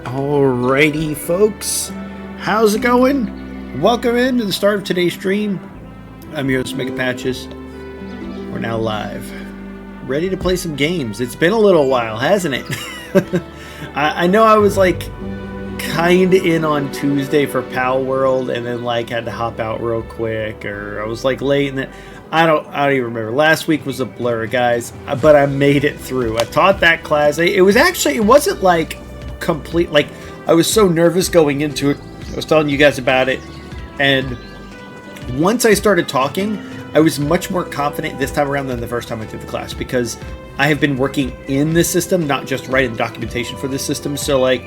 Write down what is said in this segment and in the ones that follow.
Alrighty, folks. How's it going? Welcome in to the start of today's stream. I'm your host, MegaPatches. We're now live. Ready to play some games. It's been a little while, hasn't it? I know I was like kind of in on Tuesday for Pal World and then like had to hop out real quick, or I was like late in it. I don't even remember. Last week was a blur, guys, but I made it through. I taught that class. It wasn't like complete, like I was so nervous going into it. I was telling you guys about it, and once I started talking, I was much more confident this time around than the first time I did the class, because I have been working in the system, not just writing documentation for this system. So like,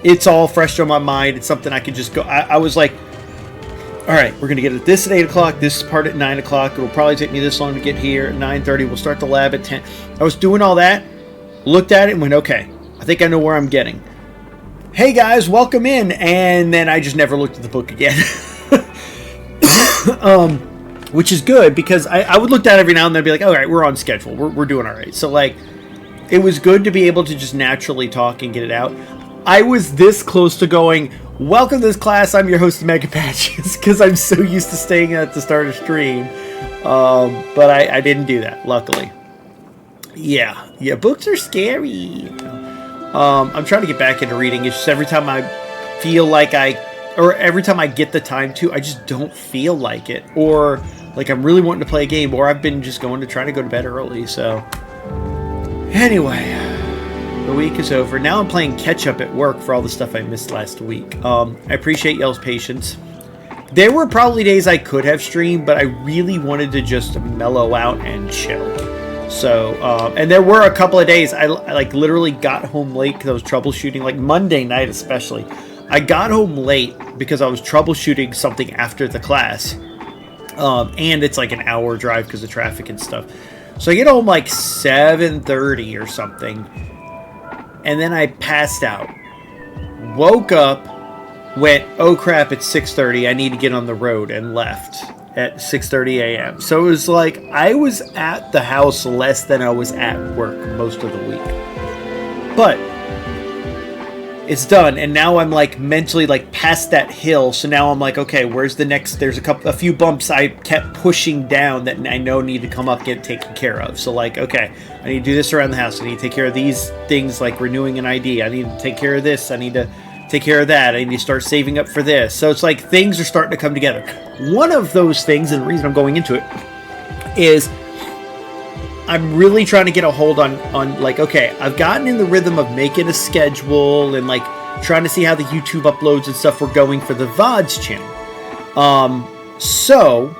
it's all fresh on my mind. It's something I could just go. I was like, all right, we're gonna get at this at 8 o'clock. This part at 9 o'clock. It'll probably take me this long to get here. At 9:30, we'll start the lab at 10. I was doing all that, looked at it, and went, okay, I think I know where I'm getting. Hey guys, welcome in, and then I just never looked at the book again. Which is good, because I would look at it every now and then and be like, all right, we're on schedule. We're doing all right. So like, it was good to be able to just naturally talk and get it out. I was this close to going, welcome to this class, I'm your host, MegaPatches, because I'm so used to staying at the start of stream. But I didn't do that, luckily. Yeah, books are scary. I'm trying to get back into reading. It's just every time I feel like every time I get the time to, I just don't feel like it. Or like I'm really wanting to play a game, or I've been just trying to go to bed early. So anyway, the week is over. Now I'm playing catch up at work for all the stuff I missed last week. I appreciate y'all's patience. There were probably days I could have streamed, but I really wanted to just mellow out and chill. So, and there were a couple of days I like literally got home late because I was troubleshooting, like Monday night especially. I got home late because I was troubleshooting something after the class. And it's like an hour drive because of traffic and stuff. So I get home like 7:30 or something. And then I passed out. Woke up, went, oh crap, it's 6:30. I need to get on the road, and left at 6:30 a.m. So it was like I was at the house less than I was at work most of the week. But it's done, and now I'm like mentally like past that hill. So now I'm like, okay, where's the next? There's a few bumps I kept pushing down that I know need to come up, get taken care of. So like, okay, I need to do this around the house. I need to take care of these things like renewing an ID. I need to take care of this. I need to take care of that. I need to start saving up for this. So it's like things are starting to come together. One of those things, and the reason I'm going into it, is I'm really trying to get a hold on like, okay, I've gotten in the rhythm of making a schedule and like trying to see how the YouTube uploads and stuff were going for the VODs channel. So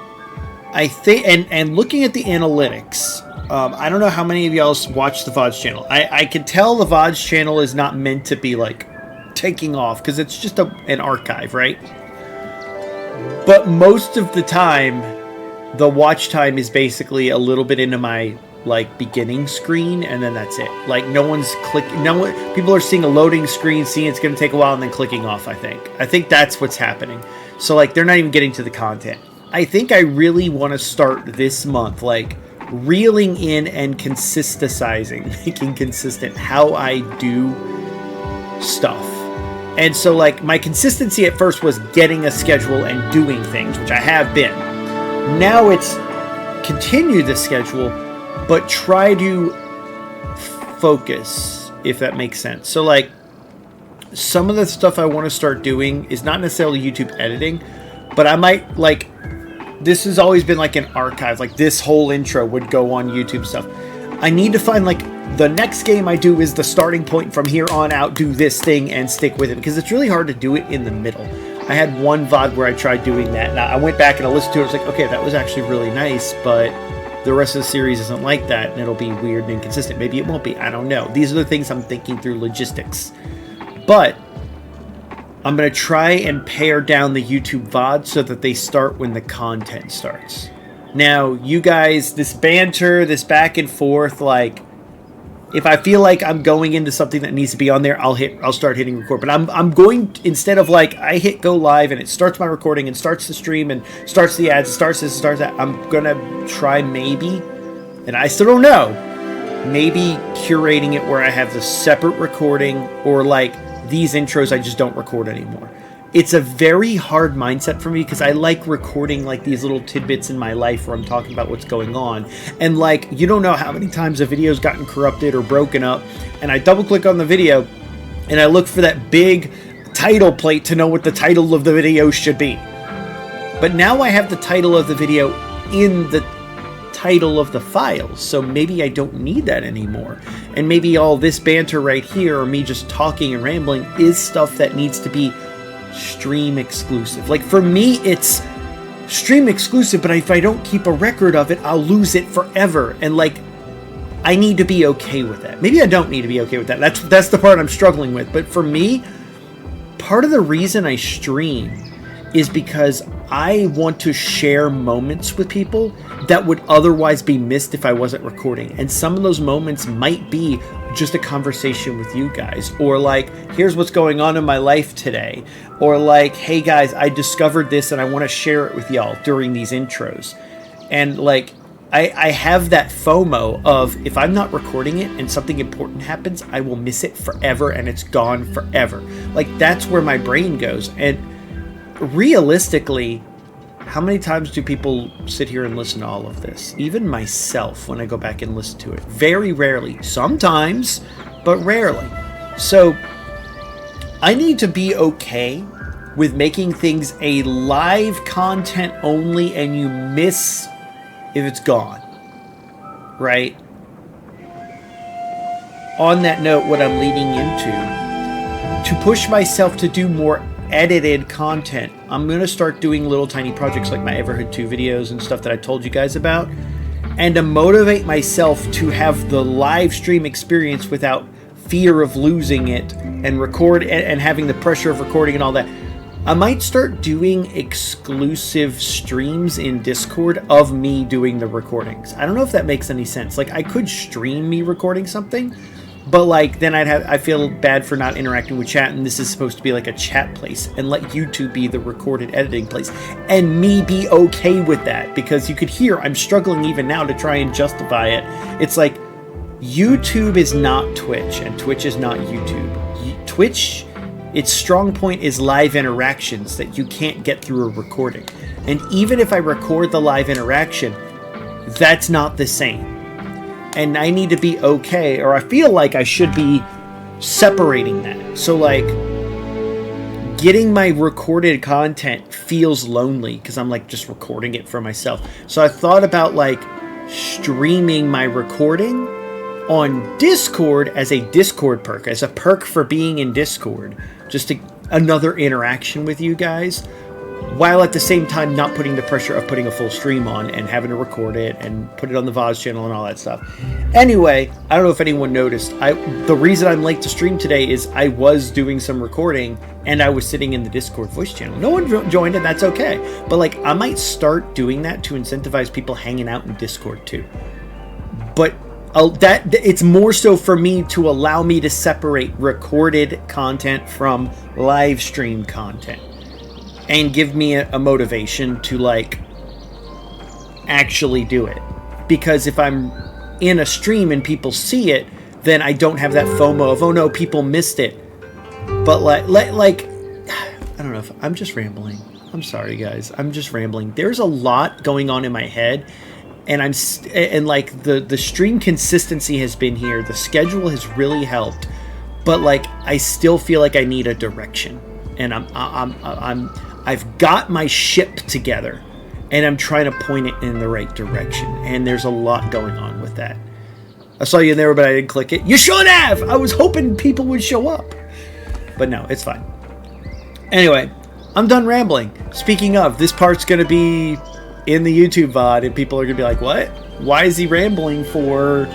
I think, and looking at the analytics, I don't know how many of y'all watch the VODs channel. I can tell the VODs channel is not meant to be like taking off because it's just an archive, right? But most of the time, the watch time is basically a little bit into my like beginning screen, and then that's it. Like no one's clicking. People are seeing a loading screen, seeing it's going to take a while, and then clicking off. I think that's what's happening. So like they're not even getting to the content. I think I really want to start this month like reeling in and making consistent how I do stuff. And so like my consistency at first was getting a schedule and doing things, which I have been. Now it's continue the schedule, but try to focus, if that makes sense. So like some of the stuff I want to start doing is not necessarily YouTube editing, but I might like, this has always been like an archive, like this whole intro would go on YouTube stuff. I need to find like the next game I do is the starting point. From here on out, do this thing and stick with it, because it's really hard to do it in the middle. I had one VOD where I tried doing that, and I went back and I listened to it. I was like, okay, that was actually really nice, but the rest of the series isn't like that, and it'll be weird and inconsistent. Maybe it won't be. I don't know. These are the things I'm thinking through logistics. But I'm going to try and pare down the YouTube VOD so that they start when the content starts. Now, you guys, this banter, this back and forth, like, if I feel like I'm going into something that needs to be on there, I'll start hitting record. But I'm going, instead of like I hit go live and it starts my recording and starts the stream and starts the ads, starts this, starts that, I'm gonna try maybe, and I still don't know, maybe curating it where I have the separate recording, or like these intros I just don't record anymore. It's a very hard mindset for me because I like recording like these little tidbits in my life where I'm talking about what's going on. And like, you don't know how many times a video's gotten corrupted or broken up, and I double click on the video and I look for that big title plate to know what the title of the video should be. But now I have the title of the video in the title of the file, so maybe I don't need that anymore. And maybe all this banter right here, or me just talking and rambling, is stuff that needs to be stream exclusive. Like for me, it's stream exclusive, but if I don't keep a record of it, I'll lose it forever. And like, I need to be okay with that. Maybe I don't need to be okay with that. That's the part I'm struggling with. But for me, part of the reason I stream is because I want to share moments with people that would otherwise be missed if I wasn't recording. And some of those moments might be just a conversation with you guys, or like, here's what's going on in my life today, or like, hey guys, I discovered this and I want to share it with y'all during these intros. And like, I have that FOMO of, if I'm not recording it and something important happens, I will miss it forever and it's gone forever. Like, that's where my brain goes. And realistically, how many times do people sit here and listen to all of this? Even myself, when I go back and listen to it. Very rarely. Sometimes, but rarely. So I need to be okay with making things a live content only, and you miss if it's gone. Right? On that note, what I'm leading into, to push myself to do more edited content, I'm going to start doing little tiny projects like my Everhood 2 videos and stuff that I told you guys about, and to motivate myself to have the live stream experience without fear of losing it, and record and having the pressure of recording and all that. I might start doing exclusive streams in Discord of me doing the recordings. I don't know if that makes any sense. Like, I could stream me recording something, but like, then I feel bad for not interacting with chat, and this is supposed to be like a chat place, and let YouTube be the recorded editing place, and me be okay with that, because you could hear I'm struggling even now to try and justify it. It's like, YouTube is not Twitch, and Twitch is not YouTube. Twitch, its strong point is live interactions that you can't get through a recording. And even if I record the live interaction, that's not the same. And I need to be okay, or I feel like I should be separating that. So like, getting my recorded content feels lonely because I'm like just recording it for myself. So I thought about like streaming my recording on Discord as a Discord perk, as a perk for being in Discord, just another interaction with you guys, while at the same time not putting the pressure of putting a full stream on and having to record it and put it on the VOZ channel and all that stuff. Anyway, I don't know if anyone noticed, the reason I'm late to stream today is I was doing some recording and I was sitting in the Discord voice channel. No one joined, and that's okay. But like, I might start doing that to incentivize people hanging out in Discord too. But it's more so for me to allow me to separate recorded content from live stream content, and give me a motivation to like actually do it. Because if I'm in a stream and people see it, then I don't have that FOMO of, oh no, people missed it. But like I don't know if I'm just rambling. I'm sorry guys, I'm just rambling. There's a lot going on in my head, and like the stream consistency has been here. The schedule has really helped, but like I still feel like I need a direction, and I've got my ship together, and I'm trying to point it in the right direction, and there's a lot going on with that. I saw you in there, but I didn't click it. You should have! I was hoping people would show up. But no, it's fine. Anyway, I'm done rambling. Speaking of, this part's going to be in the YouTube VOD, and people are going to be like, what? Why is he rambling for...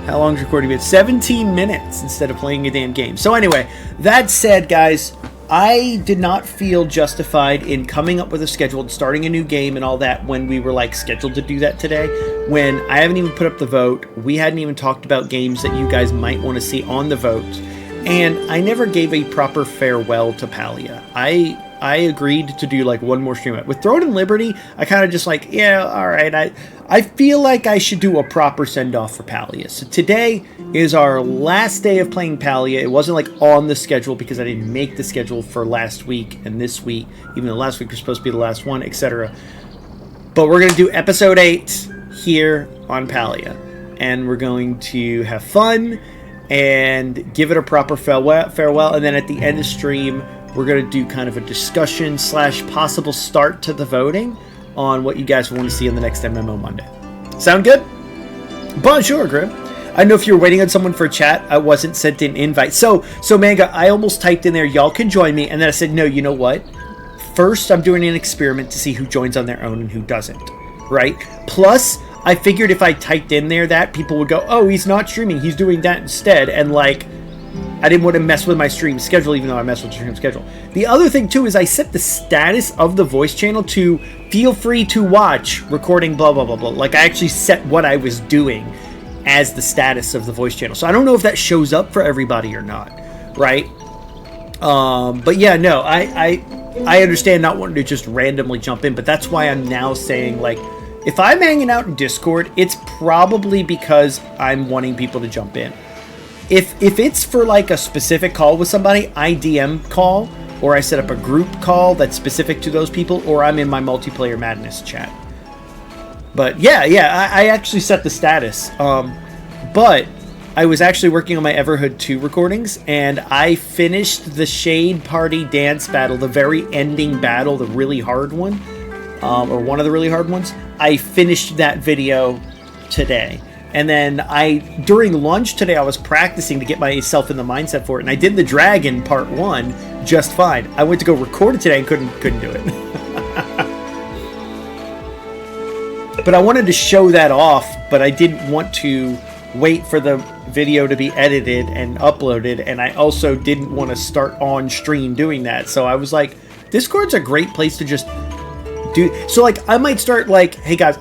How long's recording been? 17 minutes instead of playing a damn game. So anyway, that said, guys, I did not feel justified in coming up with a schedule and starting a new game and all that when we were like scheduled to do that today, when I haven't even put up the vote. We hadn't even talked about games that you guys might want to see on the vote, and I never gave a proper farewell to Palia. I agreed to do like one more stream. With Throne and Liberty, I kind of just like, yeah, all right. I feel like I should do a proper send-off for Palia. So today is our last day of playing Palia. It wasn't like on the schedule because I didn't make the schedule for last week and this week, even though last week was supposed to be the last one, etc. But we're going to do episode 8 here on Palia. And we're going to have fun and give it a proper farewell. And then at the end of stream, we're going to do kind of a discussion / possible start to the voting on what you guys want to see in the next MMO Monday. Sound good? Bonjour, Grim. I don't know if you're waiting on someone for a chat. I wasn't sent an invite. So Manga, I almost typed in there, y'all can join me. And then I said, no, you know what? First, I'm doing an experiment to see who joins on their own and who doesn't. Right? Plus, I figured if I typed in there that, people would go, oh, he's not streaming. He's doing that instead. And like, I didn't want to mess with my stream schedule, even though I messed with the stream schedule. The other thing, too, is I set the status of the voice channel to feel free to watch recording blah, blah, blah, blah. Like, I actually set what I was doing as the status of the voice channel. So I don't know if that shows up for everybody or not, right? But yeah, no, I understand not wanting to just randomly jump in, but that's why I'm now saying, like, if I'm hanging out in Discord, it's probably because I'm wanting people to jump in. If it's for like a specific call with somebody, I DM call, or I set up a group call that's specific to those people, or I'm in my multiplayer madness chat. But yeah, I actually set the status. But I was actually working on my Everhood 2 recordings, and I finished the Shade Party dance battle, the very ending battle, the really hard one, or one of the really hard ones. I finished that video today. And then during lunch today, I was practicing to get myself in the mindset for it. And I did the dragon part 1 just fine. I went to go record it today and couldn't do it. But I wanted to show that off, but I didn't want to wait for the video to be edited and uploaded. And I also didn't want to start on stream doing that. So I was like, Discord's a great place to just so like I might start like, hey guys,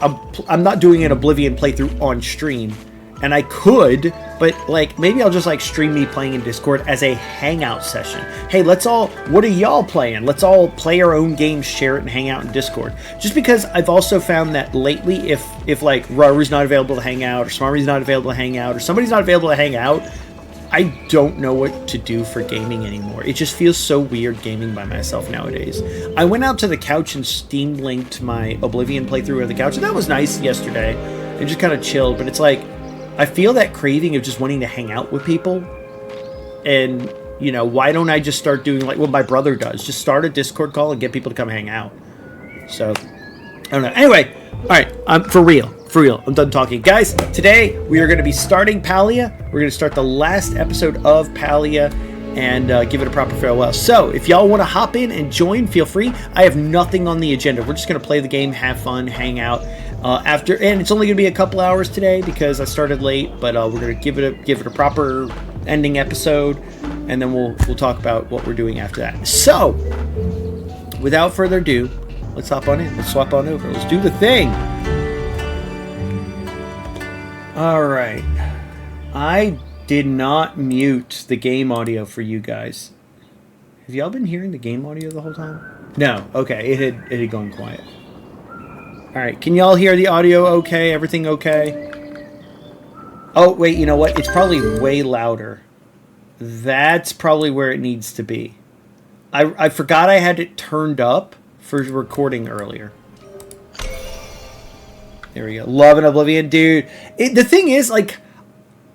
I'm not doing an Oblivion playthrough on stream, and I could, but like maybe I'll just like stream me playing in Discord as a hangout session. Hey, what are y'all playing? Let's all play our own games, share it, and hang out in Discord. Just because I've also found that lately, if like Raru's not available to hang out, or Smarty's not available to hang out, or somebody's not available to hang out, I don't know what to do for gaming anymore. It just feels so weird gaming by myself nowadays. I went out to the couch and Steam linked my Oblivion playthrough on the couch, and that was nice yesterday. And just kind of chilled, but it's like, I feel that craving of just wanting to hang out with people. And, you know, why don't I just start doing like what my brother does? Just start a Discord call and get people to come hang out. So, I don't know. Anyway, all right, for real, I'm done talking. Guys, today we are going to be starting Palia. We're going to start the last episode of Palia and give it a proper farewell. So, if y'all want to hop in and join, feel free. I have nothing on the agenda. We're just going to play the game, have fun, hang out. And it's only going to be a couple hours today because I started late, but we're going to give it a proper ending episode, and then we'll talk about what we're doing after that. So, without further ado, let's hop on in. Let's swap on over. Let's do the thing. All right. I did not mute the game audio for you guys. Have y'all been hearing the game audio the whole time? No. Okay. It had gone quiet. All right. Can y'all hear the audio okay? Everything okay? Oh, wait. You know what? It's probably way louder. That's probably where it needs to be. I forgot I had it turned up for recording earlier. There we go. Love an Oblivion, dude. The thing is, like,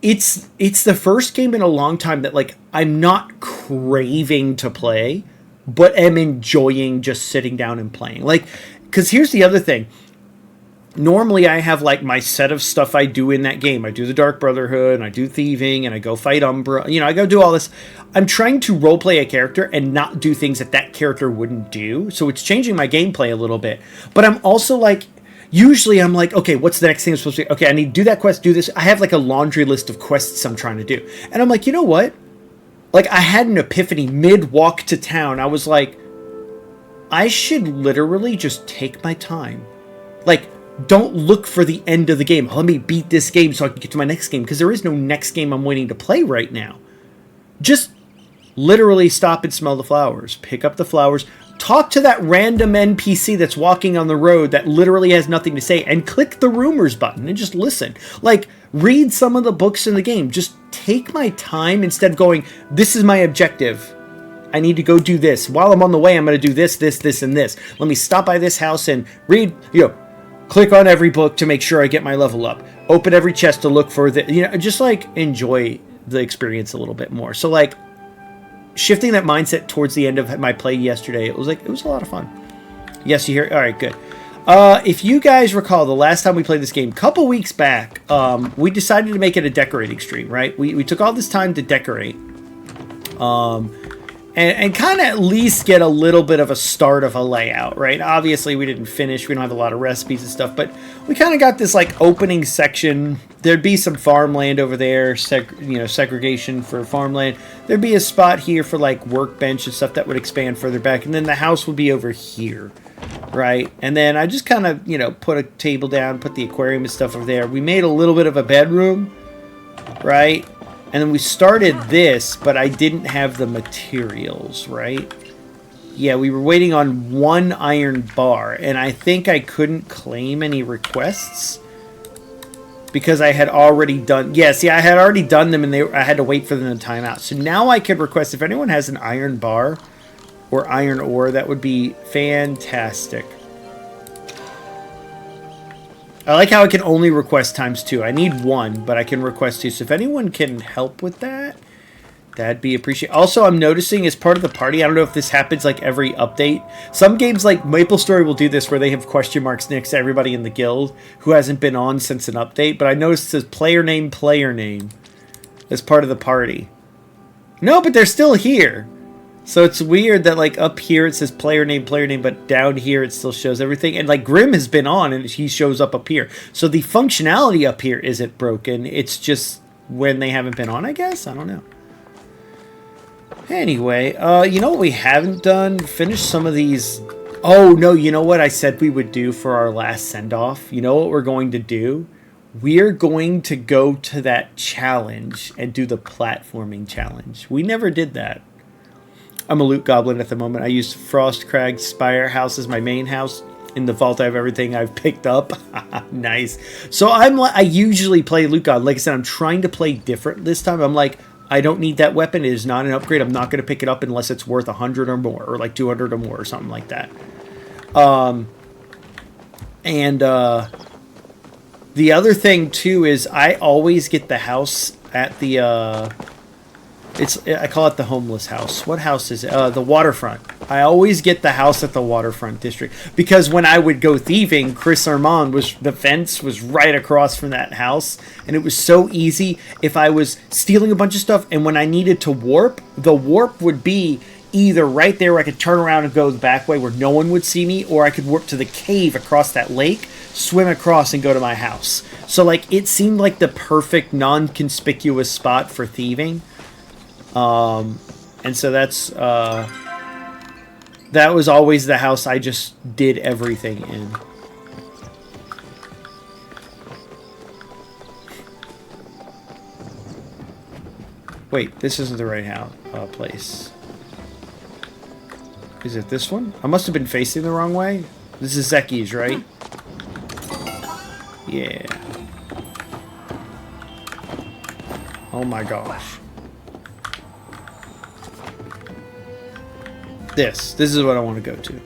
it's the first game in a long time that, like, I'm not craving to play, but am enjoying just sitting down and playing. Like, because here's the other thing. Normally, I have, like, my set of stuff I do in that game. I do the Dark Brotherhood, and I do thieving, and I go fight Umbra. You know, I go do all this. I'm trying to roleplay a character and not do things that character wouldn't do. So it's changing my gameplay a little bit. But I'm also, like, usually I'm like, okay, what's the next thing I'm supposed to do? Okay, I need to do that quest, do this. I have, like, a laundry list of quests I'm trying to do. And I'm like, you know what? Like, I had an epiphany mid-walk to town. I was like, I should literally just take my time. Like, don't look for the end of the game. Let me beat this game so I can get to my next game, because there is no next game I'm waiting to play right now. Just Literally stop and smell the flowers. Pick up the flowers. Talk to that random NPC that's walking on the road that literally has nothing to say, and click the rumors button and just listen. Like, read some of the books in the game. Just take my time instead of going, this is my objective. I need to go do this. While I'm on the way, I'm going to do this, this, this, and this. Let me stop by this house and read, click on every book to make sure I get my level up. Open every chest to look for the, just like enjoy the experience a little bit more. So like shifting that mindset towards the end of my play yesterday, it was a lot of fun. Yes, you hear? All right, good. If you guys recall, the last time we played this game, a couple weeks back, we decided to make it a decorating stream, right? We took all this time to decorate. And kind of at least get a little bit of a start of a layout, right? Obviously, we didn't finish. We don't have a lot of recipes and stuff, but we kind of got this like opening section. There'd be some farmland over there, segregation for farmland. There'd be a spot here for like workbench and stuff that would expand further back, and then the house would be over here, right? And then I just kind of, put a table down, put the aquarium and stuff over there. We made a little bit of a bedroom, right? And then we started this, but I didn't have the materials, right? Yeah, we were waiting on 1 iron bar, and I think I couldn't claim any requests because I had already done... Yeah, see, I had already done them, and I had to wait for them to time out. So now I could request, if anyone has an iron bar or iron ore, that would be fantastic. I like how I can only request ×2. I need 1, but I can request 2. So if anyone can help with that, that'd be appreciated. Also, I'm noticing as part of the party, I don't know if this happens like every update. Some games like MapleStory will do this where they have question marks next to everybody in the guild who hasn't been on since an update. But I noticed it says player name as part of the party. No, but they're still here. So it's weird that like up here it says player name, but down here it still shows everything. And like Grim has been on and he shows up here. So the functionality up here isn't broken. It's just when they haven't been on, I guess. I don't know. Anyway, you know what we haven't done? Finish some of these. Oh, no, you know what I said we would do for our last send-off? You know what we're going to do? We're going to go to that challenge and do the platforming challenge. We never did that. I'm a loot goblin at the moment. I use Frostcrag Spire house as my main house. In the vault, I have everything I've picked up. Nice. So I usually play loot goblin. Like I said, I'm trying to play different this time. I'm like, I don't need that weapon. It is not an upgrade. I'm not going to pick it up unless it's worth 100 or more, or like 200 or more, or something like that. The other thing too is I always get the house at the I call it the homeless house. What house is it? The waterfront. I always get the house at the waterfront district because when I would go thieving, Chris Armand the fence was right across from that house, and it was so easy if I was stealing a bunch of stuff, and when I needed to warp, the warp would be either right there where I could turn around and go the back way where no one would see me, or I could warp to the cave across that lake, swim across, and go to my house. So like it seemed like the perfect non-conspicuous spot for thieving. And so that was always the house I just did everything in. Wait, this isn't the right house, place. Is it this one? I must have been facing the wrong way. This is Zeki's, right? Yeah. Oh my gosh. This is what I want to go to.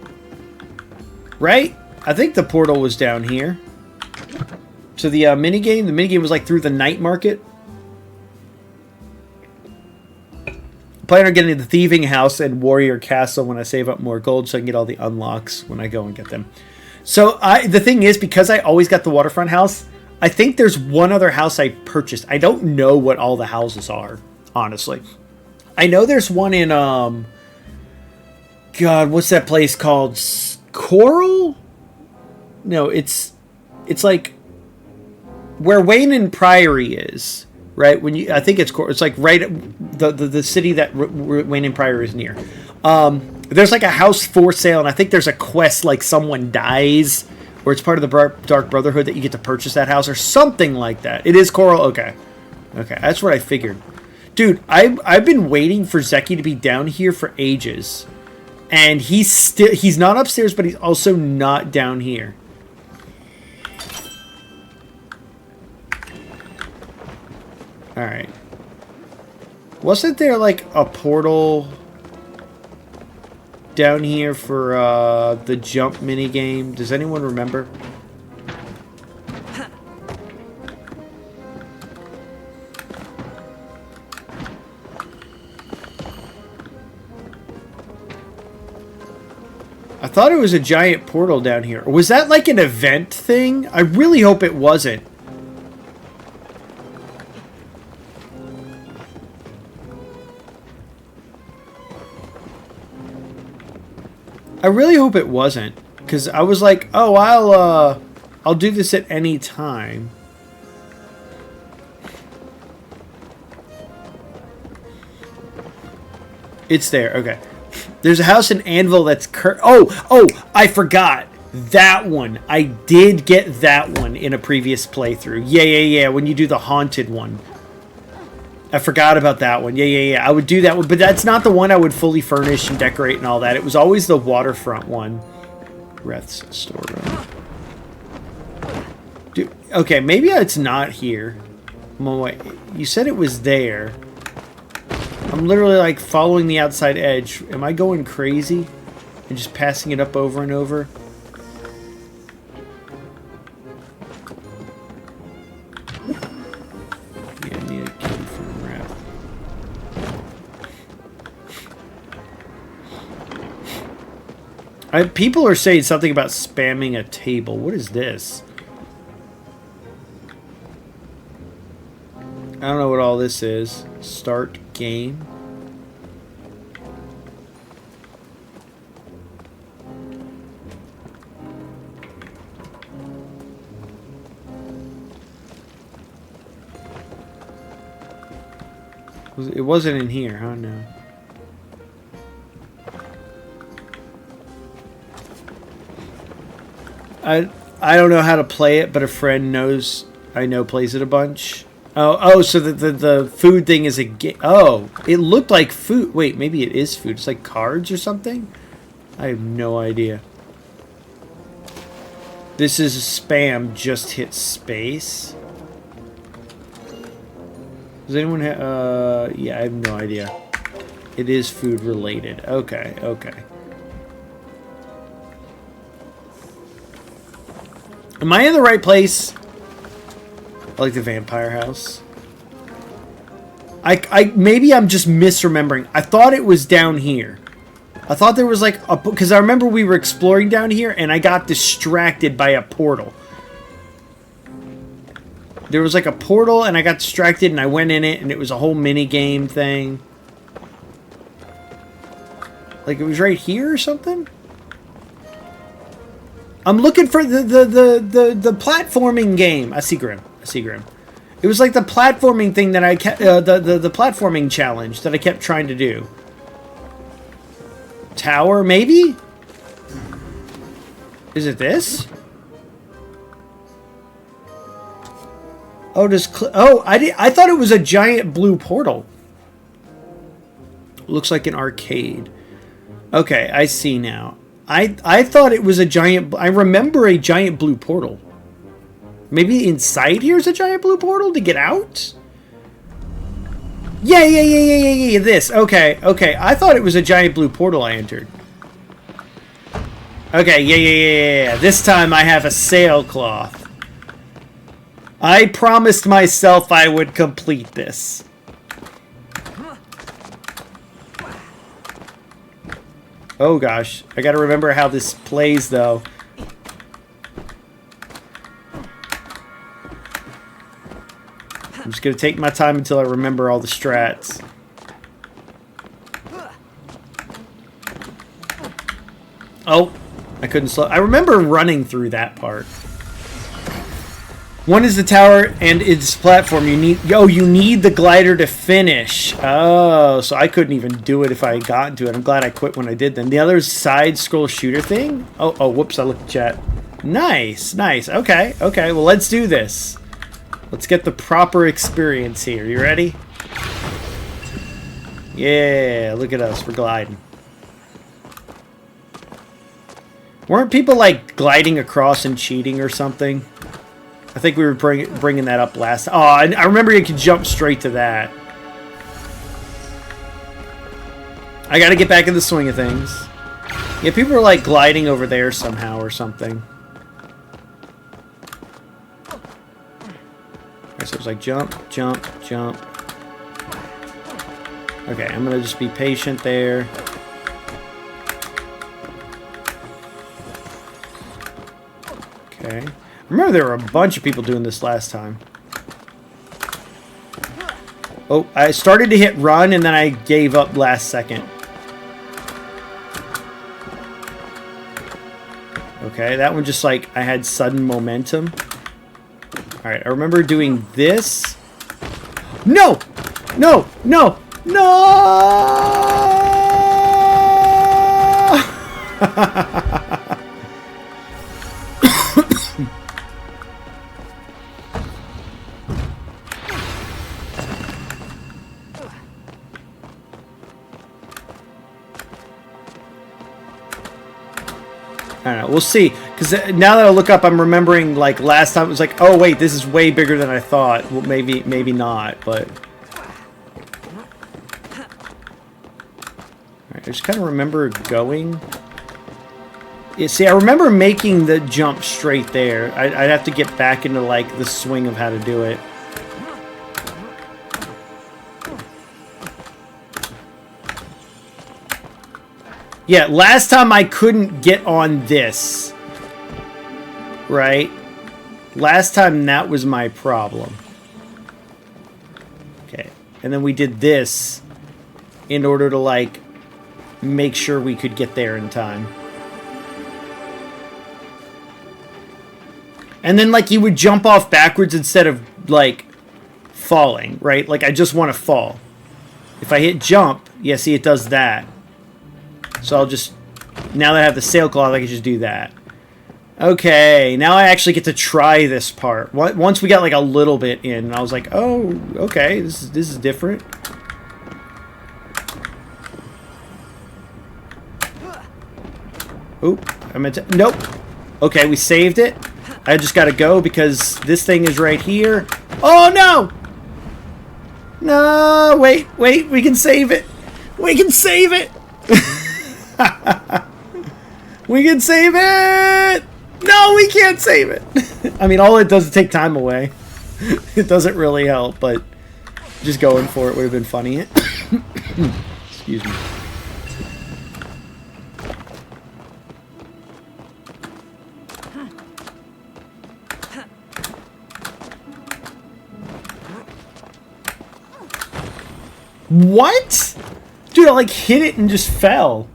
Right? I think the portal was down here. To the minigame. The minigame was like through the night market. Plan on getting the thieving house and warrior castle when I save up more gold so I can get all the unlocks when I go and get them. So the thing is, because I always got the waterfront house, I think there's one other house I purchased. I don't know what all the houses are, honestly. I know there's one in God, what's that place called? Coral? No, it's like where Wayne and Priory is, right? I think it's Coral. It's like right at the city that Wayne and Priory is near. There's like a house for sale, and I think there's a quest like someone dies, or it's part of the Dark Brotherhood that you get to purchase that house or something like that. It is Coral. Okay, that's what I figured. Dude, I've been waiting for Zeki to be down here for ages. And he's not upstairs, but he's also not down here. Alright. Wasn't there like a portal down here for the jump minigame? Does anyone remember? I thought it was a giant portal down here. Was that like an event thing? I really hope it wasn't. I really hope it wasn't, because I was like, oh, I'll do this at any time. It's there. Okay. There's a house in Anvil that's oh, I forgot. That one. I did get that one in a previous playthrough. Yeah. When you do the haunted one. I forgot about that one. Yeah. I would do that one, but that's not the one I would fully furnish and decorate and all that. It was always the waterfront one. Reth's storeroom. Dude, okay, maybe it's not here. Wait, you said it was there. I'm literally like following the outside edge. Am I going crazy? And just passing it up over and over? Yeah, I need a key from Wrath. People are saying something about spamming a table. What is this? I don't know what all this is. Start game. It wasn't in here, huh? No. I don't know how to play it, but a friend knows I know plays it a bunch. Oh, so the food thing is a game. Oh, it looked like food. Wait, maybe it is food. It's like cards or something? I have no idea. This is spam. Just hit space. Does anyone have... yeah, I have no idea. It is food related. Okay. Am I in the right place? I like the vampire house. Maybe I'm just misremembering. I thought it was down here. I thought there was like a... Because I remember we were exploring down here and I got distracted by a portal. There was like a portal and I got distracted and I went in it and it was a whole mini game thing. Like it was right here or something? I'm looking for the platforming game. I see Grim. It was like the platforming thing that I kept the platforming challenge that I kept trying to do. Tower, maybe? Is it this? Oh, I thought it was a giant blue portal. Looks like an arcade. Okay, I see now. I thought it was a giant... I remember a giant blue portal. Maybe inside here is a giant blue portal to get out? Yeah, this. Okay. I thought it was a giant blue portal I entered. Okay, yeah. This time I have a sailcloth. I promised myself I would complete this. Oh gosh, I gotta remember how this plays though. I'm just gonna take my time until I remember all the strats. Oh, I couldn't slow. I remember running through that part. One is the tower and its platform. You need the glider to finish. Oh, so I couldn't even do it if I got into it. I'm glad I quit when I did then. The other is side scroll shooter thing. Oh, whoops, I looked at chat. Nice. Okay, well, let's do this. Let's get the proper experience here. You ready? Yeah, look at us. We're gliding. Weren't people, like, gliding across and cheating or something? I think we were bringing that up last... Oh, I remember you could jump straight to that. I gotta get back in the swing of things. Yeah, people were, like, gliding over there somehow or something. Alright, so it was like jump, jump, jump. Okay, I'm gonna just be patient there. Okay. I remember there were a bunch of people doing this last time. Oh, I started to hit run and then I gave up last second. Okay, that one just like, I had sudden momentum. Alright, I remember doing this. No! No! No! No! I don't know. We'll see. Because now that I look up, I'm remembering, like, last time it was like, oh, wait, this is way bigger than I thought. Well, maybe not, but... Alright, I just kind of remember going... Yeah, see, I remember making the jump straight there. I'd have to get back into, like, the swing of how to do it. Yeah, last time I couldn't get on this. Right? Last time that was my problem. Okay. And then we did this in order to, like, make sure we could get there in time. And then, like, you would jump off backwards instead of, like, falling, right? Like, I just want to fall. If I hit jump, yeah, see, it does that. So I'll just, now that I have the sailcloth, I can just do that. Okay, now I actually get to try this part. Once we got like a little bit in, I was like, oh, okay, this is different. Oop, I meant to, nope. Okay, we saved it. I just gotta go because this thing is right here. Oh no! No, wait, we can save it. We can save it! We can save it! No, we can't save it! I mean, all it does is take time away. It doesn't really help, but just going for it would have been funny. Excuse me. What? Dude, I like hit it and just fell.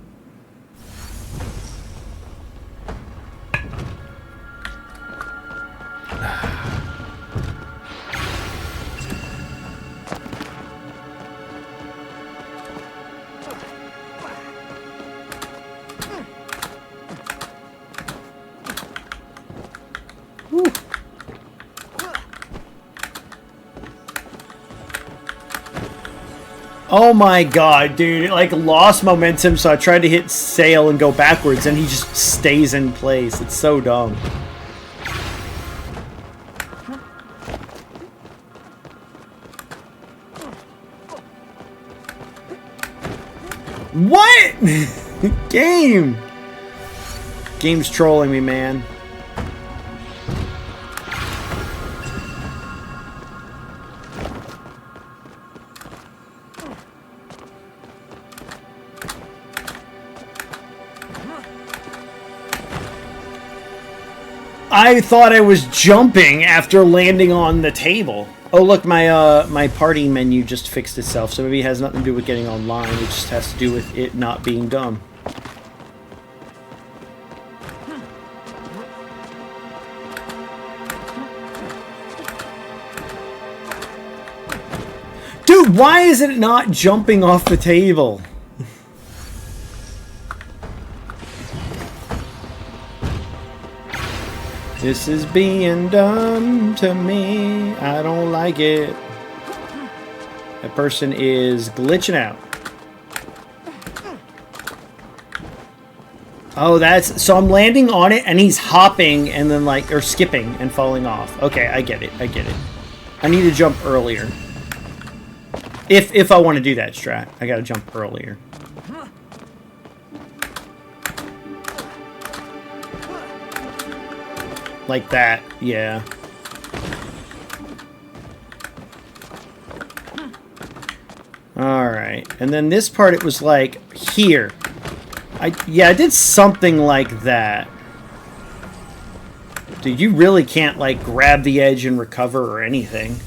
Oh my god, dude. It like lost momentum, so I tried to hit sail and go backwards, and he just stays in place. It's so dumb. What? Game! Game's trolling me, man. I thought I was jumping after landing on the table. Oh look, my party menu just fixed itself, so maybe it has nothing to do with getting online. It just has to do with it not being dumb. Dude, why is it not jumping off the table? This is being dumb to me. I don't like it. That person is glitching out. Oh, that's... So I'm landing on it, and he's hopping, and then, like... Or skipping and falling off. Okay, I get it. I get it. I need to jump earlier. If I want to do that strat, I gotta jump earlier. Like that, yeah. Alright, and then this part it was like, here. Yeah, I did something like that. Dude, you really can't, like, grab the edge and recover or anything.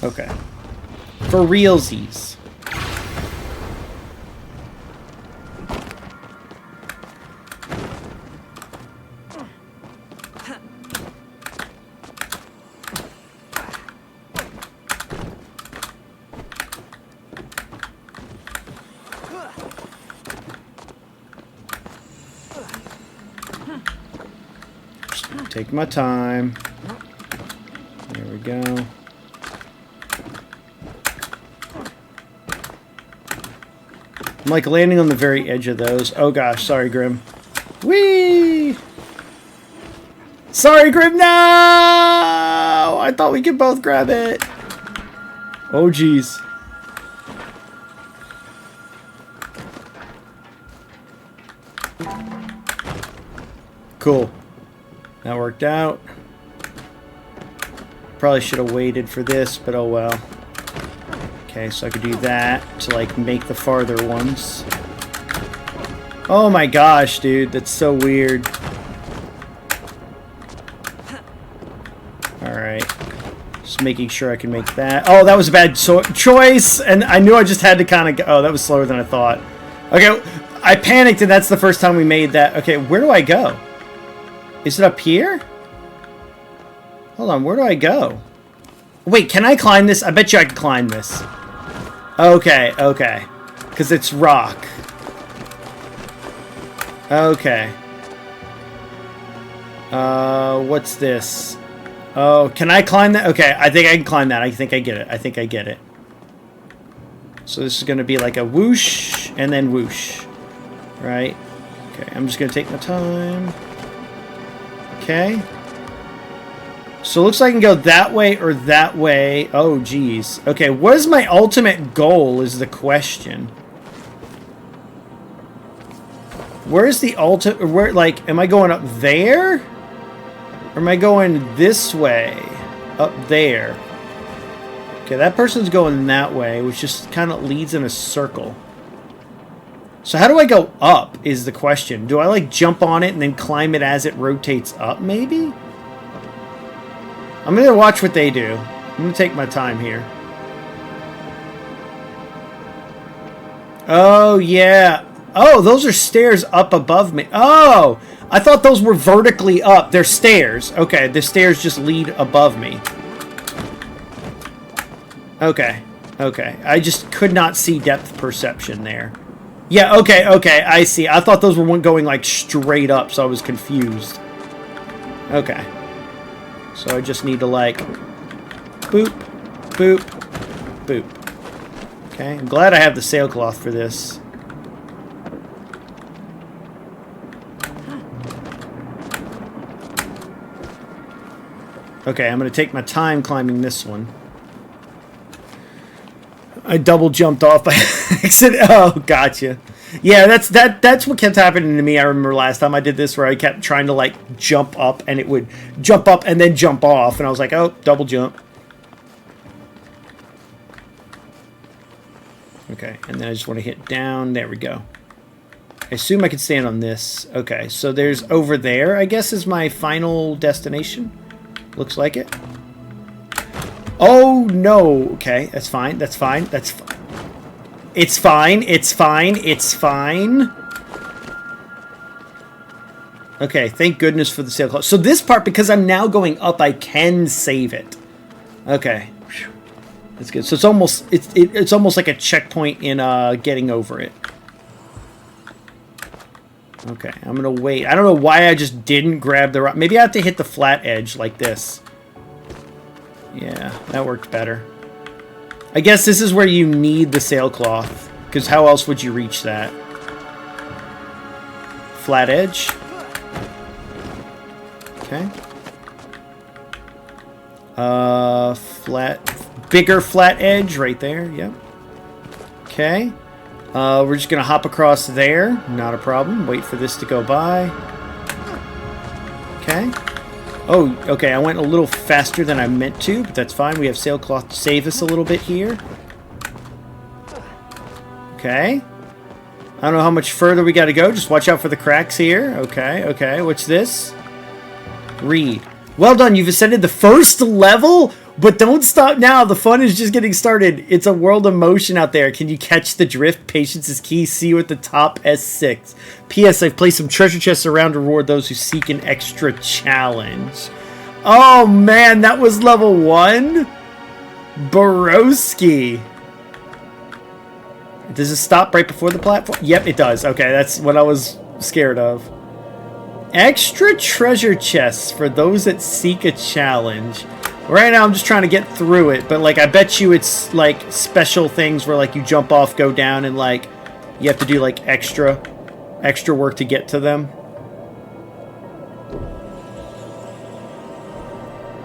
Okay. For realsies. Take my time. There we go. I'm like landing on the very edge of those. Oh gosh, sorry, Grim. Whee! Sorry, Grim, no! I thought we could both grab it. Oh, geez. Cool. That worked out. Probably should have waited for this, but oh well. Okay, so I could do that to, like, make the farther ones. Oh my gosh, dude. That's so weird. Alright. Just making sure I can make that. Oh, that was a bad choice! And I knew I just had to kind of go. Oh, that was slower than I thought. Okay, I panicked, and that's the first time we made that. Okay, where do I go? Is it up here? Hold on, where do I go? Wait, can I climb this? I bet you I can climb this. Okay, okay. Because it's rock. Okay. What's this? Oh, can I climb that? Okay, I think I can climb that. I think I get it. I think I get it. So this is going to be like a whoosh and then whoosh. Right? Okay, I'm just going to take my time. Okay. So it looks like I can go that way or that way. Oh, geez. Okay, what is my ultimate goal is the question. Where is the ultimate... Where, like, am I going up there? Or am I going this way? Up there. Okay, that person's going that way, which just kind of leads in a circle. So how do I go up is the question. Do I, like, jump on it and then climb it as it rotates up, maybe? I'm going to watch what they do. I'm going to take my time here. Oh, yeah. Oh, those are stairs up above me. Oh, I thought those were vertically up. They're stairs. Okay, the stairs just lead above me. Okay, okay. I just could not see depth perception there. Yeah, okay, okay, I see. I thought those were going, like, straight up, so I was confused. Okay. So I just need to, like, boop, boop, boop. Okay, I'm glad I have the sailcloth for this. Okay, I'm going to take my time climbing this one. I double jumped off by accident. Oh, gotcha. Yeah, that's what kept happening to me. I remember last time I did this where I kept trying to, like, jump up and it would jump up and then jump off. And I was like, oh, double jump. Okay, and then I just want to hit down. There we go. I assume I could stand on this. Okay, so there's over there, I guess, is my final destination. Looks like it. Oh, no. Okay, that's fine. That's fine. That's fine. It's fine. It's fine. It's fine. Okay, thank goodness for the sailcloth. So this part, because I'm now going up, I can save it. Okay. That's good. So it's almost like a checkpoint in getting over it. Okay, I'm going to wait. I don't know why I just didn't grab the rock. Maybe I have to hit the flat edge like this. Yeah, that worked better. I guess this is where you need the sailcloth, because how else would you reach that? flat edge. Okay. Bigger flat edge right there. Yep. Okay. We're just gonna hop across there. Not a problem. Wait for this to go by. Okay. Oh, okay. I went a little faster than I meant to, but that's fine. We have sailcloth to save us a little bit here. Okay. I don't know how much further we got to go. Just watch out for the cracks here. Okay, okay. What's this? Read. Well done. You've ascended the first level, but don't stop now. The fun is just getting started. It's a world of motion out there. Can you catch the drift? Patience is key. See you at the top. S6. P.S. I've placed some treasure chests around to reward those who seek an extra challenge. Oh, man. That was level 1? Borowski. Does it stop right before the platform? Yep, it does. Okay, that's what I was scared of. Extra treasure chests for those that seek a challenge. Right now, I'm just trying to get through it, but, like, I bet you it's, like, special things where, like, you jump off, go down, and, like, you have to do, like, extra work to get to them.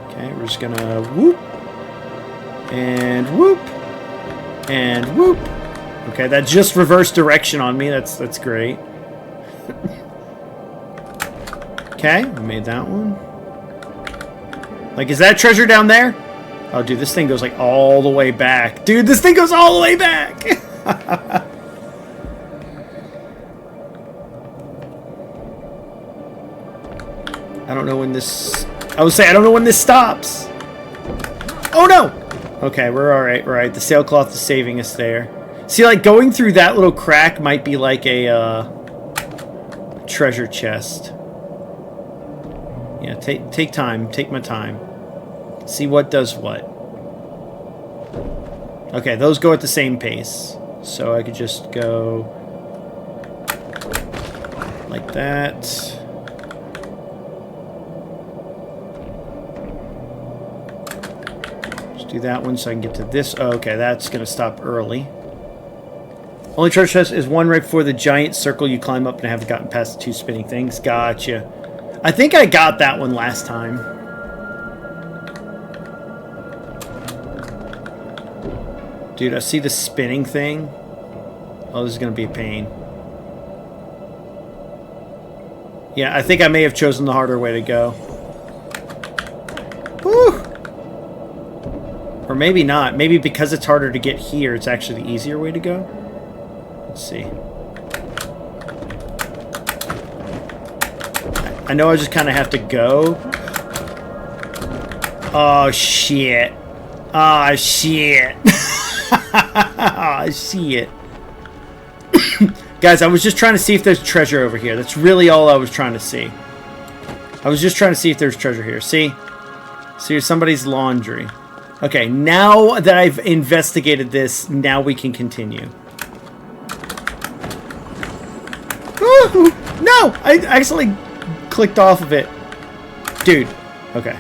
Okay, we're just gonna whoop. And whoop. And whoop. Okay, that just reversed direction on me. That's great. Okay, we made that one. Like, is that treasure down there? Oh, dude, this thing goes, like, all the way back. Dude, this thing goes all the way back! I don't know when this... I would say, I don't know when this stops. Oh, no! Okay, we're alright, we're alright. The sailcloth is saving us there. See, like, going through that little crack might be like a treasure chest. Yeah, take time. Take my time. See what does what. Okay, those go at the same pace. So I could just go like that. Just do that one so I can get to this. Oh, okay, that's going to stop early. Only treasure chest is one right before the giant circle you climb up and haven't gotten past the 2 spinning things. Gotcha. I think I got that one last time. Dude, I see the spinning thing. Oh, this is going to be a pain. Yeah, I think I may have chosen the harder way to go. Woo! Or maybe not. Maybe because it's harder to get here, it's actually the easier way to go. Let's see. I know I just kind of have to go. Oh, shit. Oh, shit. Oh, shit. Guys, I was just trying to see if there's treasure over here. That's really all I was trying to see. I was just trying to see if there's treasure here. See? See, here's somebody's laundry. Okay, now that I've investigated this, now we can continue. Ooh, no! I actually clicked off of it. Dude. Okay.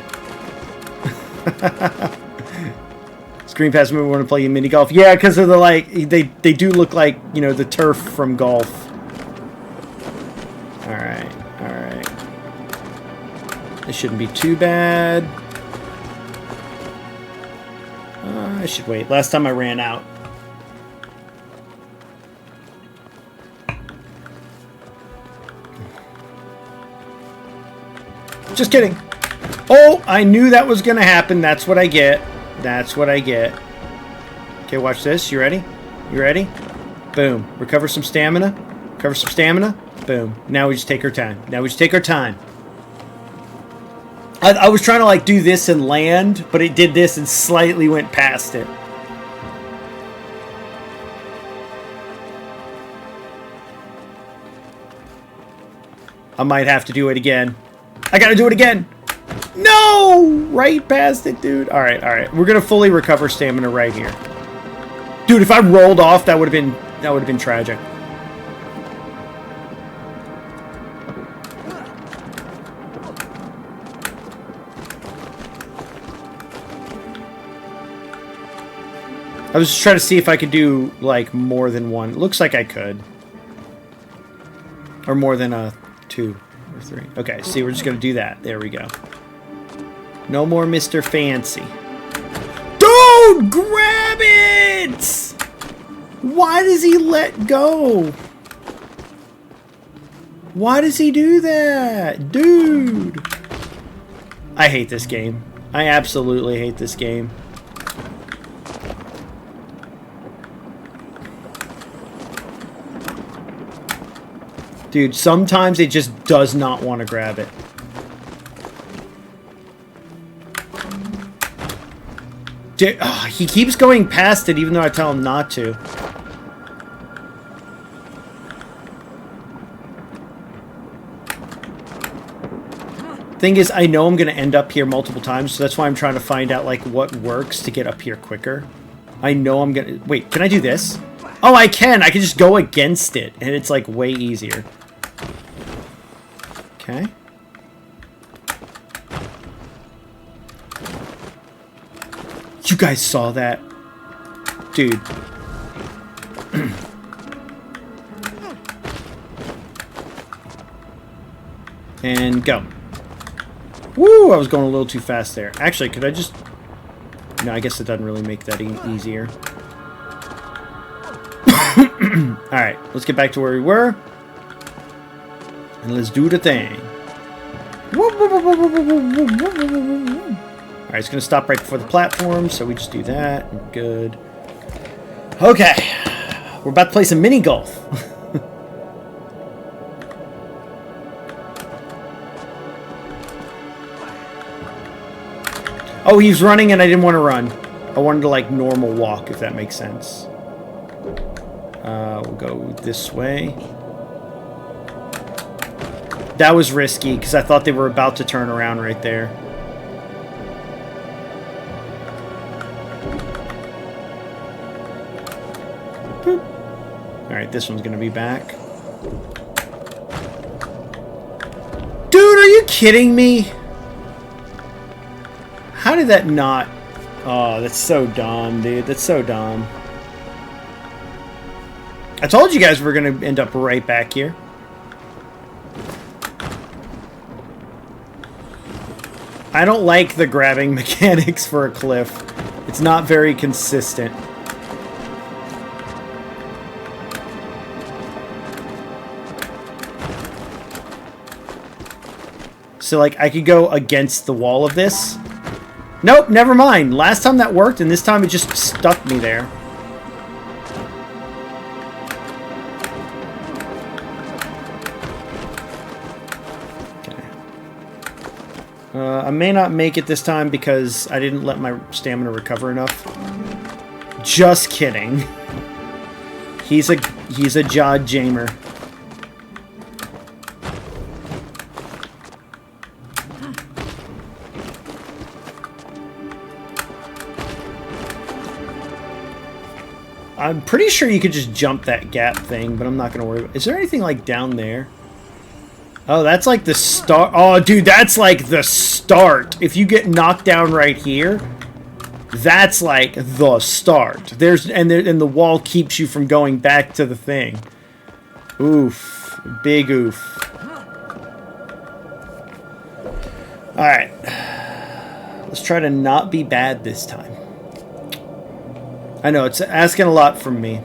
Screen pass movie, want to play mini golf. Yeah, because of the, like, they do look like, you know, the turf from golf. Alright, alright. This shouldn't be too bad. I should wait. Last time I ran out. Just kidding. Oh, I knew that was going to happen. That's what I get. That's what I get. Okay, watch this. You ready? You ready? Boom. Recover some stamina. Recover some stamina. Boom. Now we just take our time. Now we just take our time. I was trying to, like, do this and land, but it did this and slightly went past it. I might have to do it again. I gotta do it again. No! Right past it, dude. Alright, alright. We're gonna fully recover stamina right here. Dude, if I rolled off, that would have been tragic. I was just trying to see if I could do, like, more than one. It looks like I could. Or more than 2 or 3. Okay, see, we're just gonna do that. There we go. No more Mr. Fancy. Dude, grab it! Why does he let go? Why does he do that? Dude! I hate this game. I absolutely hate this game. Dude, sometimes it just does not want to grab it. Dude, he keeps going past it even though I tell him not to. Thing is, I know I'm going to end up here multiple times, so that's why I'm trying to find out, like, what works to get up here quicker. I know I'm going to... Wait, can I do this? Oh, I can! I can just go against it, and it's, like, way easier. Okay. You guys saw that? Dude. And go. Woo! I was going a little too fast there. Actually, could I just... No, I guess it doesn't really make that easier. Alright, let's get back to where we were. And let's do the thing. Alright, it's going to stop right before the platform, so we just do that. Good. Okay. We're about to play some mini golf. Oh, he's running and I didn't want to run. I wanted to, like, normal walk, if that makes sense. We'll go this way. That was risky, because I thought they were about to turn around right there. Boop. Alright, this one's going to be back. Dude, are you kidding me? How did that not... Oh, that's so dumb, dude. That's so dumb. I told you guys we're going to end up right back here. I don't like the grabbing mechanics for a cliff. It's not very consistent. So, like, I could go against the wall of this. Nope, never mind. Last time that worked, and this time it just stuck me there. Okay. I may not make it this time because I didn't let my stamina recover enough. Just kidding. He's a jaw jamer. I'm pretty sure you could just jump that gap thing, but I'm not going to worry about it. Is there anything, like, down there? Oh, that's, like, the start. Oh, dude, that's, like, the start. If you get knocked down right here, that's, like, the start. And the wall keeps you from going back to the thing. Oof. Big oof. Alright. Let's try to not be bad this time. I know, it's asking a lot from me.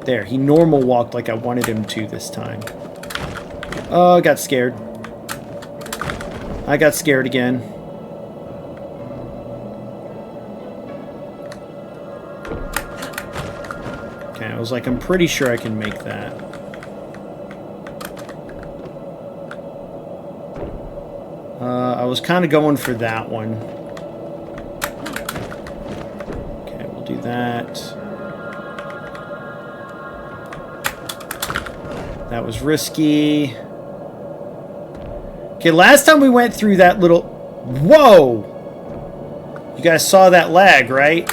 There, he normal walked like I wanted him to this time. Oh, I got scared. I got scared again. Okay, I was like, I'm pretty sure I can make that. I was kind of going for that one. Okay, we'll do that. That was risky. Okay, last time we went through that little... Whoa! You guys saw that lag, right?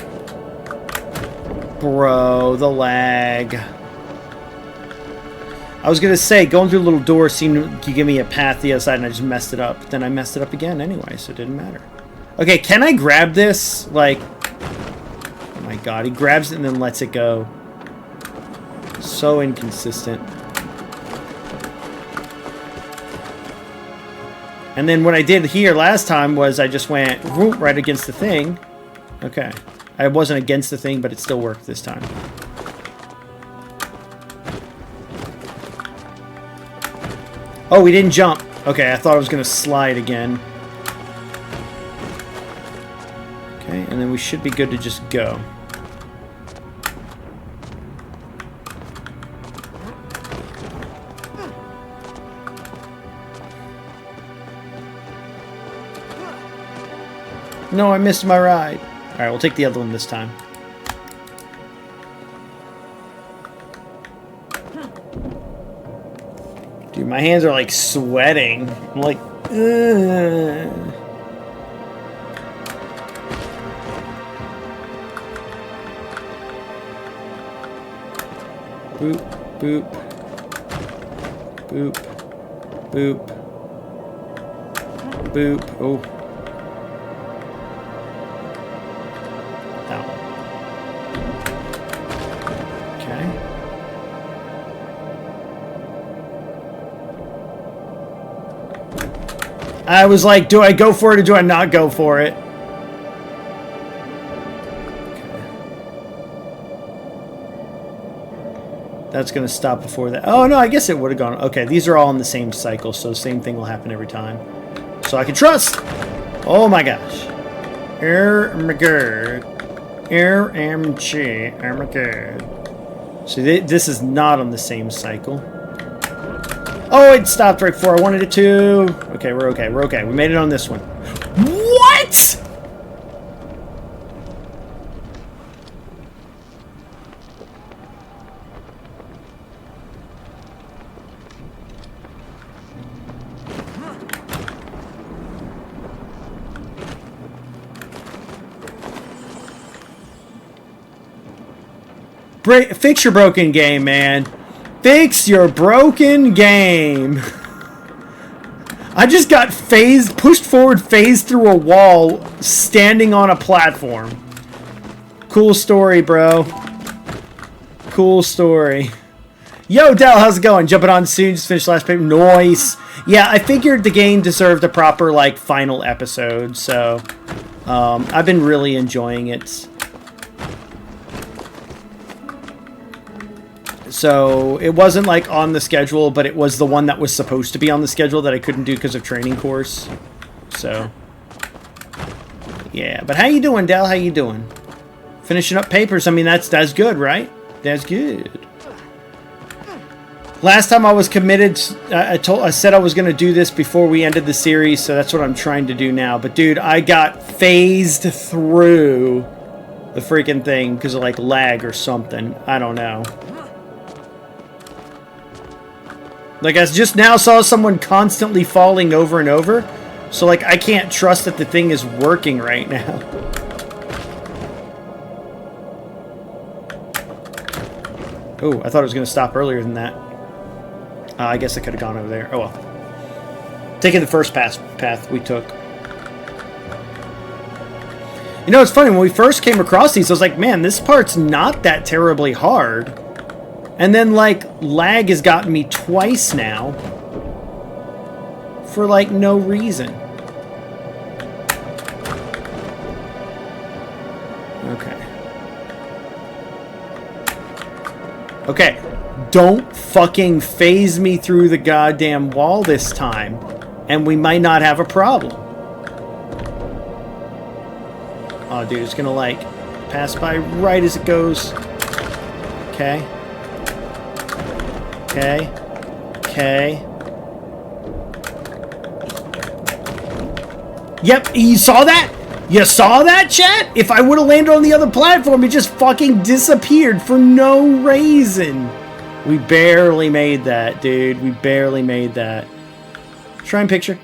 Bro, the lag. I was going to say, going through the little door seemed to give me a path the other side, and I just messed it up. But then I messed it up again anyway, so it didn't matter. Okay, can I grab this? Like, oh my god, he grabs it and then lets it go. So inconsistent. And then what I did here last time was I just went whoop, right against the thing. Okay. I wasn't against the thing, but it still worked this time. Oh, we didn't jump. Okay, I thought I was going to slide again. Okay, and then we should be good to just go. No, I missed my ride. Alright, we'll take the other one this time. Dude, my hands are like sweating. I'm like, ugh. Boop, boop. Boop. Boop. Boop. Oh. I was like, do I go for it or do I not go for it? Okay. That's going to stop before that. Oh, no, I guess it would have gone. Okay, these are all in the same cycle, so the same thing will happen every time. So I can trust. Oh, my gosh. So this is not on the same cycle. Oh, it stopped right before I wanted it to. Okay, we're okay. We're okay. We made it on this one. What? Fix your broken game, man. Fix your broken game. I just got phased, pushed forward, phased through a wall, standing on a platform. Cool story, bro. Cool story. Yo, Dell, how's it going? Jumping on soon, just finished last paper. Nice. Yeah, I figured the game deserved a proper, like, final episode, so I've been really enjoying it. So it wasn't like on the schedule, but it was the one that was supposed to be on the schedule that I couldn't do because of training course. So yeah, but how you doing, Dell? How you doing? Finishing up papers. I mean, that's good, right? That's good. Last time I was committed, I said I was going to do this before we ended the series, so that's what I'm trying to do now. But dude, I got phased through the freaking thing because of like lag or something. I don't know. Like, I just now saw someone constantly falling over and over. So, like, I can't trust that the thing is working right now. Oh, I thought it was going to stop earlier than that. I guess I could have gone over there. Oh, well. Taking the first path we took. You know, it's funny. When we first came across these, I was like, man, this part's not that terribly hard. And then, like, lag has gotten me twice now. For, like, no reason. Okay. Okay. Don't fucking phase me through the goddamn wall this time. And we might not have a problem. Oh, dude, it's gonna, like, pass by right as it goes. Okay. Okay. Okay. Yep, you saw that? You saw that, chat? If I would have landed on the other platform, it just fucking disappeared for no reason. We barely made that, dude. We barely made that. Shrine picture.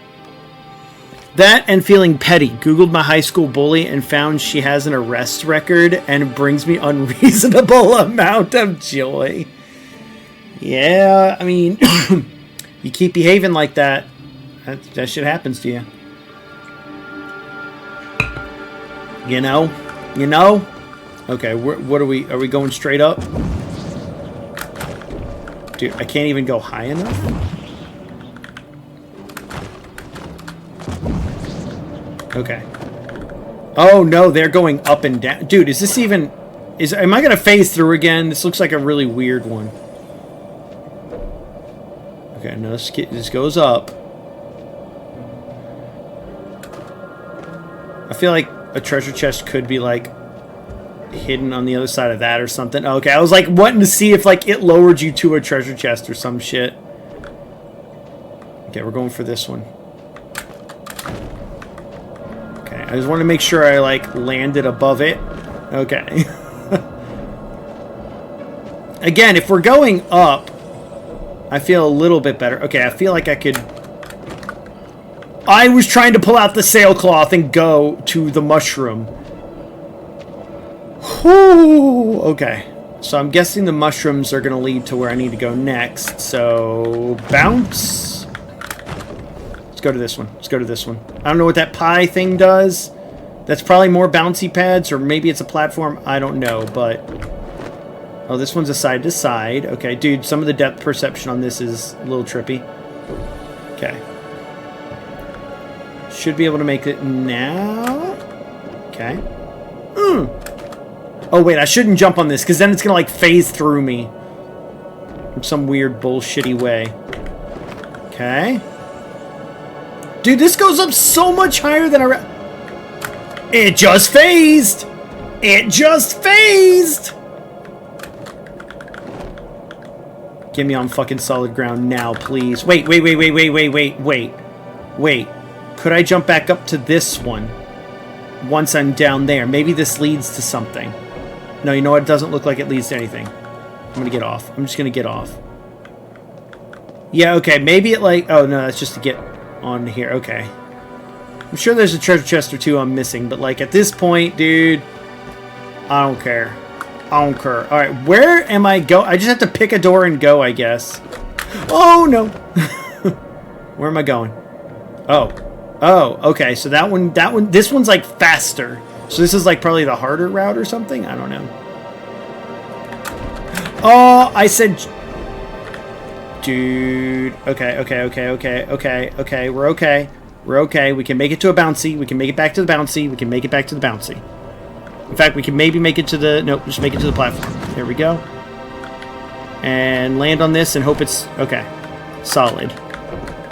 That and feeling petty. Googled my high school bully and found she has an arrest record, and it brings me unreasonable amount of joy. Yeah, I mean, you keep behaving like that, that shit happens to you. You know? You know? Okay, what are we going straight up? Dude, I can't even go high enough? Okay. Oh, no, they're going up and down. Dude, is this even... Am I going to phase through again? This looks like a really weird one. Okay, no, this goes up. I feel like a treasure chest could be, like, hidden on the other side of that or something. Okay, I was, like, wanting to see if, like, it lowered you to a treasure chest or some shit. Okay, we're going for this one. Okay, I just want to make sure I, like, landed above it. Okay. Again, if we're going up, I feel a little bit better. Okay, I feel like I could... I was trying to pull out the sailcloth and go to the mushroom. Whew, okay. So I'm guessing the mushrooms are going to lead to where I need to go next. So, bounce. Let's go to this one. Let's go to this one. I don't know what that pie thing does. That's probably more bouncy pads, or maybe it's a platform. I don't know, but... Oh, this one's a side to side. Okay, dude, some of the depth perception on this is a little trippy. Okay. Should be able to make it now. Okay. Oh, wait, I shouldn't jump on this, because then it's going to, like, phase through me. In some weird bullshitty way. Okay. Dude, this goes up so much higher than I... It just phased! It just phased! Get me on fucking solid ground now, please. Wait. Could I jump back up to this one once I'm down there? Maybe this leads to something. No, you know what? It doesn't look like it leads to anything. I'm gonna get off. I'm just gonna get off. Yeah, okay. Maybe it like... Oh, no, that's just to get on here. Okay. I'm sure there's a treasure chest or two I'm missing, but like at this point, dude, I don't care. I don't care. Alright, where am I go? I just have to pick a door and go, I guess. Oh, no. Where am I going? Oh. Oh, okay. So that one, this one's like faster. So this is like probably the harder route or something? I don't know. Oh, I said... Dude. Okay. We're okay. We're okay. We can make it to a bouncy. We can make it back to the bouncy. We can make it back to the bouncy. In fact, we can maybe make it to the... Nope, just make it to the platform. There we go. And land on this and hope it's... Okay. Solid.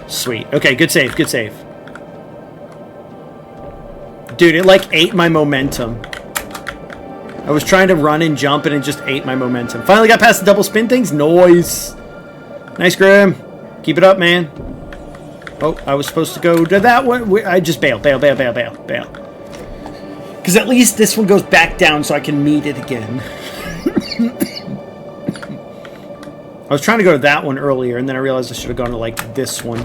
Sweet. Okay, good save, good save. Dude, it like ate my momentum. I was trying to run and jump and it just ate my momentum. Finally got past the double spin things. Nice. Nice, Grim. Keep it up, man. Oh, I was supposed to go to that one. I just bail. Because at least this one goes back down so I can meet it again. I was trying to go to that one earlier, and then I realized I should have gone to, like, this one.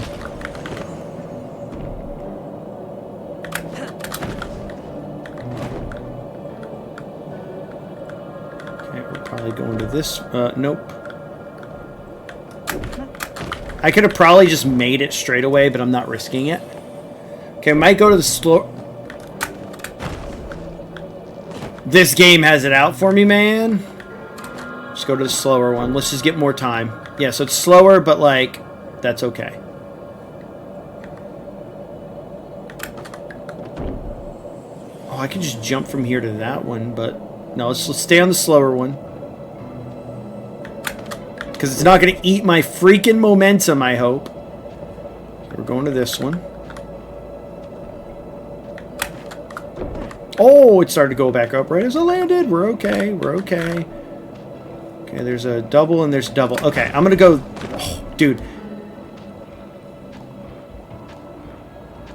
Okay, we're probably going to this. Nope. I could have probably just made it straight away, but I'm not risking it. Okay, I might go to the slow... This game has it out for me, man. Let's go to the slower one. Let's just get more time. Yeah, so it's slower, but, like, that's okay. Oh, I can just jump from here to that one, but... No, let's stay on the slower one. Because it's not going to eat my freaking momentum, I hope. So we're going to this one. Oh, it started to go back up right as I landed. We're okay. We're okay. Okay, there's a double and there's a double. Okay, I'm going to go... Oh, dude.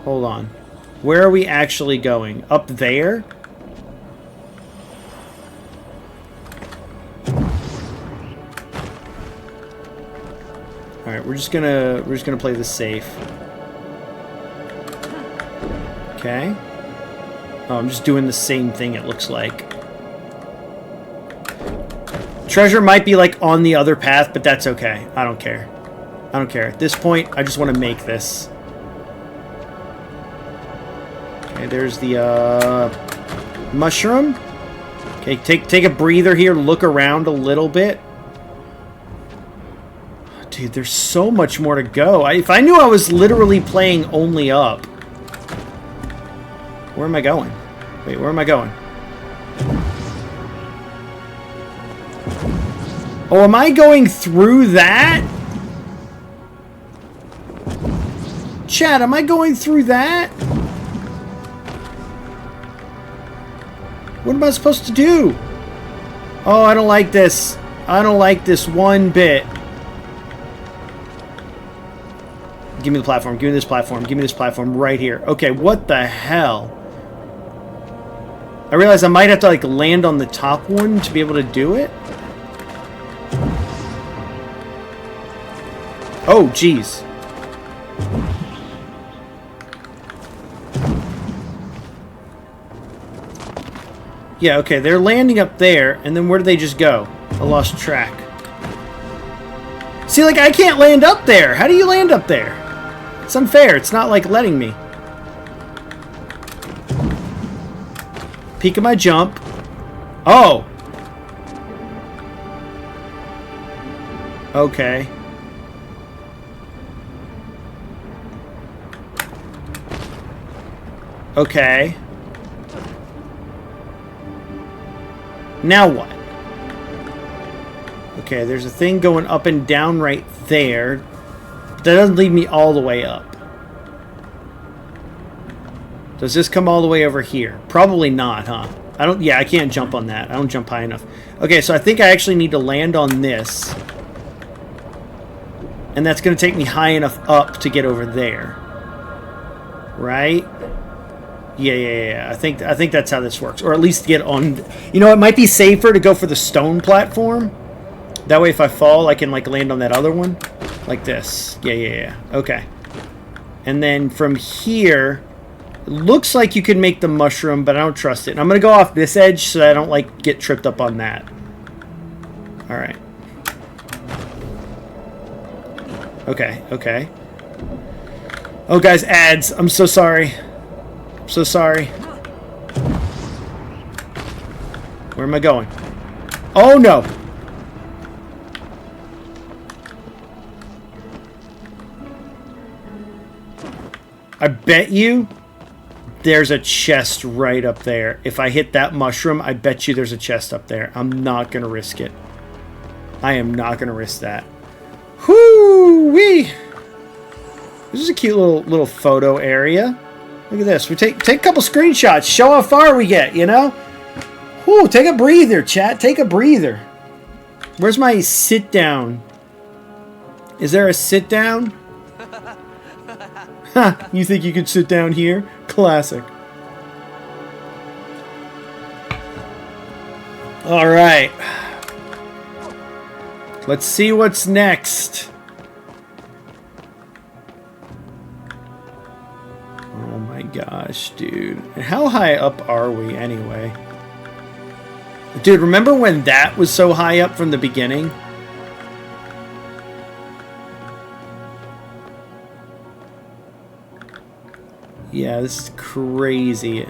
Hold on. Where are we actually going? Up there? Alright, we're just gonna play this safe. Okay. Oh, I'm just doing the same thing, it looks like. Treasure might be, like, on the other path, but that's okay. I don't care. I don't care. At this point, I just want to make this. Okay, there's the, mushroom. Okay, take a breather here. Look around a little bit. Dude, there's so much more to go. If I knew I was literally playing only up. Where am I going? Wait, where am I going? Oh, am I going through that? Chat, am I going through that? What am I supposed to do? Oh, I don't like this. I don't like this one bit. Give me the platform. Give me this platform. Give me this platform right here. Okay, what the hell? I realize I might have to, like, land on the top one to be able to do it. Oh, jeez. Yeah, okay, they're landing up there, and then where do they just go? I lost track. See, like, I can't land up there. How do you land up there? It's unfair. It's not, like, letting me. Peek of my jump. Oh! Okay. Okay. Now what? Okay, there's a thing going up and down right there. But that doesn't lead me all the way up. Does this come all the way over here? Probably not, huh? Yeah, I can't jump on that. I don't jump high enough. Okay, so I think I actually need to land on this. And that's going to take me high enough up to get over there. Right? Yeah. I think that's how this works. Or at least get on... You know, it might be safer to go for the stone platform. That way if I fall, I can, like, land on that other one. Like this. Yeah. Okay. And then from here... It looks like you can make the mushroom, but I don't trust it. And I'm going to go off this edge so that I don't, like, get tripped up on that. Alright. Okay. Oh, guys, ads. I'm so sorry. I'm so sorry. Where am I going? Oh, no. I bet you there's a chest right up there. If I hit that mushroom, I bet you there's a chest up there. I'm not going to risk it. I am not going to risk that. Whoo-wee! This is a cute little photo area. Look at this. We take a couple screenshots. Show how far we get, you know? Whoo, take a breather, chat. Take a breather. Where's my sit down? Is there a sit down? Ha! You think you could sit down here? Classic. All right. Let's see what's next. Oh my gosh, dude. How high up are we anyway? Dude, remember when that was so high up from the beginning? Yeah, this is crazy.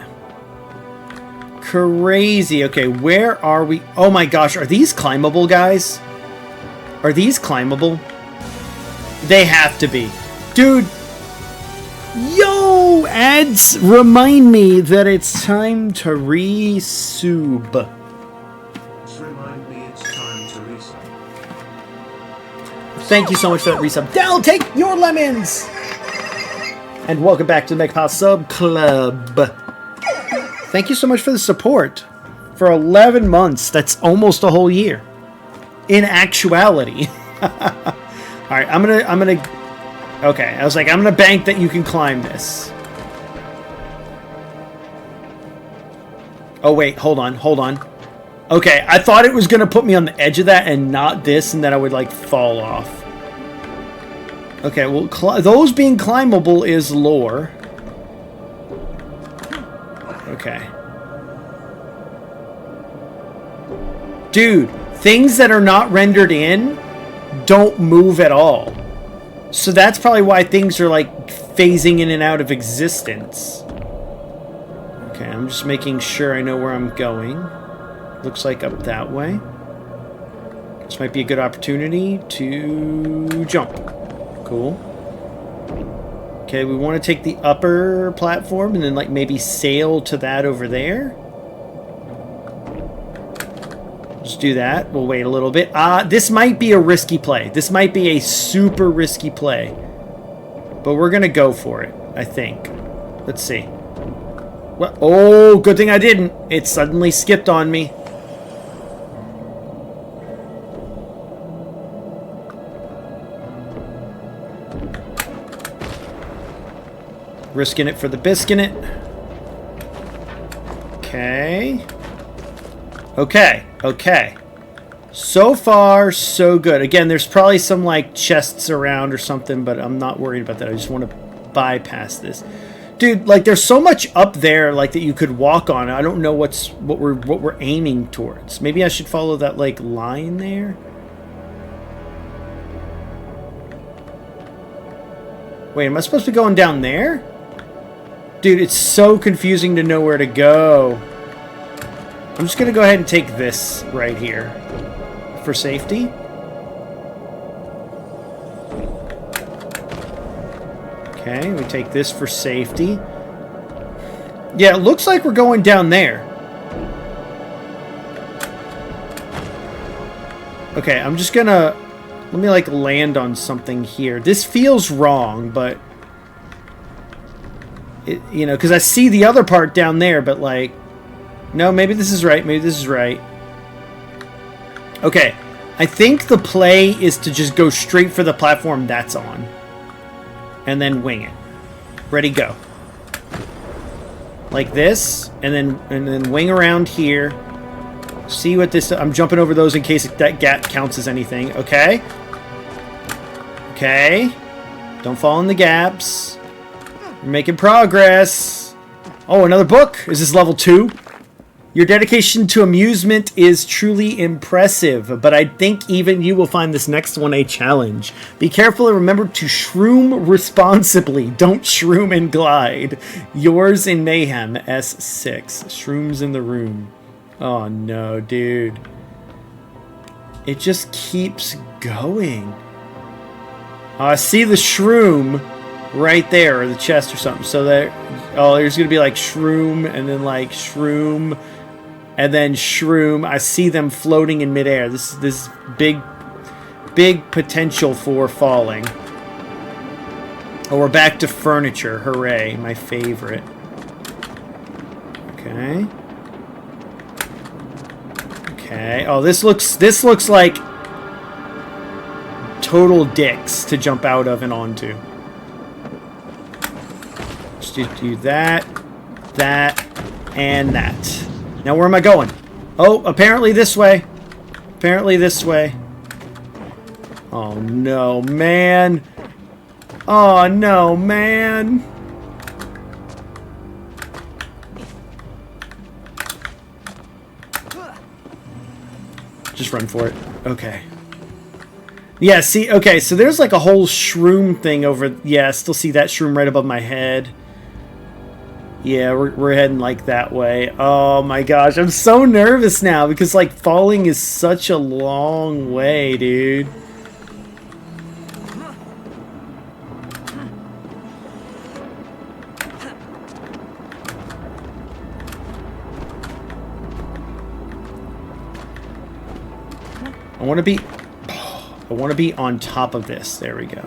Crazy. Okay, where are we? Oh my gosh, are these climbable, guys? Are these climbable? They have to be. Dude. Yo, ads remind me that it's time to resub. Remind me it's time to resub. Thank you so much for that resub. Dell, take your lemons! And welcome back to the MegaPatches Sub Club. Thank you so much for the support. For 11 months, that's almost a whole year. In actuality. Alright, I'm gonna... Okay, I was like, I'm gonna bank that you can climb this. Oh, wait, hold on. Okay, I thought it was gonna put me on the edge of that and not this, and that I would, like, fall off. Okay, well, those being climbable is lore. Okay. Dude, things that are not rendered in don't move at all. So that's probably why things are, like, phasing in and out of existence. Okay, I'm just making sure I know where I'm going. Looks like up that way. This might be a good opportunity to jump. Cool. Okay, we want to take the upper platform and then like maybe sail to that over there. Just do that. We'll wait a little bit. This might be a risky play. This might be a super risky play. But we're going to go for it, I think. Let's see. What? Oh, good thing I didn't. It suddenly skipped on me. Risking it for the biscuit. Okay. Okay. Okay. So far, so good. Again, there's probably some like chests around or something, but I'm not worried about that. I just want to bypass this. Dude, like there's so much up there like that you could walk on. I don't know what we're aiming towards. Maybe I should follow that like line there. Wait, am I supposed to be going down there? Dude, it's so confusing to know where to go. I'm just going to go ahead and take this right here for safety. Okay, we take this for safety. Yeah, it looks like we're going down there. Okay, I'm just going to... Let me, like, land on something here. This feels wrong, but... you know, because I see the other part down there, but like, no, maybe this is right. Maybe this is right. Okay, I think the play is to just go straight for the platform that's on, and then wing it. Ready, go. Like this, and then wing around here. See what this. I'm jumping over those in case that gap counts as anything. Okay. Okay. Don't fall in the gaps. We're making progress. Oh, another book? Is this level 2? Your dedication to amusement is truly impressive, but I think even you will find this next one a challenge. Be careful and remember to shroom responsibly. Don't shroom and glide. Yours in Mayhem, S6. Shrooms in the room. Oh no, dude. It just keeps going. I see the shroom right there, or the chest or something. So there, oh, there's gonna be like shroom, and then like shroom, and then shroom. I see them floating in midair. This big potential for falling. Oh, we're back to furniture. Hooray! My favorite. Okay. Okay. Oh, this looks like total dicks to jump out of and onto. Do that, and that. Now where am I going? Oh, apparently this way. Apparently this way. Oh no, man. Oh no, man. Just run for it. Okay. Yeah, see, okay, so there's like a whole shroom thing over... Yeah, I still see that shroom right above my head. Yeah, we're heading like that way. Oh my gosh, I'm so nervous now because like falling is such a long way, dude. I want to be on top of this. There we go.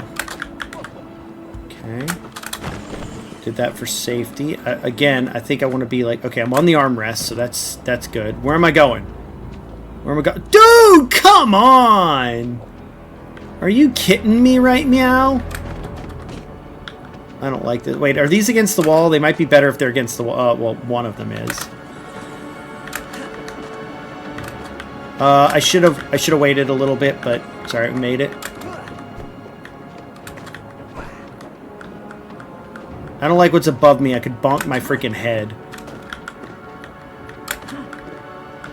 Okay. Did that for safety. Again, I think I want to be like, okay, I'm on the armrest, so that's good. Where am I going? Where am I going? Dude, come on! Are you kidding me right now? I don't like this. Wait, are these against the wall? They might be better if they're against the wall. Well, one of them is. I should have waited a little bit, but sorry, we made it. I don't like what's above me. I could bonk my freaking head.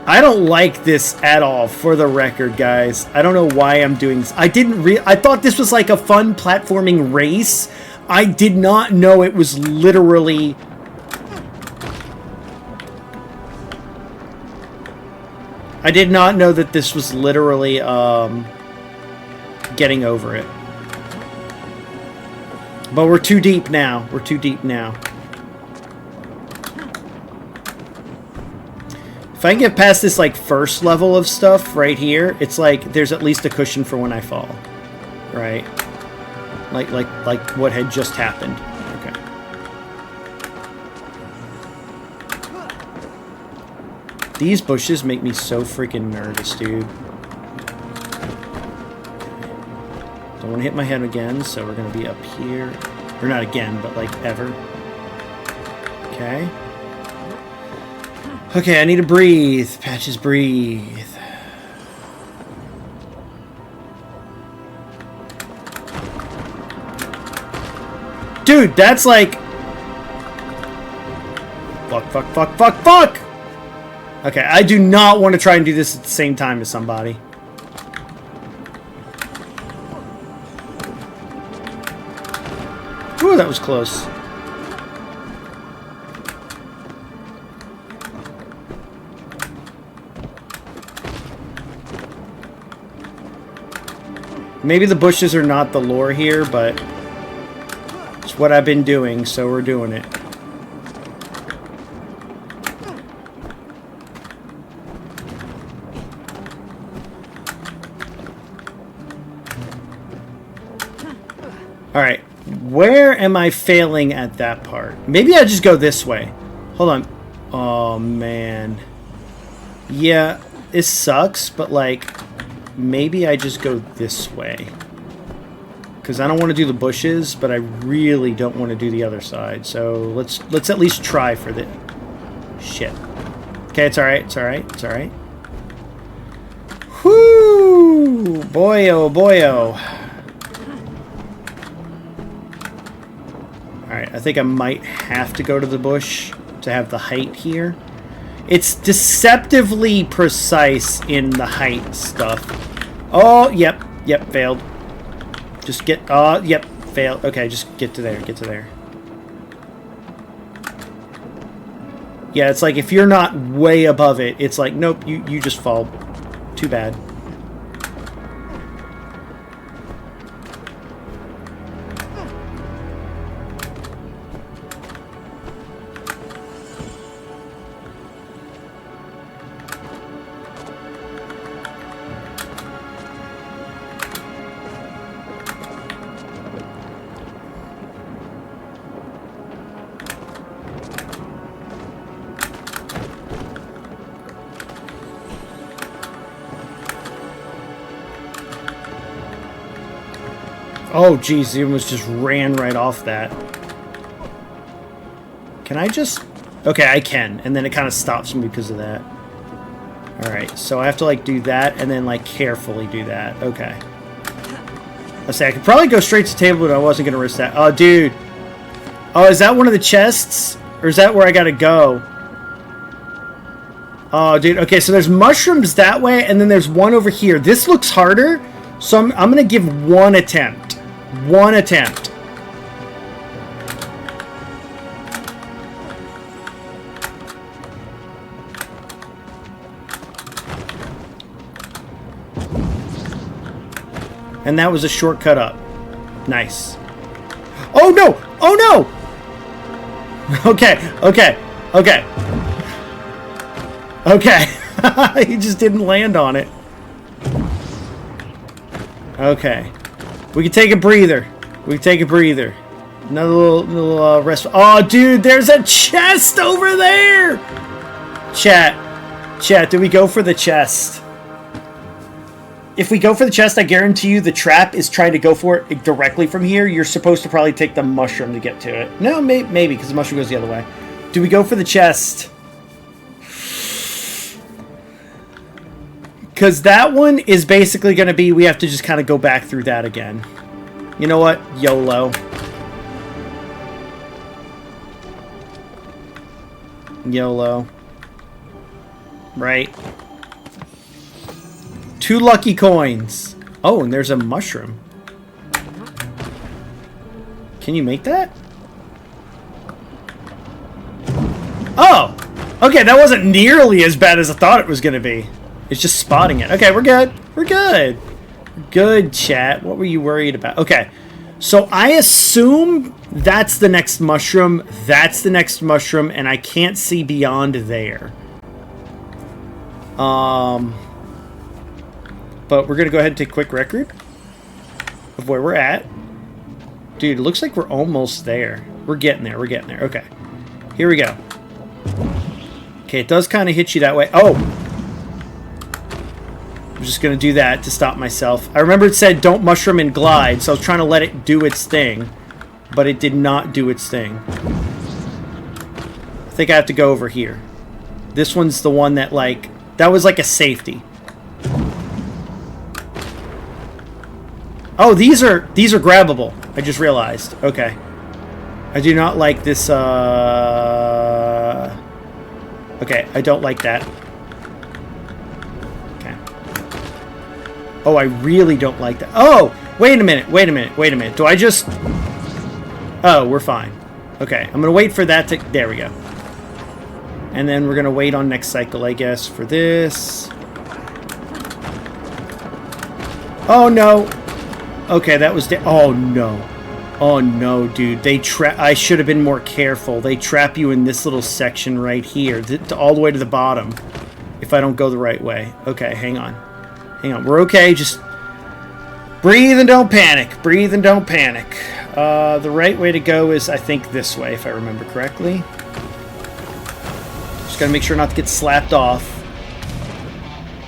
I don't like this at all, for the record, guys. I don't know why I'm doing this. I thought this was like a fun platforming race. I did not know it was literally... I did not know that this was literally getting over it. But we're too deep now. We're too deep now. If I can get past this like first level of stuff right here, it's like there's at least a cushion for when I fall. Right? Like what had just happened. Okay. These bushes make me so freaking nervous, dude. Don't want to hit my head again, so we're going to be up here. Or not again, but like ever. Okay. Okay, I need to breathe. Patches, breathe. Dude, that's like... Fuck! Okay, I do not want to try and do this at the same time as somebody. Ooh, that was close. Maybe the bushes are not the lore here, but it's what I've been doing, so we're doing it. Alright, where am I failing at that part? Maybe I just go this way. Hold on. Oh, man. Yeah, it sucks, but like... Maybe I just go this way. Because I don't want to do the bushes, but I really don't want to do the other side. So let's at least try for the... Shit. Okay, it's alright, it's alright, it's alright. Whoo! Boyo, boyo. Alright, I think I might have to go to the bush to have the height here. It's deceptively precise in the height stuff. Oh, yep, failed. Just get, yep, failed. Okay, just get to there, get to there. Yeah, it's like if you're not way above it, it's like, nope, you just fall. Too bad. Oh, geez, he almost just ran right off that. Can I just... Okay, I can. And then it kind of stops me because of that. Alright, so I have to, like, do that and then, like, carefully do that. Okay. Let's see, I could probably go straight to the table, but I wasn't going to risk that. Oh, dude. Oh, is that one of the chests? Or is that where I got to go? Oh, dude. Okay, so there's mushrooms that way, and then there's one over here. This looks harder, so I'm going to give one attempt. One attempt. And that was a shortcut up. Nice. Oh no! Oh no! Okay, okay, okay. Okay. He just didn't land on it. Okay. We can take a breather. We can take a breather. Another little rest. Oh, dude, there's a chest over there! Chat, do we go for the chest? If we go for the chest, I guarantee you the trap is trying to go for it directly from here. You're supposed to probably take the mushroom to get to it. No, maybe, because the mushroom goes the other way. Do we go for the chest? Because that one is basically going to be, we have to just kind of go back through that again. You know what? YOLO. YOLO. Right. 2 lucky coins. Oh, and there's a mushroom. Can you make that? Oh! Okay, that wasn't nearly as bad as I thought it was going to be. It's just spotting it. Okay, we're good. We're good. Good, chat. What were you worried about? Okay. So I assume that's the next mushroom. That's the next mushroom, and I can't see beyond there. But we're going to go ahead and take a quick record of where we're at. Dude, it looks like we're almost there. We're getting there. We're getting there. Okay. Here we go. Okay, it does kind of hit you that way. Oh! I'm just going to do that to stop myself. I remember it said don't mushroom and glide, so I was trying to let it do its thing. But it did not do its thing. I think I have to go over here. This one's the one that, like... That was like a safety. Oh, these are grabbable. I just realized. Okay. I do not like this, Okay, I don't like that. Okay. Oh, I really don't like that. Oh! Wait a minute, wait a minute, wait a minute. Do I just... Oh, we're fine. Okay, I'm gonna wait for that to... There we go. And then we're gonna wait on next cycle, I guess, for this. Oh, no! Okay, that was... Oh, no. Oh, no, dude. They trap... I should have been more careful. They trap you in this little section right here. All the way to the bottom. If I don't go the right way. Okay, hang on. Hang on. We're okay. Just... Breathe and don't panic. Breathe and don't panic. The right way to go is, I think, this way, if I remember correctly. Just gotta make sure not to get slapped off.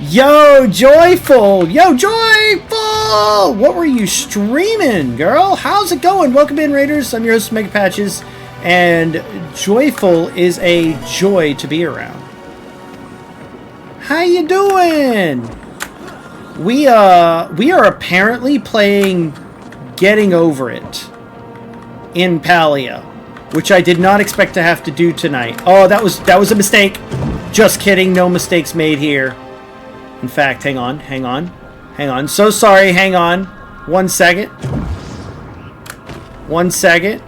Yo, Joyful! Yo, Joyful! What were you streaming, girl? How's it going? Welcome in, Raiders. I'm your host, MegaPatches, and Joyful is a joy to be around. How you doing? We are apparently playing Getting Over It in Palia, which I did not expect to have to do tonight. Oh, that was a mistake. Just kidding. No mistakes made here. In fact, hang on. So sorry, hang on. 1 second. 1 second.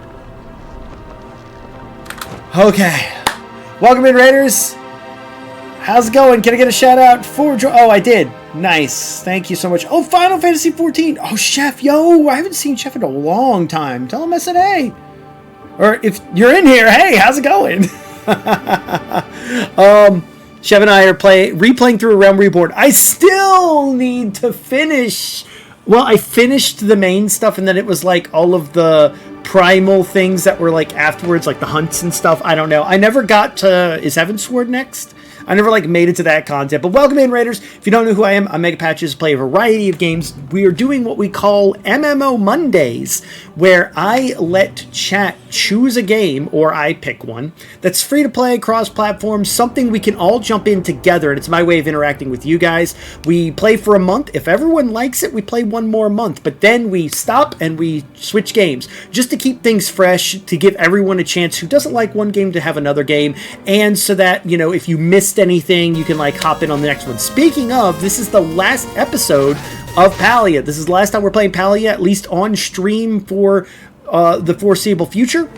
Okay. Welcome in, Raiders. How's it going? Can I get a shout out for... Oh, I did. Nice. Thank you so much. Oh, Final Fantasy 14. Oh, Chef. Yo, I haven't seen Chef in a long time. Tell him I said hey. Or if you're in here, hey, how's it going? Chev and I are replaying through a Realm Reborn. I still need to finish. Well, I finished the main stuff, and then it was like all of the primal things that were like afterwards, like the hunts and stuff. I don't know. I never got to... Is Heavensward next? I never like made it to that content. But welcome in, Raiders. If you don't know who I am, I'm MegaPatches. Play a variety of games. We are doing what we call MMO Mondays, where I let chat choose a game, or I pick one, that's free to play, cross-platform, something we can all jump in together, and it's my way of interacting with you guys. We play for a month. If everyone likes it, we play one more month, but then we stop and we switch games, just to keep things fresh, to give everyone a chance who doesn't like one game to have another game, and so that, you know, if you missed anything, you can like hop in on the next one. Speaking of, this is the last episode of Palia. This is the last time we're playing Palia, at least on stream for the foreseeable future.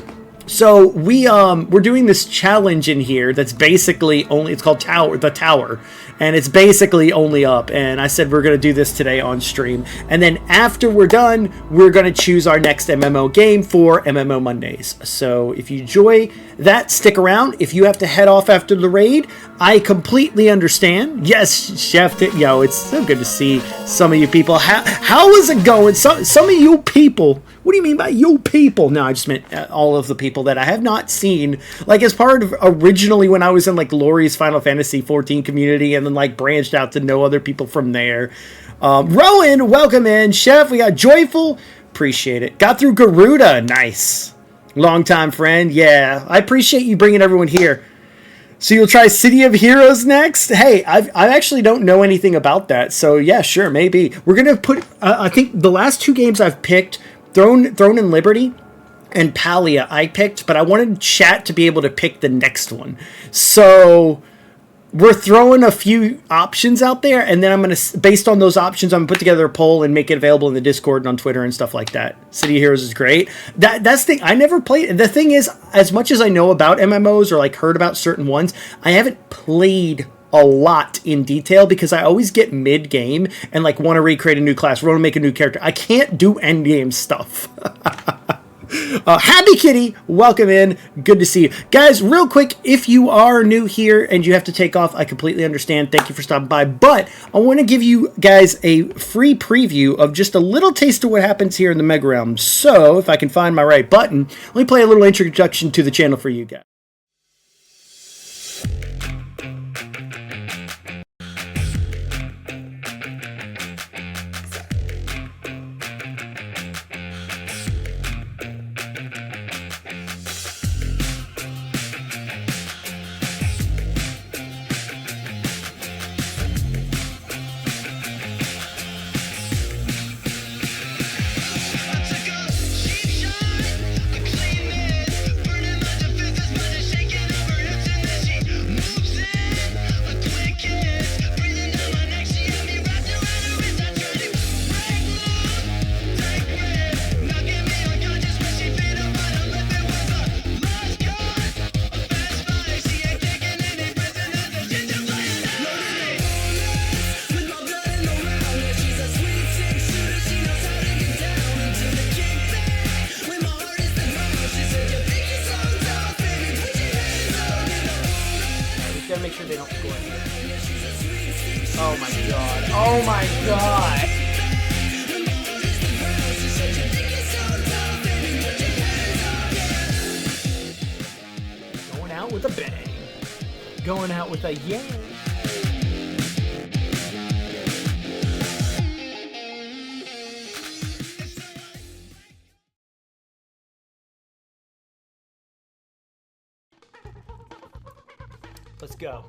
So we're doing this challenge in here that's basically only, it's called the Tower, and it's basically only up, and I said we're going to do this today on stream, and then after we're done, we're going to choose our next MMO game for MMO Mondays. So if you enjoy that, stick around. If you have to head off after the raid, I completely understand. Yes, Chef, yo, it's so good to see some of you people. How is it going? Some of you people, what do you mean by you people? No, I just meant all of the people that I have not seen, like as part of originally when I was in like Lori's Final Fantasy 14 community, and then like branched out to know other people from there. Rowan, welcome in. Chef, we got Joyful, appreciate it. Got through Garuda, nice. Long time friend, yeah. I appreciate you bringing everyone here. So you'll try City of Heroes next? Hey, I actually don't know anything about that, so yeah, sure, maybe. We're gonna put, I think the last two games I've picked, Throne and Liberty and Palia I picked, but I wanted chat to be able to pick the next one. So we're throwing a few options out there, and then I'm going to, based on those options, I'm going to put together a poll and make it available in the Discord and on Twitter and stuff like that. City of Heroes is great. That's the thing. I never played. The thing is, as much as I know about MMOs or like heard about certain ones, I haven't played a lot in detail because I always get mid-game and like want to recreate a new class, want to make a new character. I can't do endgame stuff. Happy Kitty, welcome in. Good to see you. Guys, real quick, if you are new here and you have to take off, I completely understand. Thank you for stopping by. But I want to give you guys a free preview of just a little taste of what happens here in the Mega Realm. So, if I can find my right button, let me play a little introduction to the channel for you guys. Make sure they don't score. Oh my god. Oh my god. Going out with a bang. Going out with a yay. Let's go.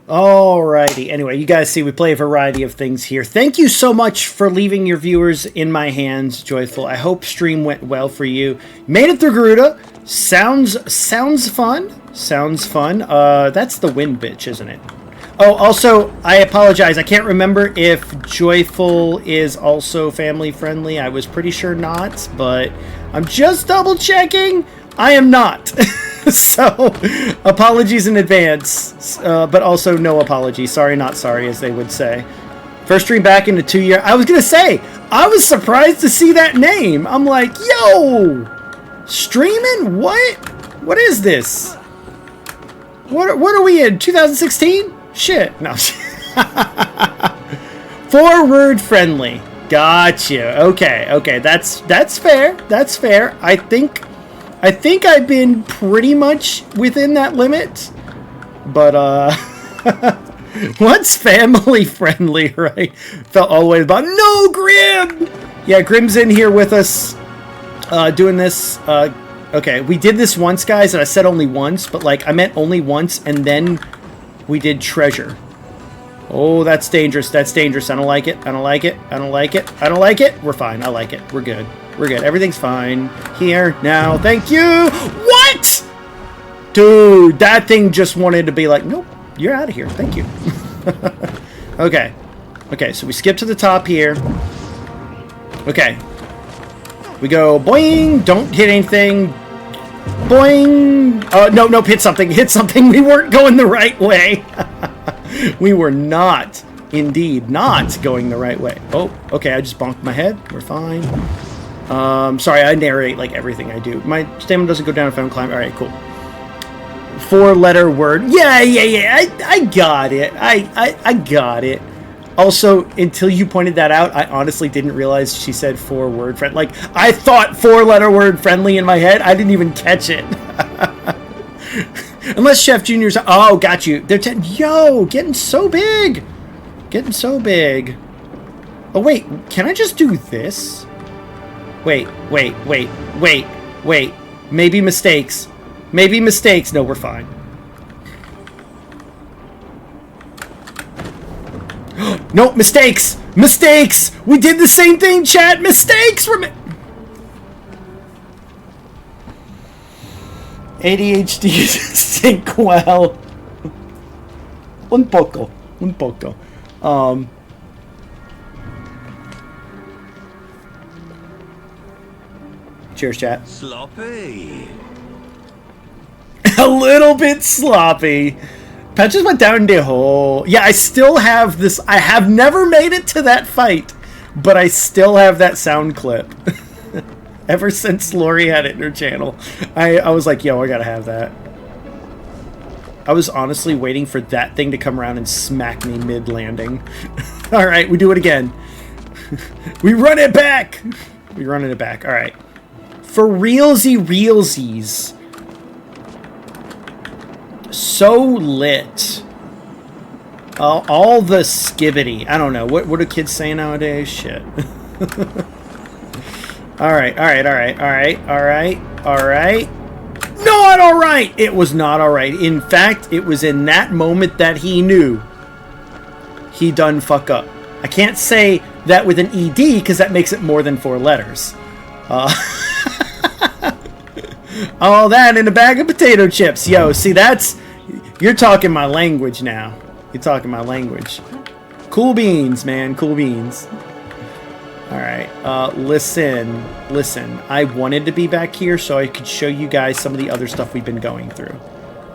Alrighty. Anyway, you guys see we play a variety of things here. Thank you so much for leaving your viewers in my hands, Joyful. I hope stream went well for you. Made it through Garuda. Sounds fun. Sounds fun. That's the wind bitch, isn't it? Oh, also, I apologize. I can't remember if Joyful is also family friendly. I was pretty sure not, but I'm just double checking. I am not. So, apologies in advance, but also no apology. Sorry, not sorry, as they would say. First stream back in the 2 year. I was going to say, I was surprised to see that name. I'm like, yo, streaming? What? What is this? What are we in, 2016? Shit. No. Forward friendly. Gotcha. Okay. That's fair. That's fair. I think I've been pretty much within that limit. But what's family friendly, right? Felt always about no Grim. Yeah, Grim's in here with us doing this. Okay, we did this once, guys, and I said only once, but like I meant only once, and then we did treasure. Oh, that's dangerous. That's dangerous. I don't like it. I don't like it. I don't like it. I don't like it. We're fine. I like it. We're good. We're good. Everything's fine. Here, now. Thank you. What? Dude, that thing just wanted to be like, nope, you're out of here. Thank you. Okay. Okay, so we skip to the top here. Okay. We go boing. Don't hit anything. Boing. No, hit something. Hit something. We weren't going the right way. We were not, indeed, not going the right way. Oh, okay, I just bonked my head. We're fine. Sorry, I narrate like everything I do. My stamina doesn't go down if I don't climb. All right, cool. 4-letter word. Yeah. I got it. I got it. Also, until you pointed that out, I honestly didn't realize she said 4-word friend. Like, I thought 4-letter word friendly in my head. I didn't even catch it. Unless Chef Junior's... Oh, got you. They're Yo, getting so big. Getting so big. Oh, wait. Can I just do this? Wait. Maybe mistakes. Maybe mistakes. No, we're fine. No, mistakes! Mistakes! We did the same thing, chat! Mistakes! ADHD sync well. Un poco. Cheers, chat. Sloppy. A little bit sloppy. Patches went down the hole. Yeah, I still have this. I have never made it to that fight, but I still have that sound clip. Ever since Lori had it in her channel, I was like, yo, I gotta have that. I was honestly waiting for that thing to come around and smack me mid-landing. All right, we do it again. We run it back. We running it back. All right. For realsies. So lit. All the skibbity. I don't know. What do kids say nowadays? Shit. Alright. Not alright! It was not alright. In fact, it was in that moment that he knew he done fuck up. I can't say that with an ED because that makes it more than 4 letters. All that in a bag of potato chips. Yo, see, that's... You're talking my language now. You're talking my language. Cool beans, man. Cool beans. Alright. Listen. I wanted to be back here so I could show you guys some of the other stuff we've been going through.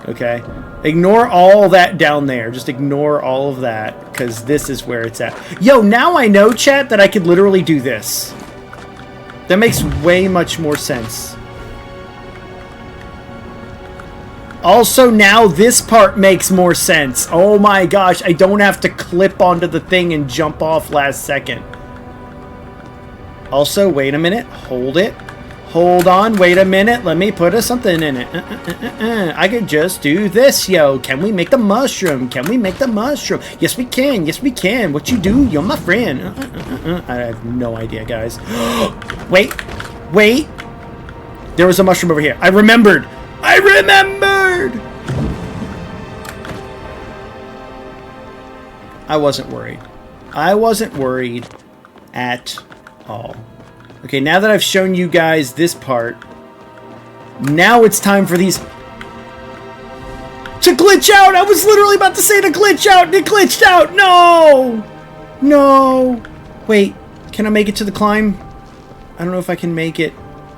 Okay? Ignore all that down there. Just ignore all of that, because this is where it's at. Yo, now I know, chat, that I could literally do this. That makes way much more sense. Also, now this part makes more sense. Oh my gosh, I don't have to clip onto the thing and jump off last second. Also, wait a minute. Hold it. Hold on. Wait a minute. Let me put something in it. I could just do this, yo. Can we make the mushroom? Can we make the mushroom? Yes, we can. Yes, we can. What you do? You're my friend. I have no idea, guys. Wait. Wait. There was a mushroom over here. I remembered. I remembered! I wasn't worried. I wasn't worried at all. Okay, now that I've shown you guys this part, now it's time for these to glitch out! I was literally about to say to glitch out, and it glitched out! No! No! Wait, can I make it to the climb? I don't know if I can make it.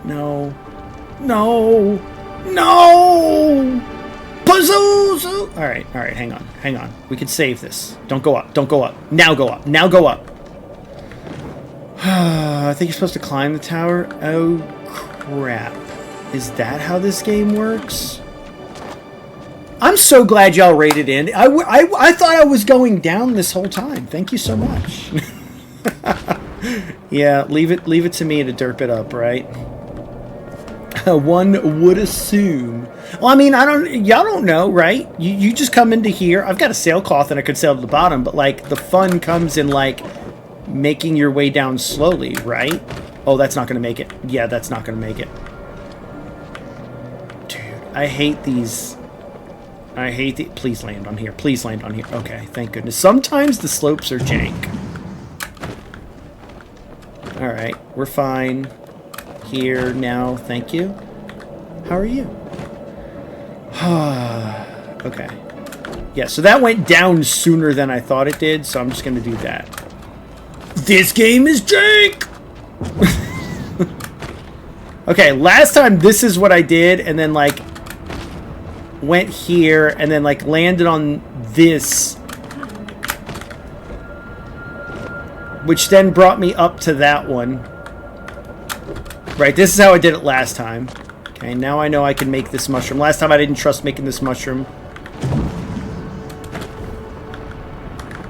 No. No! No! Pazuzu! Alright, hang on. We can save this. Don't go up. Now go up. I think you're supposed to climb the tower. Oh, crap. Is that how this game works? I'm so glad y'all rated in. I thought I was going down this whole time. Thank you so much. Yeah, leave it to me to derp it up, right? One would assume. Well, I mean, y'all don't know, right? You just come into here. I've got a sailcloth and I could sail to the bottom, but like the fun comes in like making your way down slowly, right? Oh, that's not going to make it. Yeah, that's not going to make it. Dude, I hate these. Please land on here. Please land on here. Okay, thank goodness. Sometimes the slopes are jank. Alright, we're fine. Here now, thank you. How are you? Okay. Yeah, so that went down sooner than I thought it did, so I'm just going to do that. This game is jank! Okay, last time this is what I did, and then, like, went here, and then, like, landed on this, which then brought me up to that one. Right, this is how I did it last time. Okay, now I know I can make this mushroom. Last time I didn't trust making this mushroom.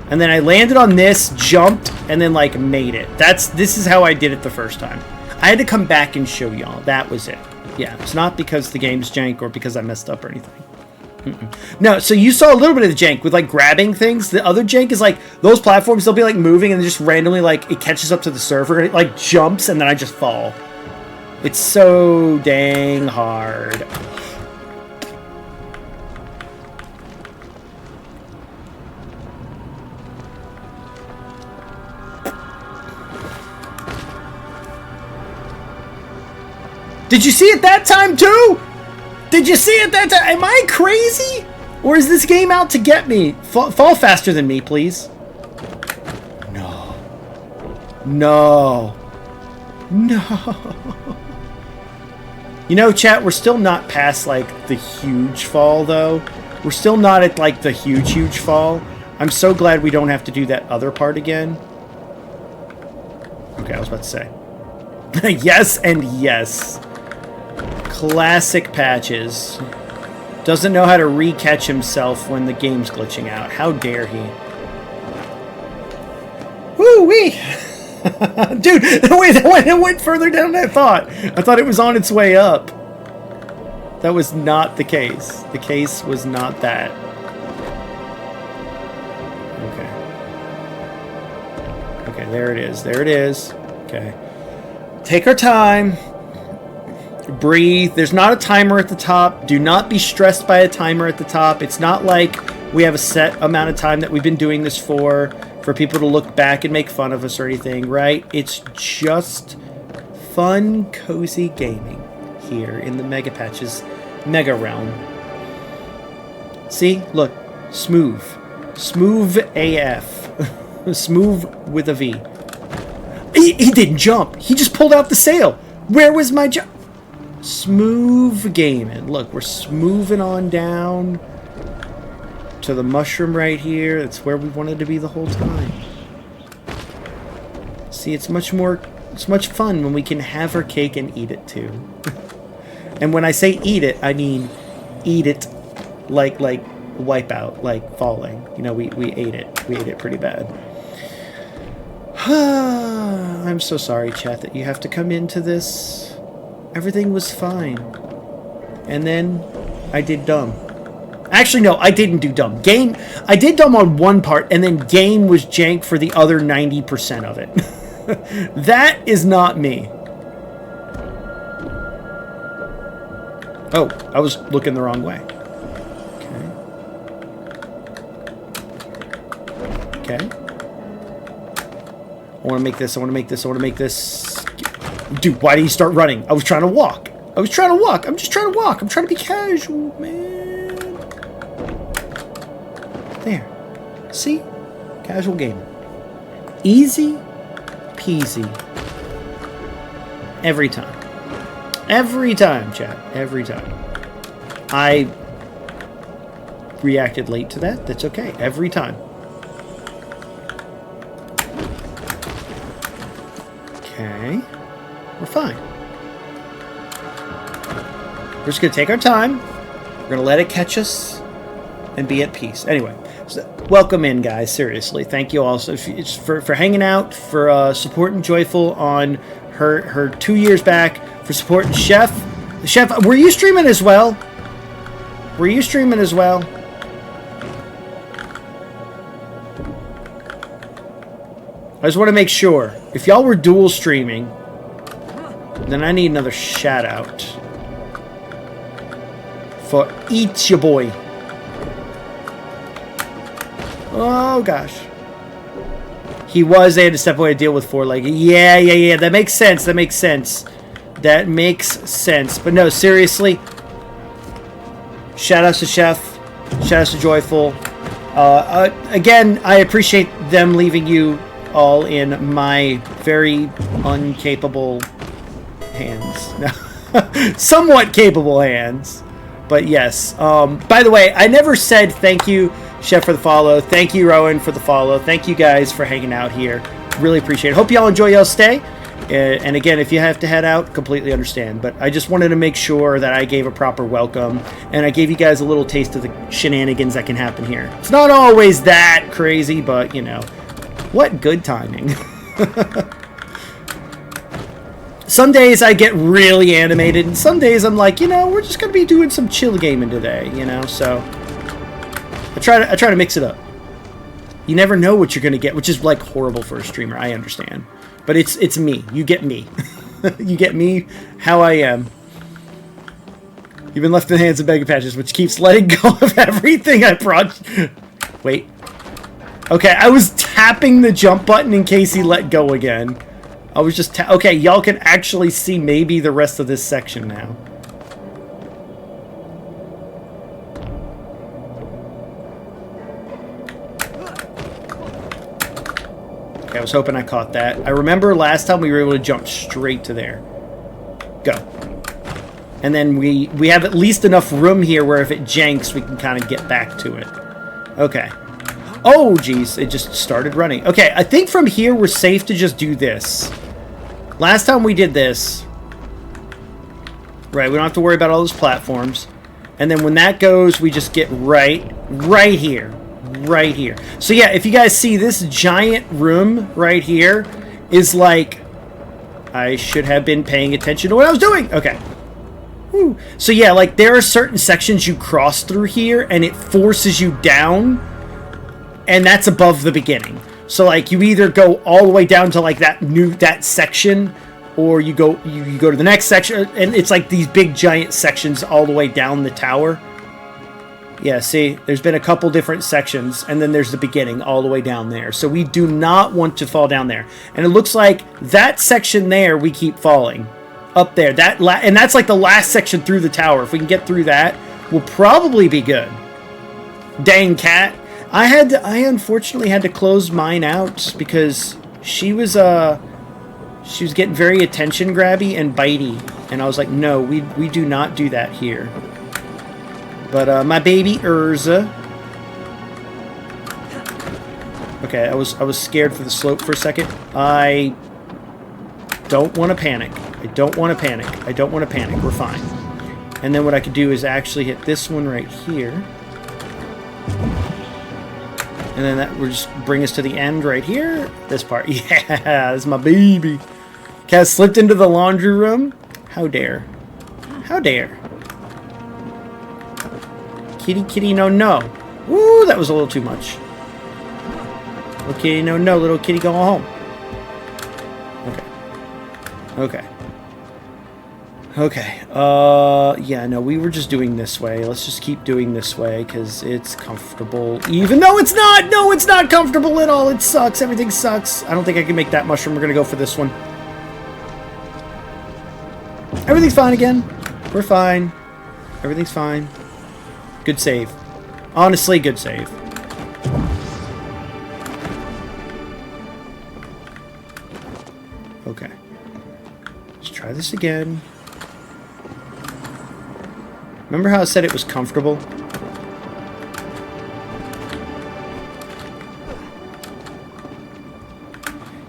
And then I landed on this, jumped, and then, like, made it. This is how I did it the first time. I had to come back and show y'all. That was it. Yeah, it's not because the game's jank or because I messed up or anything. No, so you saw a little bit of the jank with, like, grabbing things. The other jank is, like, those platforms, they'll be, like, moving and just randomly, like, it catches up to the server and it, like, jumps and then I just fall. It's so dang hard. Did you see it that time too? Did you see it that time? Am I crazy? Or is this game out to get me? Fall faster than me, please. No. No. No. You know, chat, we're still not past, like, the huge fall, though. We're still not at, like, the huge fall. I'm so glad we don't have to do that other part again. Okay, I was about to say. Yes and yes. Classic Patches. Doesn't know how to re-catch himself when the game's glitching out. How dare he? Woo-wee! Dude, it went further down than I thought. I thought it was on its way up. That was not the case. The case was not that. Okay. Okay, there it is. There it is. Okay. Take our time. Breathe. There's not a timer at the top. Do not be stressed by a timer at the top. It's not like we have a set amount of time that we've been doing this for people to look back and make fun of us or anything, right? It's just fun, cozy gaming here in the MegaPatches Mega Realm. See? Look. Smooth. Smooth AF. Smooth with a V. He didn't jump. He just pulled out the sail. Where was my jump? Smooth gaming. Look, we're smoothing on down to the mushroom right here. That's where we wanted to be the whole time. See, it's much fun when we can have our cake and eat it too. And when I say eat it, I mean eat it like wipe out, like falling. You know, we ate it. We ate it pretty bad. I'm so sorry, chat, that you have to come into this. Everything was fine. And then I did dumb. Actually, no, I didn't do dumb. I did dumb on one part, and then game was jank for the other 90% of it. That is not me. Oh, I was looking the wrong way. Okay. Okay. I want to make this. I want to make this. I want to make this. Dude, why did you start running? I was trying to walk. I was trying to walk. I'm just trying to walk. I'm trying to be casual, man. There. See? Casual gaming. Easy peasy. Every time. Every time, chat. Every time. I reacted late to that. That's okay. Every time. Okay. We're fine. We're just going to take our time. We're going to let it catch us and be at peace. Anyway, so welcome in, guys. Seriously. Thank you all for hanging out, for supporting Joyful on her 2 years back, for supporting Chef. Chef, were you streaming as well? Were you streaming as well? I just want to make sure. If y'all were dual streaming, then I need another shout out for each your boy. Oh gosh. He was. They had to step away to deal with 4-legged. Yeah. That makes sense. That makes sense. That makes sense. But no, seriously. Shout outs to Chef. Shout outs to Joyful. Again, I appreciate them leaving you all in my very incapable hands. Somewhat capable hands. But yes. By the way, I never said thank you, Chef, for the follow. Thank you, Rowan, for the follow. Thank you guys for hanging out here. Really appreciate it. Hope y'all enjoy y'all's stay. And again, if you have to head out, completely understand. But I just wanted to make sure that I gave a proper welcome. And I gave you guys a little taste of the shenanigans that can happen here. It's not always that crazy, but, you know. What good timing. Some days I get really animated, and some days I'm like, you know, we're just going to be doing some chill gaming today, you know, so I try to mix it up. You never know what you're going to get, which is, like, horrible for a streamer, I understand. But it's me. You get me. You get me how I am. You've been left in the hands of MegaPatches, which keeps letting go of everything I brought. Wait. Okay, I was tapping the jump button in case he let go again. I was just okay, y'all can actually see maybe the rest of this section now. Okay, I was hoping I caught that. I remember last time we were able to jump straight to there. Go. And then we have at least enough room here where if it janks, we can kind of get back to it. Okay. Oh, geez. It just started running. Okay, I think from here we're safe to just do this. Last time we did this... Right, we don't have to worry about all those platforms. And then when that goes, we just get right here. Right here. So yeah, if you guys see this giant room right here is like... I should have been paying attention to what I was doing. Okay. Woo. So yeah, like there are certain sections you cross through here and it forces you down, and that's above the beginning. So like you either go all the way down to like that section, or you go to the next section, and it's like these big giant sections all the way down the tower. Yeah, see, there's been a couple different sections, and then there's the beginning all the way down there. So we do not want to fall down there. And it looks like that section there, we keep falling. Up there. And that's like the last section through the tower. If we can get through that, we'll probably be good. Dang cat. I unfortunately had to close mine out because she was getting very attention grabby and bitey. And I was like, no, we do not do that here. But my baby Urza. Okay, I was scared for the slope for a second. I don't want to panic. I don't want to panic. I don't want to panic. We're fine. And then what I could do is actually hit this one right here. And then that will just bring us to the end right here. This part. Yeah, that's my baby. Cat slipped into the laundry room. How dare. How dare. Kitty, kitty, no, no. Ooh, that was a little too much. Little kitty, no, no. Little kitty, go home. Okay. Okay. Okay. Yeah, no, we were just doing this way. Let's just keep doing this way because it's comfortable. Even though it's not! No, it's not comfortable at all. It sucks. Everything sucks. I don't think I can make that mushroom. We're going to go for this one. Everything's fine again. We're fine. Everything's fine. Good save. Honestly, good save. Okay. Let's try this again. Remember how I said it was comfortable?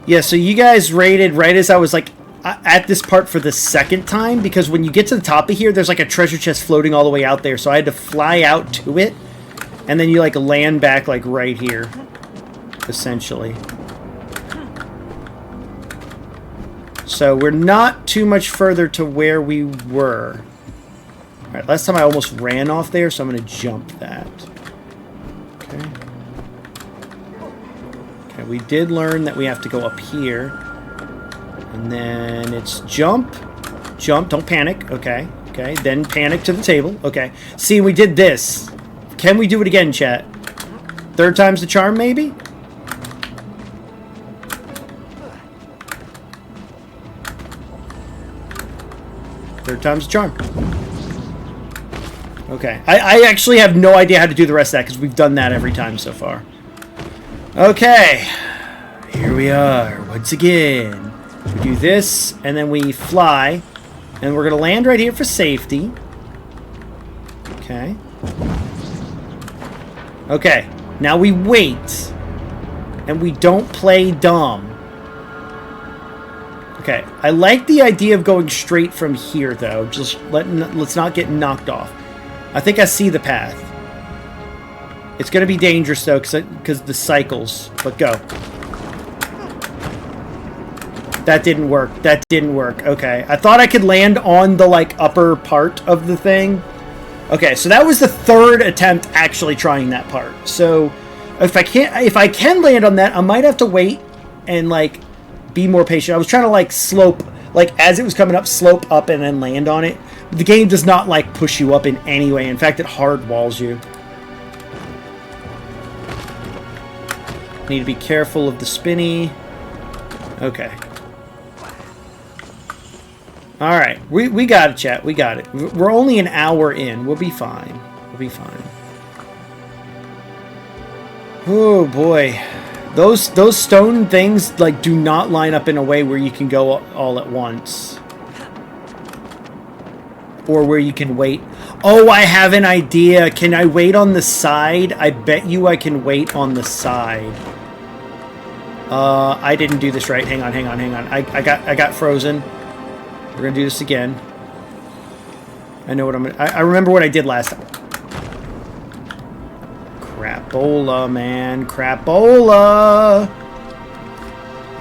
Yeah, so you guys rated right as I was like at this part for the second time, because when you get to the top of here, there's like a treasure chest floating all the way out there, so I had to fly out to it, and then you like land back like right here, essentially. So we're not too much further to where we were. Alright, last time I almost ran off there, so I'm going to jump that. Okay. Okay, we did learn that we have to go up here. And then it's jump. Jump, don't panic. Okay, okay. Then panic to the table. Okay. See, we did this. Can we do it again, chat? Third time's the charm, maybe? Third time's the charm. Okay. I actually have no idea how to do the rest of that because we've done that every time so far. Okay. Here we are once again. We do this, and then we fly. And we're going to land right here for safety. Okay. Okay. Now we wait. And we don't play dumb. Okay. I like the idea of going straight from here, though. Just let's not get knocked off. I think I see the path. It's going to be dangerous, though, because the cycles. But go. That didn't work. That didn't work. Okay. I thought I could land on the, like, upper part of the thing. Okay, so that was the third attempt actually trying that part. So, if I can land on that, I might have to wait and, like, be more patient. I was trying to, like, slope, like, as it was coming up, slope up and then land on it. The game does not, like, push you up in any way. In fact, it hard walls you. Need to be careful of the spinny. Okay. Alright. We got it, chat. We got it. We're only an hour in. We'll be fine. We'll be fine. Oh, boy. Those stone things, like, do not line up in a way where you can go all at once. Or where you can wait. Oh, I have an idea. Can I wait on the side? I bet you I can wait on the side. I didn't do this right. Hang on. I got frozen. We're gonna do this again. I know what I'm gonna... I remember what I did last time. Crapola, man. Crapola!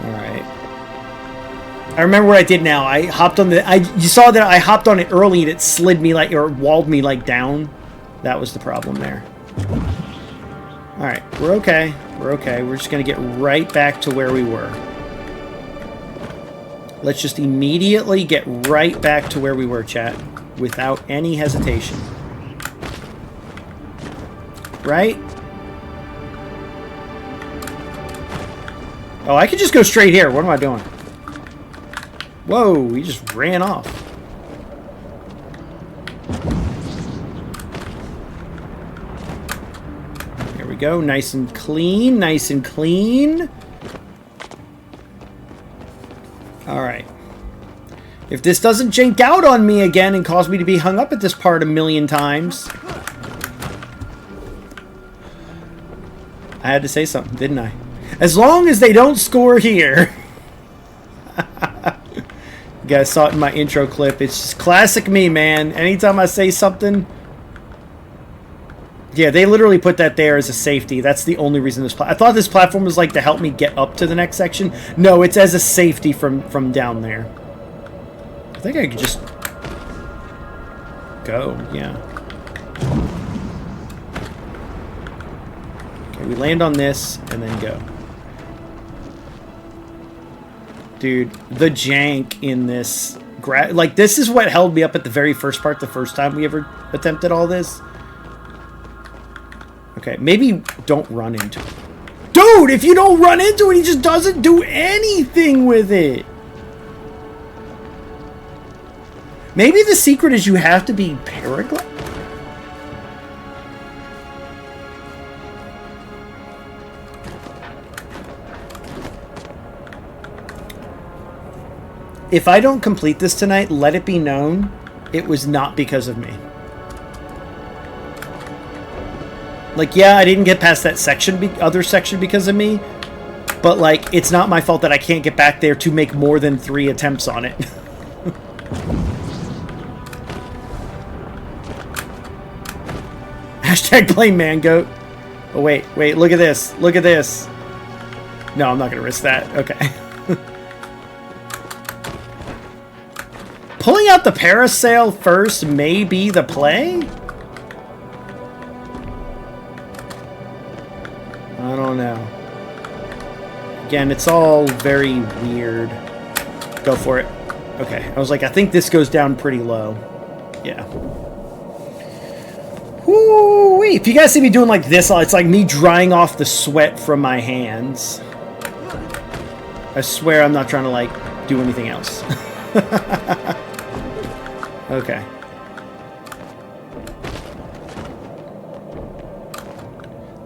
Alright. I remember what I did now. I hopped on the... you saw that I hopped on it early and it slid me like... or walled me like down. That was the problem there. Alright. We're okay. We're okay. We're just gonna get right back to where we were. Let's just immediately get right back to where we were, chat. Without any hesitation. Right? Oh, I could just go straight here. What am I doing? Whoa, he just ran off. There we go. Nice and clean. Nice and clean. Alright. If this doesn't jank out on me again and cause me to be hung up at this part a million times. I had to say something, didn't I? As long as they don't score here. You guys saw it in my intro clip. It's just classic me, man. Anytime I say something... Yeah, they literally put that there as a safety. That's the only reason this... I thought this platform was like to help me get up to the next section. No, it's as a safety from down there. I think I could just... go, yeah. Okay, we land on this and then go. Dude, the jank in this... like, this is what held me up at the very first part the first time we ever attempted all this. Okay, maybe don't run into it. Dude, if you don't run into it, he just doesn't do anything with it. Maybe the secret is you have to be paragliding. If I don't complete this tonight, let it be known it was not because of me. Like, yeah, I didn't get past that section, other section because of me, but, like, it's not my fault that I can't get back there to make more than 3 attempts on it. Hashtag blame Mangoat. Oh, wait, look at this. Look at this. No, I'm not going to risk that. Okay. Pulling out the parasail first may be the play? I don't know. Again, it's all very weird. Go for it. Okay, I was like, I think this goes down pretty low. Yeah. Woo-wee. If you guys see me doing like this, it's like me drying off the sweat from my hands. I swear I'm not trying to, like, do anything else. Okay.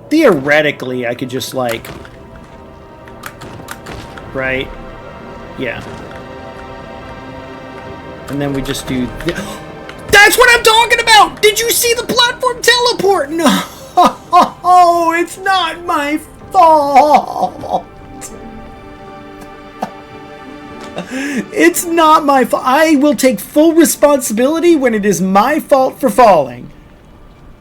Theoretically, I could just, like... Right? Yeah. And then we just do... That's what I'm talking about! Did you see the platform teleport? No! Oh, it's not my fault! It's not my fault. I will take full responsibility when it is my fault for falling.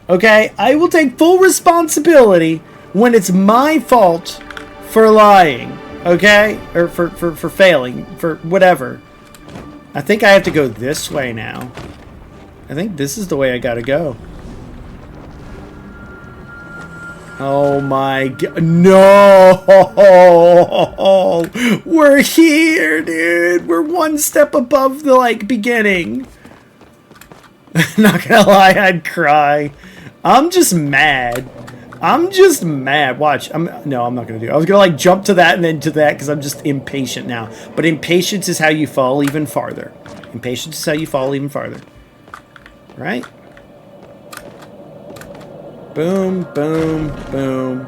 Okay? I will take full responsibility when it's my fault for lying. Okay? Or for failing. For whatever. I think I have to go this way now. I think this is the way I gotta go. Oh my god. No! We're here, dude! We're one step above the, like, beginning. Not gonna lie, I'd cry. I'm just mad. I'm just mad. Watch. No, I'm not gonna do it. I was gonna, like, jump to that and then to that because I'm just impatient now. But impatience is how you fall even farther. Impatience is how you fall even farther. Right? Boom, boom, boom.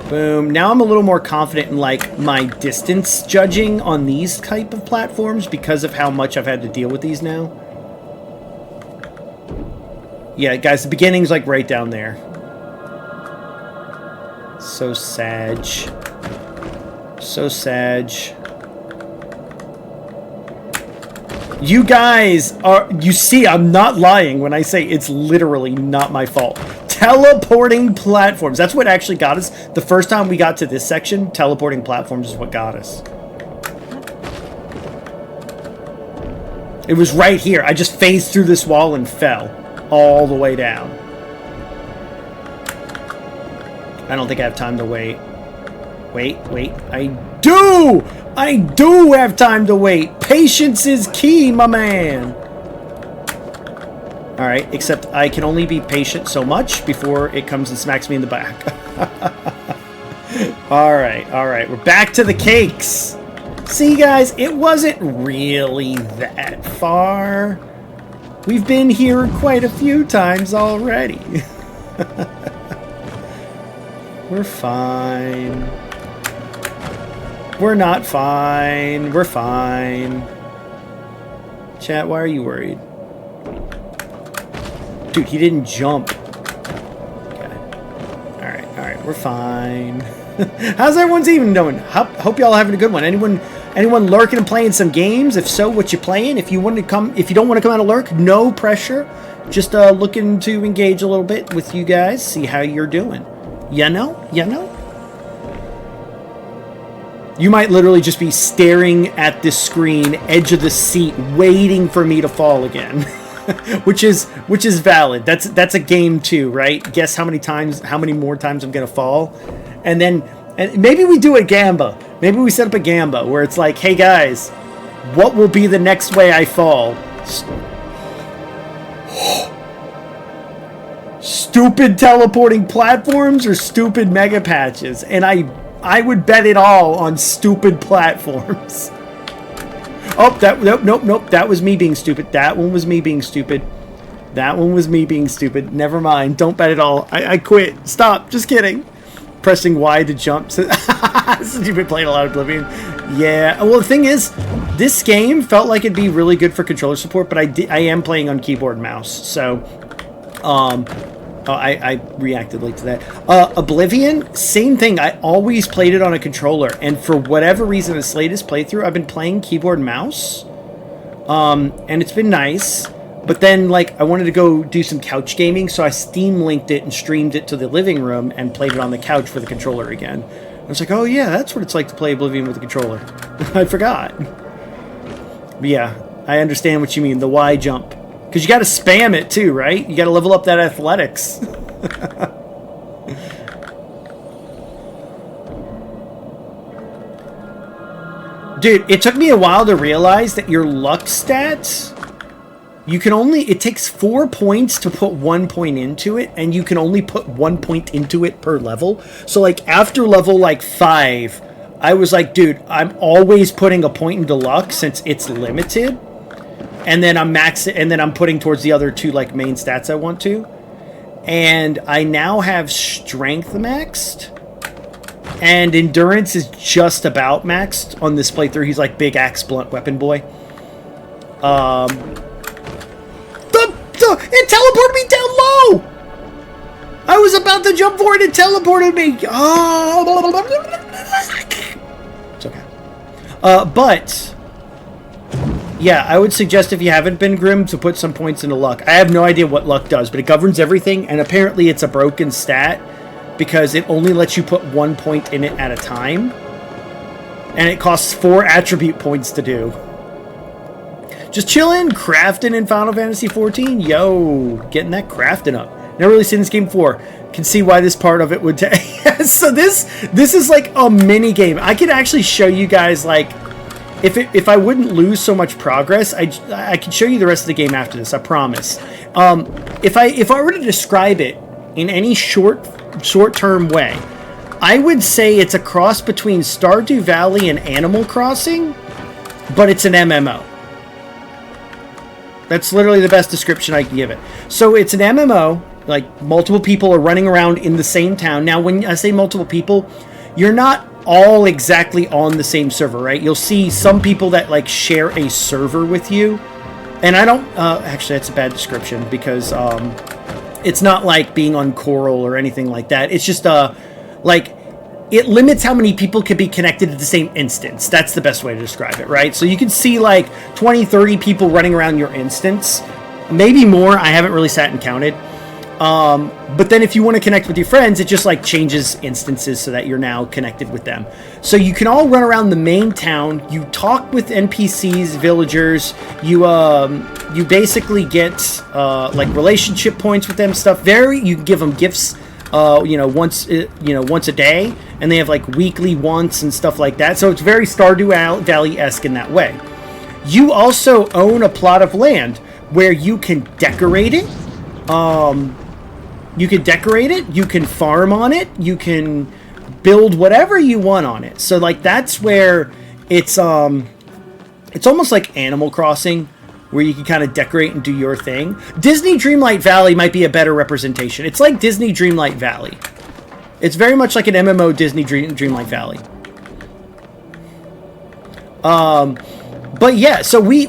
Boom. Now I'm a little more confident in, like, my distance judging on these type of platforms because of how much I've had to deal with these now. Yeah, guys, the beginning's like right down there. So sad. So sad. You guys are... You see, I'm not lying when I say it's literally not my fault. Teleporting platforms. That's what actually got us. The first time we got to this section, teleporting platforms is what got us. It was right here. I just phased through this wall and fell all the way down. I don't think I have time to wait. Wait. I do! I do have time to wait. Patience is key, my man. Alright, except I can only be patient so much before it comes and smacks me in the back. Alright. We're back to the cakes. See, guys, it wasn't really that far. We've been here quite a few times already. We're fine. We're not fine. We're fine. Chat, why are you worried? Dude, he didn't jump. Okay. Alright. We're fine. How's everyone's even doing? Hope y'all having a good one. Anyone lurking and playing some games? If so, what you playing? If you want to come, if you don't want to come out and lurk, no pressure. Just looking to engage a little bit with you guys, see how you're doing. You know? You might literally just be staring at this screen, edge of the seat, waiting for me to fall again. which is valid. That's a game too, right? Guess how many more times I'm gonna fall. And maybe we do a gamba. Maybe we set up a gamba where it's like, hey guys, what will be the next way I fall? Stupid teleporting platforms or stupid mega patches? And I would bet it all on stupid platforms. Oh, nope. That was me being stupid. That one was me being stupid. Never mind. Don't bet it all. I quit. Stop. Just kidding. Pressing Y to jump. Since you've been playing a lot of Oblivion. Yeah. Well, the thing is, this game felt like it'd be really good for controller support, but I am playing on keyboard and mouse. So, I reacted late to that. Oblivion, same thing. I always played it on a controller, and for whatever reason, this latest playthrough, I've been playing keyboard and mouse. And it's been nice. But then, like, I wanted to go do some couch gaming, so I Steam linked it and streamed it to the living room and played it on the couch for the controller again. I was like, oh yeah, that's what it's like to play Oblivion with a controller. I forgot. But yeah, I understand what you mean, the Y jump. Because you got to spam it too, right? You got to level up that athletics. Dude, it took me a while to realize that your luck stats, it takes 4 points to put 1 point into it, and you can only put 1 point into it per level. So like after level like 5, I was like, dude, I'm always putting a point into luck since it's limited. And then I'm putting towards the other two like main stats I want to. And I now have strength maxed. And endurance is just about maxed on this playthrough. He's like big axe blunt weapon boy. It teleported me down low! I was about to jump for it, it teleported me! Oh, it's okay. But yeah, I would suggest if you haven't been Grim to put some points into luck. I have no idea what luck does, but it governs everything, and apparently it's a broken stat because it only lets you put 1 point in it at a time. And it costs 4 attribute points to do. Just chilling, crafting in Final Fantasy XIV. Yo, getting that crafting up. Never really seen this game before. Can see why this part of it would take. So this is like a mini game. I could actually show you guys like if I wouldn't lose so much progress, I could show you the rest of the game after this. I promise. If I were to describe it in any short-term way, I would say it's a cross between Stardew Valley and Animal Crossing, but it's an MMO. That's literally the best description I can give it. So it's an MMO, like multiple people are running around in the same town. Now, when I say multiple people, you're not all exactly on the same server, right? You'll see some people that like share a server with you. And I don't, actually that's a bad description because It's not like being on Coral or anything like that. It's just like it limits how many people can be connected to the same instance. That's the best way to describe it, right? So you can see like 20, 30 people running around your instance, maybe more. I haven't really sat and counted. But then if you want to connect with your friends, it just like changes instances so that you're now connected with them. So you can all run around the main town. You talk with NPCs, villagers. You basically get like relationship points with them. Stuff. You can give them gifts. Once a day, and they have like weekly wants and stuff like that. So it's very Stardew Valley-esque in that way. You also own a plot of land where you can decorate it. You can farm on it, you can build whatever you want on it. So like that's where it's almost like Animal Crossing, where you can kind of decorate and do your thing. Disney Dreamlight Valley might be a better representation. It's like Disney Dreamlight Valley. It's very much like an MMO Disney Dreamlight Valley. But yeah, so we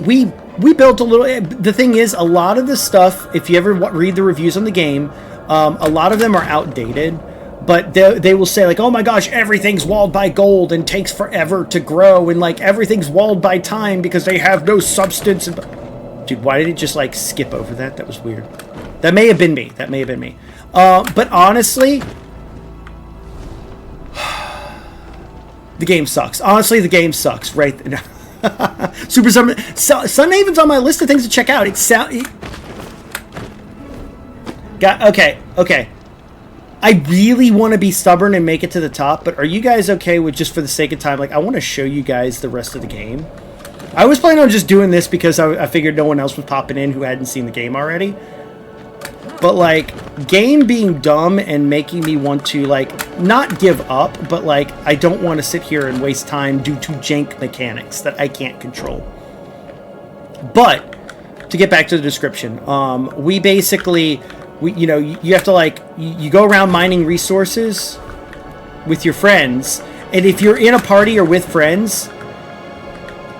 built a little. The thing is, a lot of the stuff, if you ever read the reviews on the game, a lot of them are outdated. But they will say like, oh my gosh, everything's walled by gold and takes forever to grow, and like everything's walled by time because they have no substance. Dude, why did it just like skip over that? That was weird. That may have been me. But honestly, the game sucks. Honestly, the game sucks. Right. Super Sunhaven's on my list of things to check out. Okay. I really want to be stubborn and make it to the top, but are you guys okay with, just for the sake of time, like I want to show you guys the rest of the game? I was planning on just doing this because I figured no one else was popping in who hadn't seen the game already. But like, game being dumb and making me want to like not give up, but like I don't want to sit here and waste time due to jank mechanics that I can't control. But to get back to the description, we basically you have to like you go around mining resources with your friends, and if you're in a party or with friends,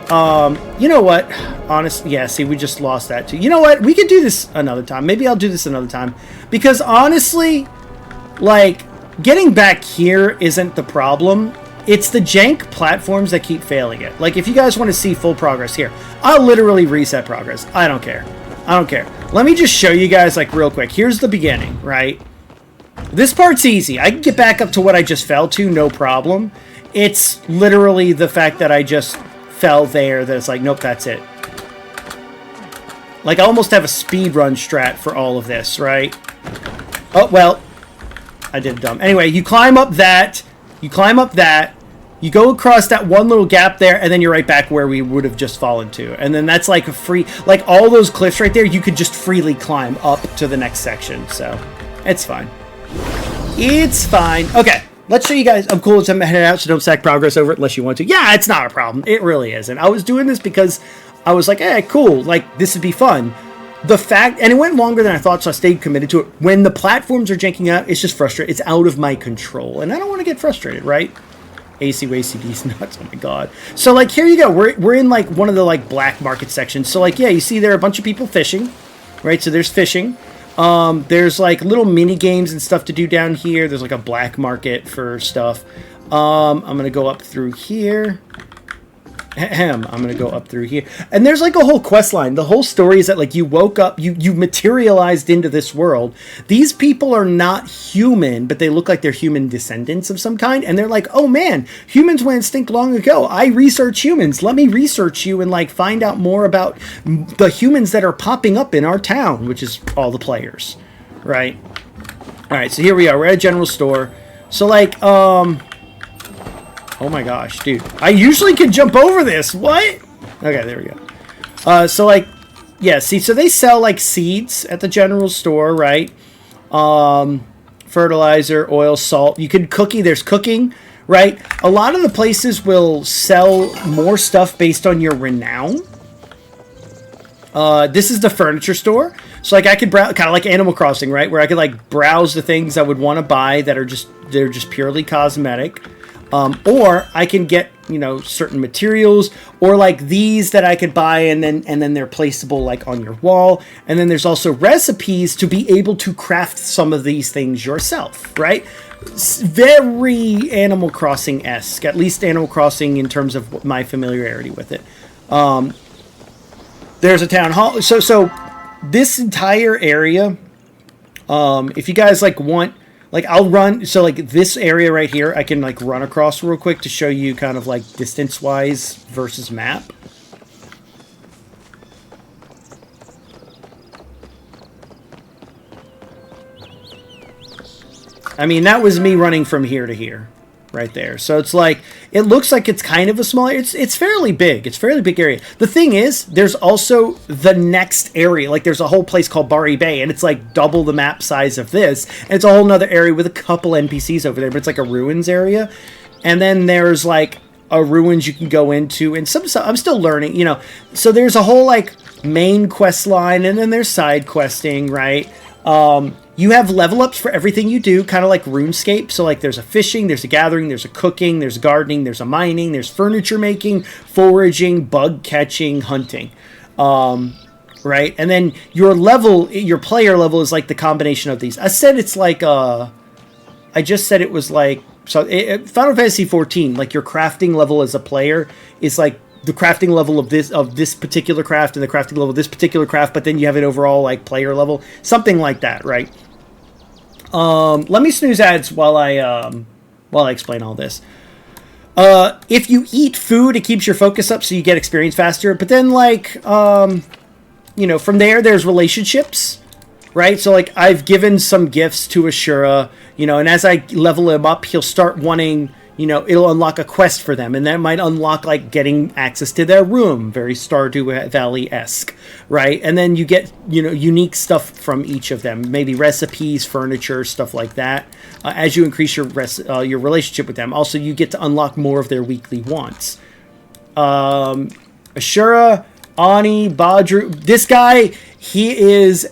you know what? Honestly, yeah, see, we just lost that too. You know what? We could do this another time. Maybe I'll do this another time. Because honestly, like, getting back here isn't the problem. It's the jank platforms that keep failing it. Like, if you guys want to see full progress here, I'll literally reset progress. I don't care. Let me just show you guys, like, real quick. Here's the beginning, right? This part's easy. I can get back up to what I just fell to, no problem. It's literally the fact that I just fell there that it's like, nope, that's it. Like, I almost have a speedrun strat for all of this, right? Oh, well, I did dumb. Anyway, you climb up that, you go across that one little gap there, and then you're right back where we would have just fallen to. And then that's like a free, like all those cliffs right there, you could just freely climb up to the next section. So, it's fine. It's fine. Okay. Let's show you guys. I'm cool as I'm headed out, so don't sack progress over it unless you want to. Yeah, it's not a problem. It really isn't. I was doing this because I was like, hey, cool. Like, this would be fun. The fact, and it went longer than I thought, so I stayed committed to it. When the platforms are janking out, it's just frustrating. It's out of my control, and I don't want to get frustrated, right? AC Wacy D's nuts. Oh my god. So, like, here you go. We're in, like, one of the, like, black market sections. So, like, yeah, you see there are a bunch of people fishing, right? So there's fishing. There's like little mini games and stuff to do down here. There's like a black market for stuff. I'm gonna go up through here. I'm gonna go up through here, and there's like a whole quest line. The whole story is that like you woke up, you materialized into this world. These people are not human, but they look like they're human descendants of some kind, and they're like, oh man, humans went extinct long ago. I research humans. Let me research you and like find out more about the humans that are popping up in our town, which is all the players, right? All right, so here we are. We're at a general store. So like, oh my gosh, dude. I usually can jump over this. What? Okay, there we go. So, like, yeah, see, so they sell, like, seeds at the general store, right? Fertilizer, oil, salt. You can there's cooking, right? A lot of the places will sell more stuff based on your renown. This is the furniture store. So, like, I could browse, kind of like Animal Crossing, right? Where I could, like, browse the things I would want to buy that are they're just purely cosmetic. Or I can get, you know, certain materials, or like these that I could buy, and then they're placeable like on your wall. And then there's also recipes to be able to craft some of these things yourself, right? Very Animal Crossing-esque, at least Animal Crossing in terms of my familiarity with it. There's a town hall. So this entire area, if you guys like want, like I'll run, so like this area right here, I can like run across real quick to show you kind of like distance-wise versus map. I mean, that was me running from here to here, right there. So it's like, it looks like it's kind of a small, it's fairly big. It's a fairly big area. The thing is, there's also the next area. Like there's a whole place called Bari Bay, and it's like double the map size of this. And it's a whole nother area with a couple NPCs over there, but it's like a ruins area. And then there's like a ruins you can go into, and some I'm still learning, you know. So there's a whole like main quest line, and then there's side questing, right? You have level ups for everything you do, kind of like RuneScape. So like there's a fishing, there's a gathering, there's a cooking, there's a gardening, there's a mining, there's furniture making, foraging, bug catching, hunting. Right? And then your level, your player level is like the combination of these. I said it's like, I just said it was like, so Final Fantasy 14, like your crafting level as a player is like the crafting level of this particular craft and the crafting level of this particular craft, but then you have an overall like player level, something like that, right? Let me snooze ads while I explain all this. If you eat food, it keeps your focus up, so you get experience faster. But then, like, you know, from there's relationships, right? So, like, I've given some gifts to Ashura, you know, and as I level him up, he'll start wanting, you know, it'll unlock a quest for them, and that might unlock, like, getting access to their room, very Stardew Valley-esque, right? And then you get, you know, unique stuff from each of them, maybe recipes, furniture, stuff like that, as you increase your relationship with them. Also, you get to unlock more of their weekly wants. Ashura, Ani, Badru, this guy, he is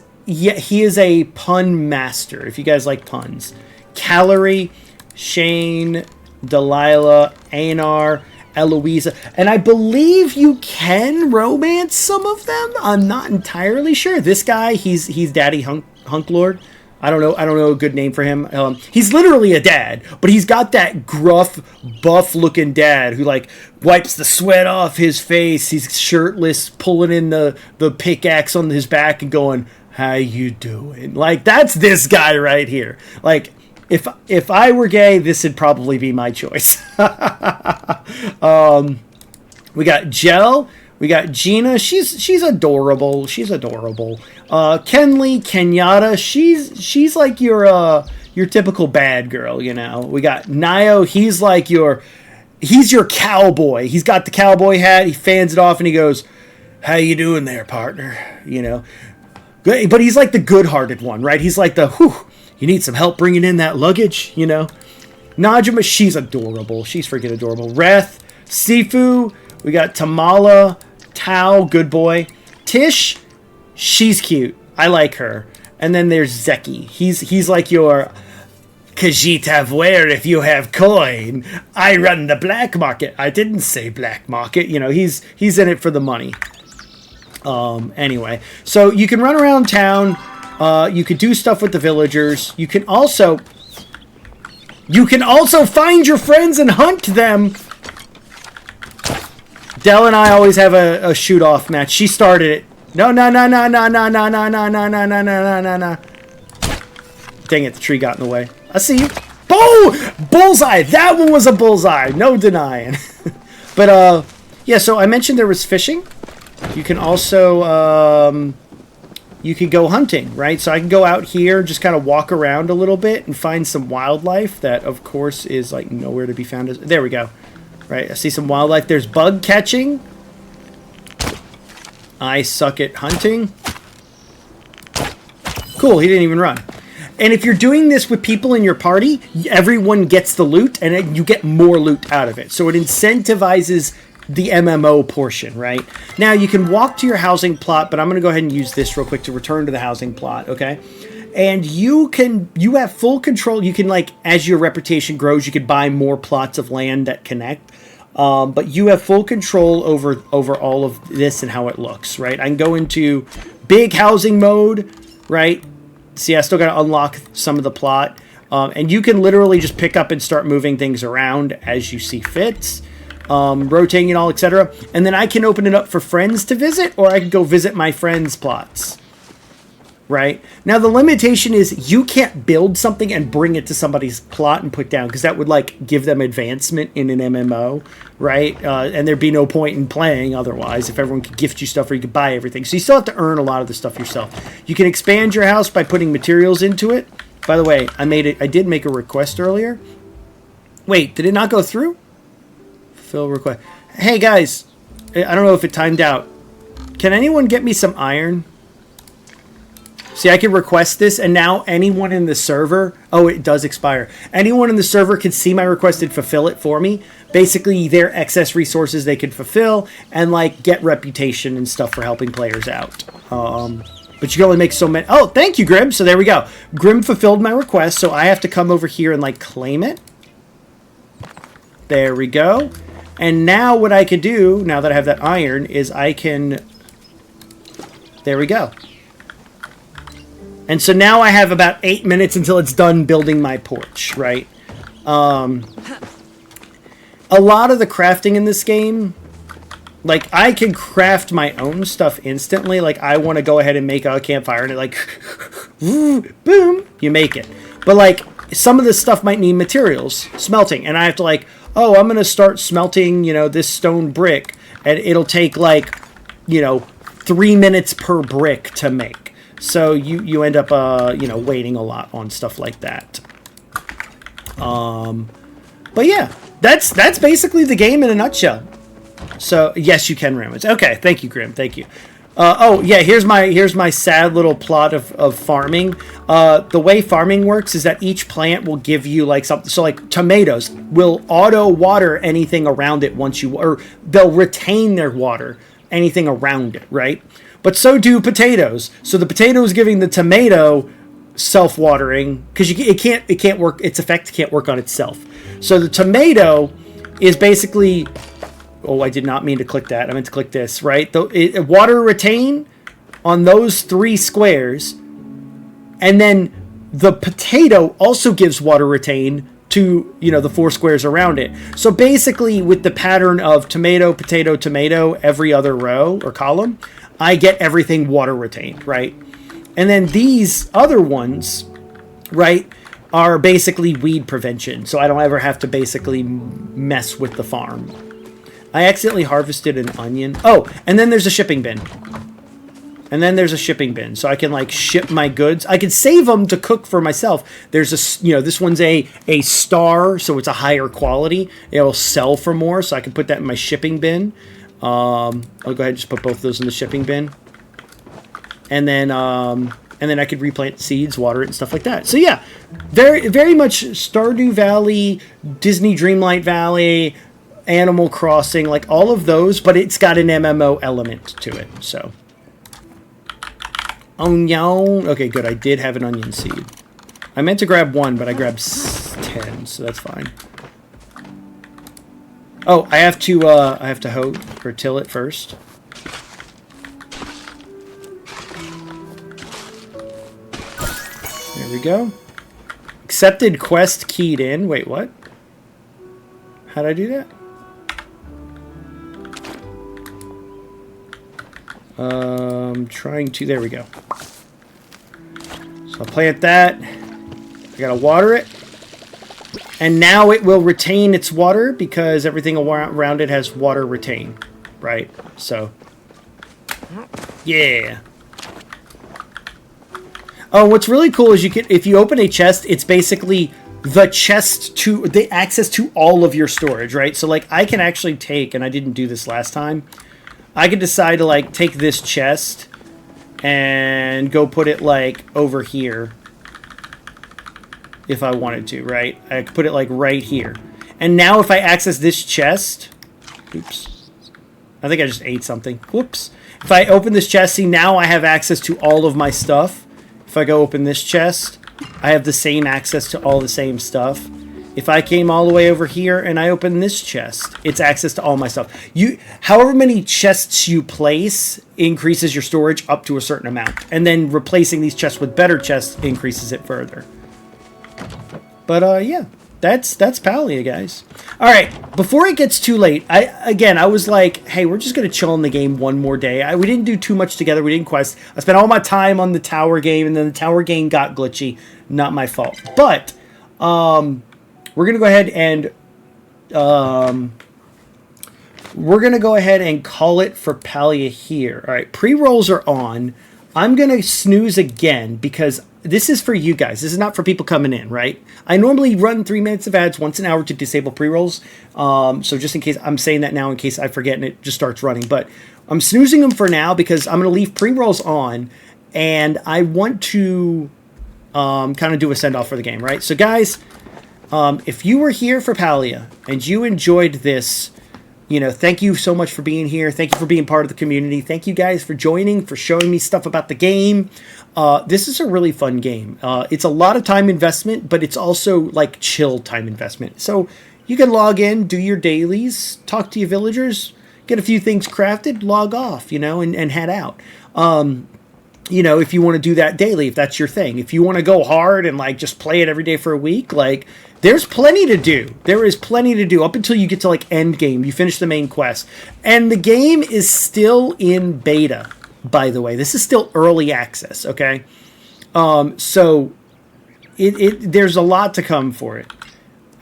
a pun master, if you guys like puns. Calorie, Shane, Delilah, Anar, Eloisa, and I believe you can romance some of them. I'm not entirely sure. This guy, he's Daddy Hunk Lord. I don't know a good name for him. He's literally a dad, but he's got that gruff, buff-looking dad who like wipes the sweat off his face. He's shirtless, pulling in the pickaxe on his back and going, "How you doing?" Like that's this guy right here. Like. If I were gay, this would probably be my choice. We got Jel. We got Gina. She's adorable. She's adorable. Kenley, Kenyatta. She's like your typical bad girl, you know. We got Nio. He's your cowboy. He's got the cowboy hat. He fans it off and he goes, "How you doing there, partner?" You know. But he's like the good-hearted one, right? He's like the whew. You need some help bringing in that luggage, you know? Najima, she's adorable. She's freaking adorable. Reth, Sifu, we got Tamala, Tao, good boy. Tish, she's cute. I like her. And then there's Zeki. He's like your Khajiit have where if you have coin. I run the black market. I didn't say black market. You know, he's in it for the money. Anyway, so you can run around town. You can do stuff with the villagers. You can also find your friends and hunt them. Dell and I always have a shoot-off match. She started it. No. Dang it, the tree got in the way. I see you. Oh! Bullseye! That one was a bullseye. No denying. But, yeah, so I mentioned there was fishing. You can also, you could go hunting, right? So I can go out here, just kind of walk around a little bit and find some wildlife that, of course, is like nowhere to be found. There we go. Right, I see some wildlife. There's bug catching. I suck at hunting. Cool, he didn't even run. And if you're doing this with people in your party, everyone gets the loot, and you get more loot out of it. So it incentivizes the MMO portion, right? Now, you can walk to your housing plot, but I'm going to go ahead and use this real quick to return to the housing plot, okay? And you have full control. You can, like, as your reputation grows, you can buy more plots of land that connect. But you have full control over all of this and how it looks, right? I can go into big housing mode, right? See, I still got to unlock some of the plot. And you can literally just pick up and start moving things around as you see fit, rotating it all, etc. And then I can open it up for friends to visit, or I can go visit my friends' plots. Right? Now, the limitation is you can't build something and bring it to somebody's plot and put down, because that would, like, give them advancement in an MMO, right? And there'd be no point in playing otherwise if everyone could gift you stuff or you could buy everything. So you still have to earn a lot of the stuff yourself. You can expand your house by putting materials into it. By the way, I did make a request earlier. Wait, did it not go through? Fulfill request. Hey, guys, I don't know if it timed out. Can anyone get me some iron? See, I can request this, and now anyone in the server... Oh, it does expire. Anyone in the server can see my request and fulfill it for me. Basically, their excess resources they can fulfill and, like, get reputation and stuff for helping players out. But you can only make so many... Oh, thank you, Grim. So there we go. Grim fulfilled my request, so I have to come over here and, like, claim it. There we go. And now what I can do, now that I have that iron, is I can... There we go. And so now I have about 8 minutes until it's done building my porch, right? A lot of the crafting in this game, like, I can craft my own stuff instantly. Like, I want to go ahead and make a campfire, and it, like, boom, you make it. But, like, some of this stuff might need materials, smelting. And I have to, like, oh, I'm going to start smelting, you know, this stone brick. And it'll take, like, you know, 3 minutes per brick to make. So you end up, you know, waiting a lot on stuff like that. But yeah, that's basically the game in a nutshell. So yes, you can ram it. Okay, thank you, Grim. Thank you. Oh yeah, here's my sad little plot of farming. The way farming works is that each plant will give you, like, something. So, like, tomatoes will auto water anything around it or they'll retain their water, anything around it, right? But so do potatoes. So the potato is giving the tomato self-watering, because it can't work. Its effect can't work on itself. So the tomato is basically... Oh, I did not mean to click that. I meant to click this, right? Water retain on those 3 squares, and then the potato also gives water retain to, you know, the 4 squares around it. So basically, with the pattern of tomato, potato, tomato every other row or column, I get everything water retained, right? And then these other ones, right, are basically weed prevention. So I don't ever have to basically mess with the farm. I accidentally harvested an onion. Oh, and then there's a shipping bin. So I can, like, ship my goods. I can save them to cook for myself. There's a, you know, this one's a star, so it's a higher quality. It'll sell for more, so I can put that in my shipping bin. I'll go ahead and just put both of those in the shipping bin. And then I could replant seeds, water it, and stuff like that. So yeah, very, very much Stardew Valley, Disney Dreamlight Valley, Animal Crossing, like all of those, but it's got an MMO element to it, so. Onion. Okay, good. I did have an onion seed. I meant to grab 1, but I grabbed 10, so that's fine. Oh, I have to hoe or till it first. There we go. Accepted quest keyed in. Wait, what? How'd I do that? Trying to, there we go. So I'll plant that. I gotta water it. And now it will retain its water because everything around it has water retain, right? So, yeah. Oh, what's really cool is if you open a chest, it's basically the chest to the access to all of your storage, right? So, like, I can actually take, and I didn't do this last time, I could decide to, like, take this chest and go put it, like, over here if I wanted to, right? I could put it, like, right here. And now if I access this chest, oops, I think I just ate something. Whoops. If I open this chest, see, now I have access to all of my stuff. If I go open this chest, I have the same access to all the same stuff. If I came all the way over here and I open this chest, it's access to all my stuff. However many chests you place increases your storage up to a certain amount. And then replacing these chests with better chests increases it further. But yeah, that's Palia, guys. All right, before it gets too late, I was like, hey, we're just going to chill in the game one more day. We didn't do too much together. We didn't quest. I spent all my time on the tower game, and then the tower game got glitchy. Not my fault. But we're going to go ahead and call it for Palia here. All right, pre-rolls are on. I'm going to snooze again because this is for you guys. This is not for people coming in, right? I normally run 3 minutes of ads once an hour to disable pre-rolls. So just in case, I'm saying that now in case I forget and it just starts running. But I'm snoozing them for now because I'm going to leave pre-rolls on. And I want to kind of do a send-off for the game, right? So guys, if you were here for Palia and you enjoyed this, you know, thank you so much for being here. Thank you for being part of the community. Thank you guys for joining, for showing me stuff about the game. This is a really fun game. It's a lot of time investment, but it's also like chill time investment. So you can log in, do your dailies, talk to your villagers, get a few things crafted, log off, you know, and head out. You know, if you want to do that daily, if that's your thing. If you want to go hard and like just play it every day for a week, like there's plenty to do. There is plenty to do up until you get to like end game. You finish the main quest. And the game is still in beta, by the way. This is still early access, okay? So there's a lot to come for it.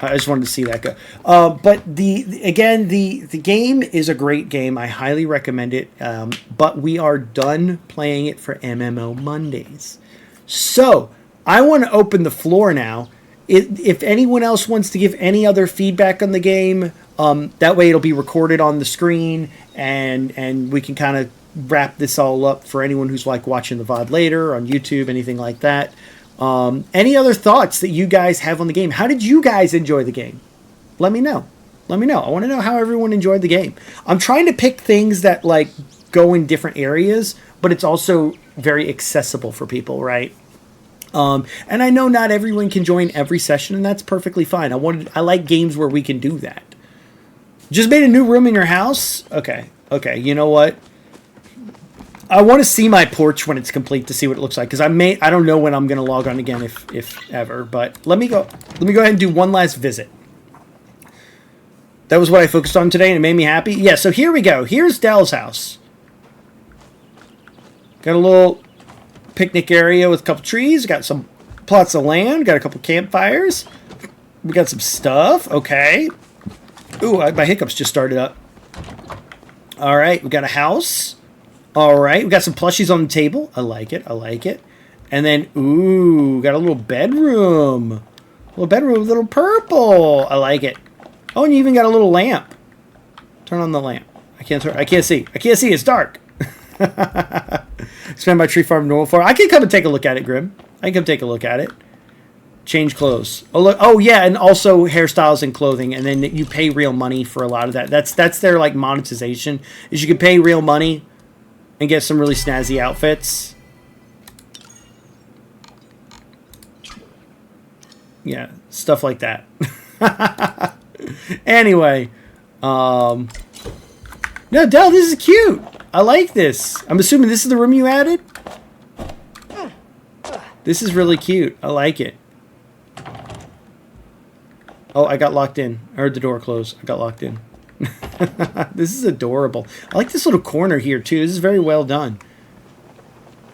I just wanted to see that go. But the game is a great game. I highly recommend it. But we are done playing it for MMO Mondays. So I want to open the floor now. If anyone else wants to give any other feedback on the game, that way it'll be recorded on the screen, and we can kind of wrap this all up for anyone who's like watching the VOD later on YouTube, anything like that. Any other thoughts that you guys have on the game? How did you guys enjoy the game? Let me know. Let me know. I want to know how everyone enjoyed the game. I'm trying to pick things that like go in different areas, but it's also very accessible for people, right? And I know not everyone can join every session, and that's perfectly fine. I like games where we can do that. Just made a new room in your house? Okay. Okay. You know what? I want to see my porch when it's complete to see what it looks like, because I don't know when I'm going to log on again, if ever. But let me go ahead and do one last visit. That was what I focused on today, and it made me happy. Yeah, so here we go. Here's Dell's house. Got a little picnic area with a couple trees. Got some plots of land. Got a couple campfires. We got some stuff. Okay. Ooh, my hiccups just started up. All right, we got a house. All right, we got some plushies on the table. I like it. I like it. And then, ooh, got a little bedroom. A little bedroom with a little purple. I like it. Oh, and you even got a little lamp. Turn on the lamp. I can't see. I can't see. It's dark. Expand my tree farm normal farm. I can come and take a look at it, Grim. I can come take a look at it. Change clothes. Oh, look. Oh, yeah, and also hairstyles and clothing. And then you pay real money for a lot of that. That's their like monetization. Is you can pay real money and get some really snazzy outfits. Yeah, stuff like that. Anyway, no, Del, this is cute. I like this. I'm assuming this is the room you added? This is really cute. I like it. Oh, I got locked in. I heard the door close. I got locked in. This is adorable. I like this little corner here too. This is very well done.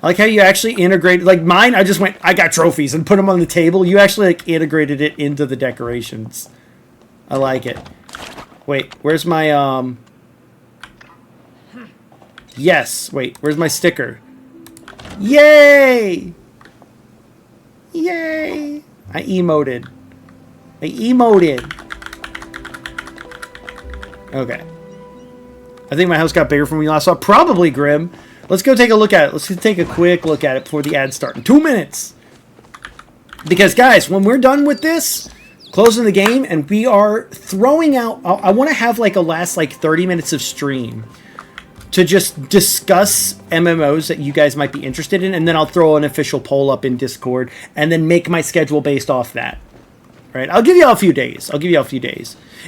I like how you actually integrated, like mine, I got trophies and put them on the table. You actually like integrated it into the decorations. I like it. Wait, where's my, yes, wait, where's my sticker? Yay! Yay! I emoted. Okay. I think my house got bigger from when we last saw it. Probably, Grim. Let's go take a look at it. Let's take a quick look at it before the ads start in 2 minutes. Because, guys, when we're done with this, closing the game, and we are throwing out... I want to have, like, a last, like, 30 minutes of stream to just discuss MMOs that you guys might be interested in, and then I'll throw an official poll up in Discord, and then make my schedule based off that. Right? I'll give you all a few days.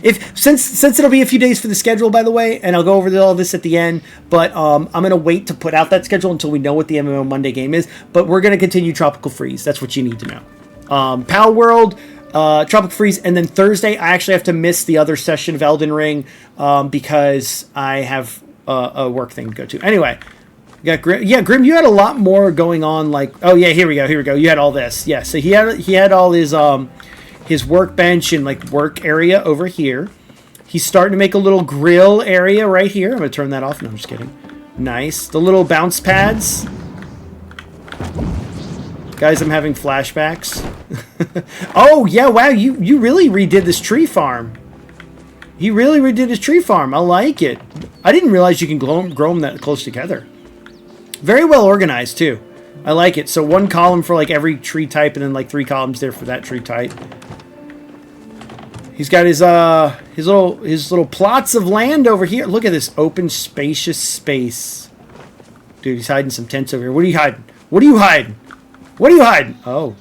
If since it'll be a few days for the schedule, by the way, and I'll go over all this at the end. But I'm gonna wait to put out that schedule until we know what the MMO Monday game is. But we're gonna continue Tropical Freeze. That's what you need to know. Pal World, Tropical Freeze, and then Thursday I actually have to miss the other session of Elden Ring because I have a work thing to go to. Anyway. You got Grim. Yeah, Grim, you had a lot more going on. Like, oh yeah, here we go. You had all this. Yeah, so he had all his workbench and like work area over here. He's starting to make a little grill area right here. I'm gonna turn that off. No, I'm just kidding. Nice. The little bounce pads. Guys, I'm having flashbacks. Oh yeah, wow, you really redid this tree farm. He really redid his tree farm. I like it. I didn't realize you can grow them that close together. Very well organized too. I like it. So one column for like every tree type, and then like 3 columns there for that tree type. He's got his little plots of land over here. Look at this open, spacious space. Dude, he's hiding some tents over here. What are you hiding? What are you hiding? What are you hiding? Oh,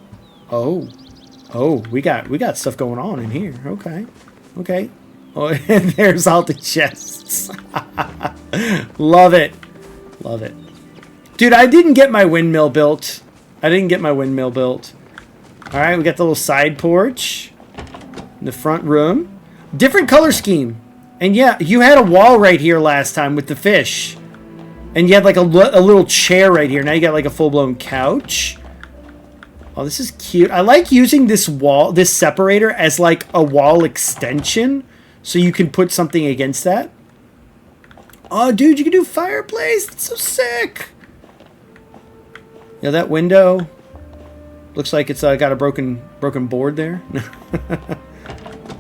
we got stuff going on in here. Okay. Oh, and there's all the chests. Love it. Dude, I didn't get my windmill built. All right, we got the little side porch. In the front room. Different color scheme. And yeah, you had a wall right here last time with the fish. And you had like a little chair right here. Now you got like a full-blown couch. Oh, this is cute. I like using this separator as like a wall extension. So you can put something against that. Oh, dude, you can do fireplace. That's so sick. Yeah, that window looks like it's got a broken board there.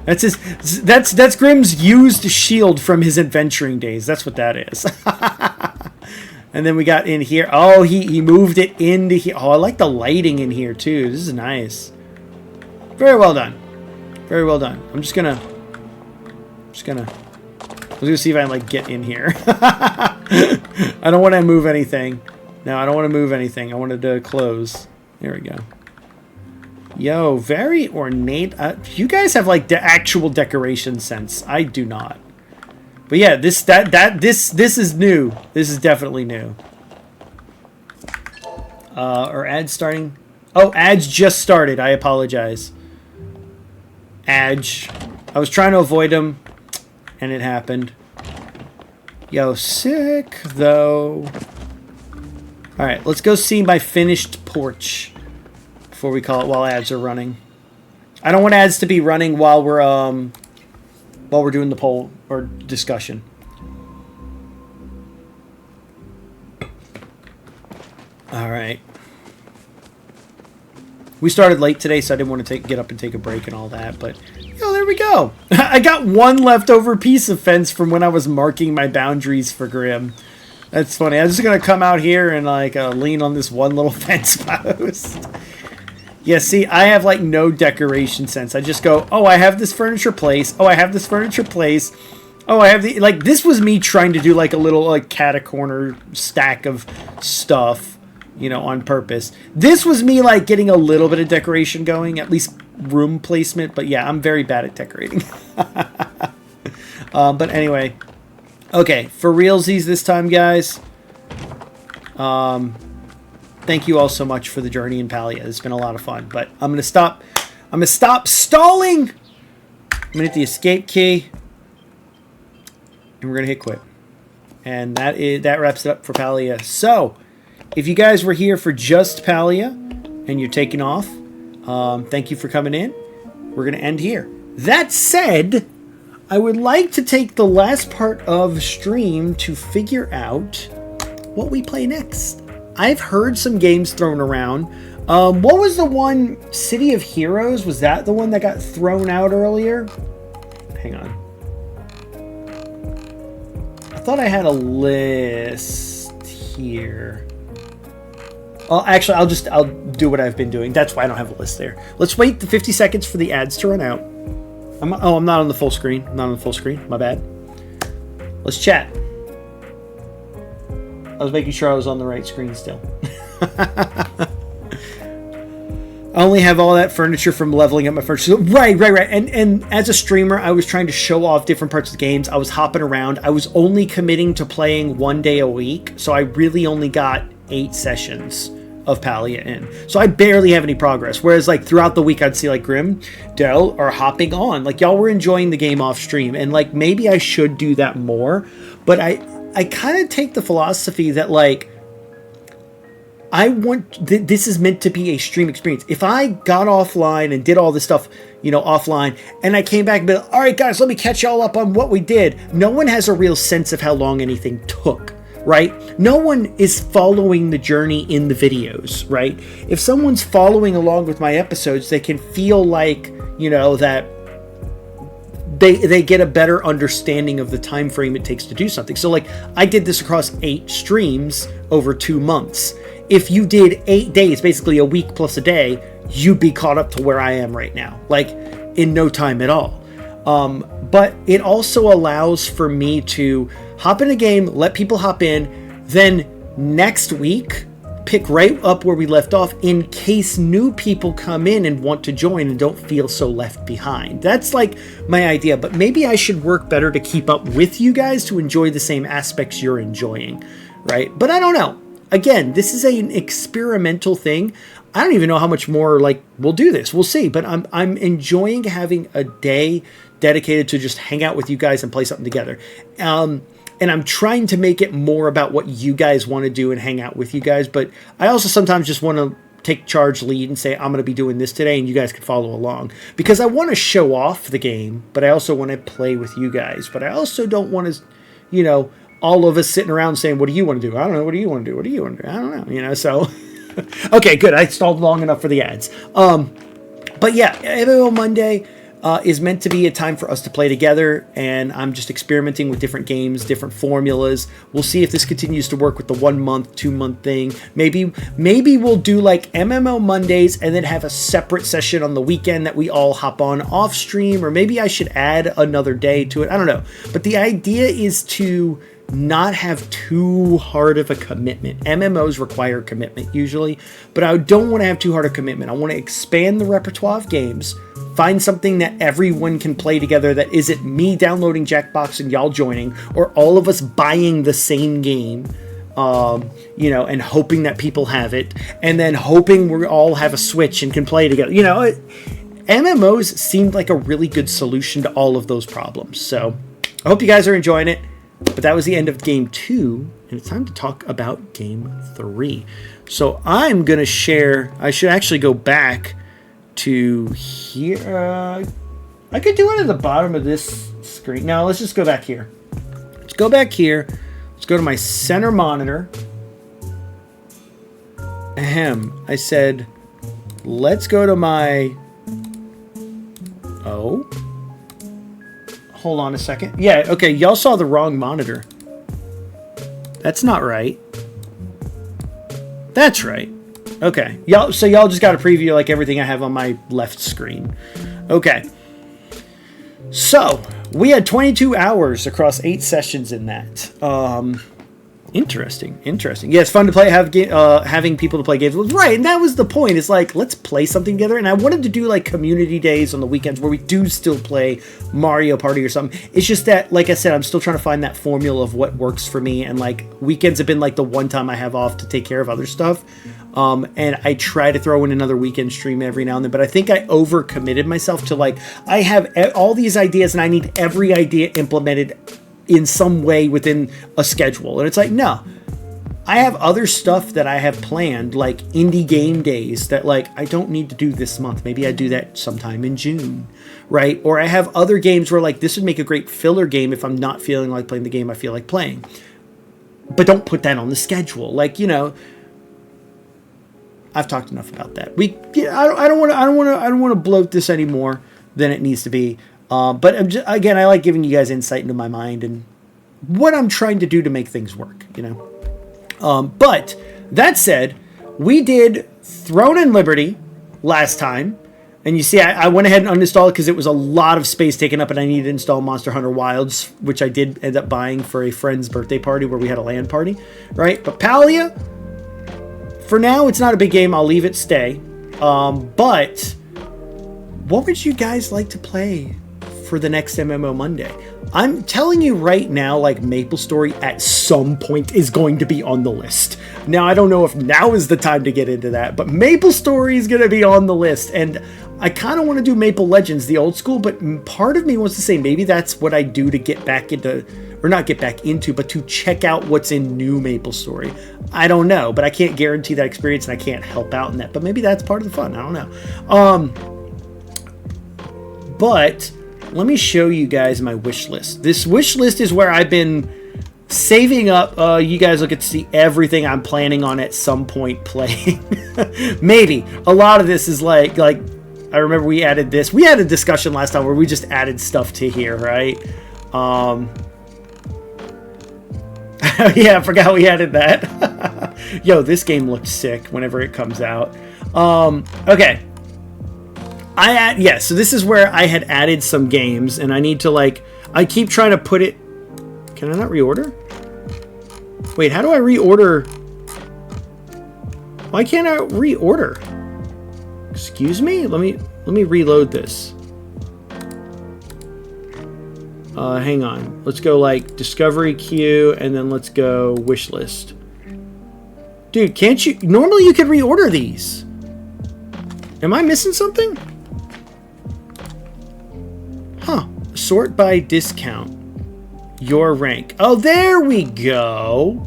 That's Grimm's used shield from his adventuring days. That's what that is. And then we got in here. Oh, he moved it into here. Oh, I like the lighting in here too. This is nice. Very well done. I'm just gonna see if I can like get in here. I don't want to move anything. No, I don't want to move anything. I wanted to close. There we go. Yo, very ornate. You guys have like the actual decoration sense. I do not. But yeah, this is new. This is definitely new. Are ads starting? Oh, ads just started. I apologize. I was trying to avoid them, and it happened. Yo, sick though. All right, let's go see my finished porch before we call it while ads are running. I don't want ads to be running while we're doing the poll or discussion. All right. We started late today, so I didn't want to get up and take a break and all that, but there we go. I got one leftover piece of fence from when I was marking my boundaries for Grim. That's funny. I'm just gonna come out here and like lean on this one little fence post. Yeah, see, I have like no decoration sense. I just go, oh, I have this furniture place. Oh, I have this furniture place. Oh, I have the like. This was me trying to do like a little like cat-a-corner stack of stuff, on purpose. This was me like getting a little bit of decoration going, at least room placement. But yeah, I'm very bad at decorating. But anyway. Okay, for realsies this time, guys. Thank you all so much for the journey in Palia. It's been a lot of fun. But I'm gonna stop stalling. I'm gonna hit the escape key. And we're gonna hit quit. And that wraps it up for Palia. So, if you guys were here for just Palia and you're taking off, thank you for coming in. We're gonna end here. That said, I would like to take the last part of stream to figure out what we play next. I've heard some games thrown around. What was the one, City of Heroes? Was that the one that got thrown out earlier? Hang on. I thought I had a list here. Well, actually, I'll do what I've been doing. That's why I don't have a list there. Let's wait the 50 seconds for the ads to run out. I'm not on the full screen. I'm not on the full screen. My bad. Let's chat. I was making sure I was on the right screen still. I only have all that furniture from leveling up my furniture. Right. And as a streamer, I was trying to show off different parts of the games. I was hopping around. I was only committing to playing 1 day a week. So I really only got 8 sessions of Palia in. So I barely have any progress. Whereas like throughout the week, I'd see like Grim, Dell are hopping on. Like y'all were enjoying the game off stream. And like maybe I should do that more. But I kind of take the philosophy that like, I want this is meant to be a stream experience. If I got offline and did all this stuff, you know, offline, and I came back and be like, all right, guys, let me catch y'all up on what we did. No one has a real sense of how long anything took, right? No one is following the journey in the videos, right? If someone's following along with my episodes, they can feel like, you know, that they get a better understanding of the time frame it takes to do something. So like I did this across 8 streams over 2 months. If you did 8 days, basically a week plus a day, you'd be caught up to where I am right now, like in no time at all. But it also allows for me to hop in a game, let people hop in, then next week, pick right up where we left off in case new people come in and want to join and don't feel so left behind. That's like my idea, but maybe I should work better to keep up with you guys to enjoy the same aspects you're enjoying, right? But I don't know. Again, this is an experimental thing. I don't even know how much more like we'll do this. We'll see. But I'm enjoying having a day dedicated to just hang out with you guys and play something together. And I'm trying to make it more about what you guys want to do and hang out with you guys. But I also sometimes just want to take charge, lead, and say, I'm going to be doing this today, and you guys can follow along. Because I want to show off the game, but I also want to play with you guys. But I also don't want to, you know, all of us sitting around saying, what do you want to do? I don't know. What do you want to do? What do you want to do? I don't know. You know, so, okay, good. I stalled long enough for the ads. But yeah, MMO Monday is meant to be a time for us to play together. And I'm just experimenting with different games, different formulas. We'll see if this continues to work with the 1 month, 2 month thing. Maybe we'll do like MMO Mondays and then have a separate session on the weekend that we all hop on off stream. Or maybe I should add another day to it. I don't know. But the idea is to not have too hard of a commitment. MMOs require commitment usually, but I don't want to have too hard a commitment. I want to expand the repertoire of games, find something that everyone can play together that isn't me downloading Jackbox and y'all joining, or all of us buying the same game, you know, and hoping that people have it, and then hoping we all have a Switch and can play together. You know, MMOs seemed like a really good solution to all of those problems. So I hope you guys are enjoying it. But that was the end of game 2, and it's time to talk about game 3. So I'm going to share, I should actually go back to here. I could do it at the bottom of this screen. Now let's just go back here. Let's go back here. Let's go to my center monitor. Ahem. I said, let's go to my, oh. Hold on a second. Yeah, okay, y'all saw the wrong monitor. That's not right. That's right. Okay. Y'all just got a preview like everything I have on my left screen. Okay. So, we had 22 hours across 8 sessions in that. Interesting. Yeah, it's fun to play, having people to play games with. Right, and that was the point. It's like, let's play something together. And I wanted to do like community days on the weekends where we do still play Mario Party or something. It's just that, like I said, I'm still trying to find that formula of what works for me. And like weekends have been like the one time I have off to take care of other stuff. And I try to throw in another weekend stream every now and then, but I think I overcommitted myself to like, I have all these ideas and I need every idea implemented in some way within a schedule. And it's like, no, I have other stuff that I have planned, like indie game days that like, I don't need to do this month. Maybe I do that sometime in June, right? Or I have other games where like, this would make a great filler game if I'm not feeling like playing the game I feel like playing, but don't put that on the schedule. Like, you know, I've talked enough about that. I don't want to bloat this any more than it needs to be. But again, I like giving you guys insight into my mind and what I'm trying to do to make things work, you know. But that said, we did Throne and Liberty last time, And you see, I went ahead and uninstalled it because it was a lot of space taken up and I needed to install Monster Hunter Wilds, which I did end up buying for a friend's birthday party where we had a LAN party, right? But Palia, for now, it's not a big game. I'll leave it stay. But what would you guys like to play for the next MMO Monday? I'm telling you right now, like, MapleStory at some point is going to be on the list. Now, I don't know if now is the time to get into that, but MapleStory is going to be on the list. And I kind of want to do Maple Legends, the old school, but part of me wants to say maybe that's what I do to get back into, or not get back into, but to check out what's in new MapleStory. I don't know, but I can't guarantee that experience and I can't help out in that. But maybe that's part of the fun. I don't know. But let me show you guys my wish list. This wish list is where I've been saving up. You guys will get to see everything I'm planning on at some point playing. Maybe. A lot of this is like I remember we added this. We had a discussion last time where we just added stuff to here, right? Yeah, I forgot we added that. Yo, this game looks sick whenever it comes out. Okay. So this is where I had added some games, and I need to, like, I keep trying to put it. Can I not reorder? Wait, how do I reorder? Why can't I reorder? Excuse me? Let me reload this. Hang on. Let's go like discovery queue, and then let's go wish list. Dude, can't you? Normally you could reorder these. Am I missing something? Huh. Sort by discount. Your rank. Oh, there we go.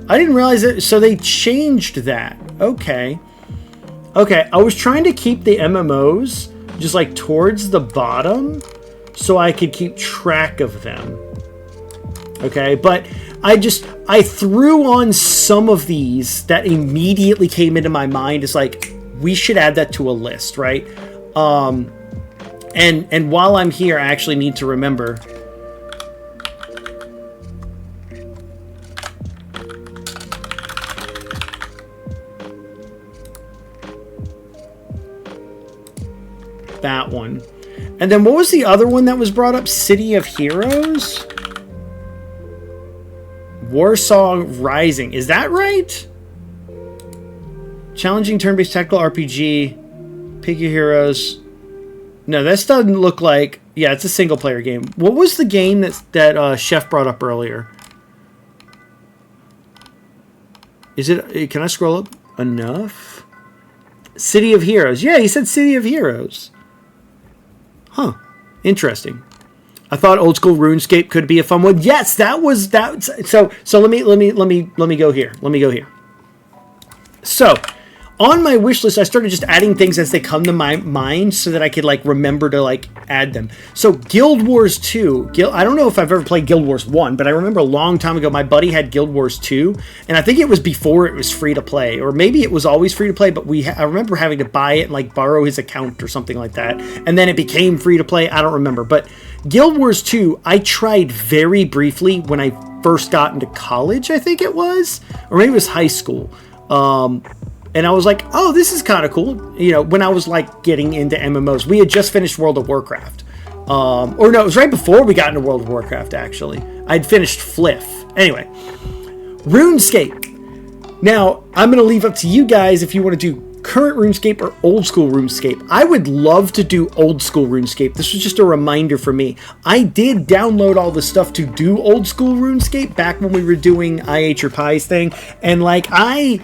I didn't realize that. So they changed that. Okay. Okay, I was trying to keep the MMOs just like towards the bottom so I could keep track of them. Okay, but I threw on some of these that immediately came into my mind. It's like, we should add that to a list, right? And while I'm here, I actually need to remember. That one. And then what was the other one that was brought up? City of Heroes? Warsaw Rising. Is that right? Challenging turn-based tactical RPG. Pick your heroes. No, this doesn't look like... Yeah, it's a single-player game. What was the game that Chef brought up earlier? Is it... Can I scroll up enough? City of Heroes. Yeah, he said City of Heroes. Huh. Interesting. I thought old school RuneScape could be a fun one. Yes, that was that. So let me go here. Let me go here. So, on my wish list, I started just adding things as they come to my mind so that I could like remember to like add them. So Guild Wars 2. I don't know if I've ever played Guild Wars 1, but I remember a long time ago my buddy had Guild Wars 2, and I think it was before it was free to play, or maybe it was always free to play, but I remember having to buy it and like borrow his account or something like that, and then it became free to play. I don't remember, but Guild Wars 2 I tried very briefly when I first got into college, I think it was, or maybe it was high school. And I was like, oh, this is kind of cool. You know, when I was like getting into MMOs, we had just finished World of Warcraft. Or no, it was right before we got into World of Warcraft, actually. I'd finished Fliff. Anyway, RuneScape. Now, I'm going to leave up to you guys if you want to do current RuneScape or old school RuneScape. I would love to do old school RuneScape. This was just a reminder for me. I did download all the stuff to do old school RuneScape back when we were doing I Ate Your Pies thing, and like I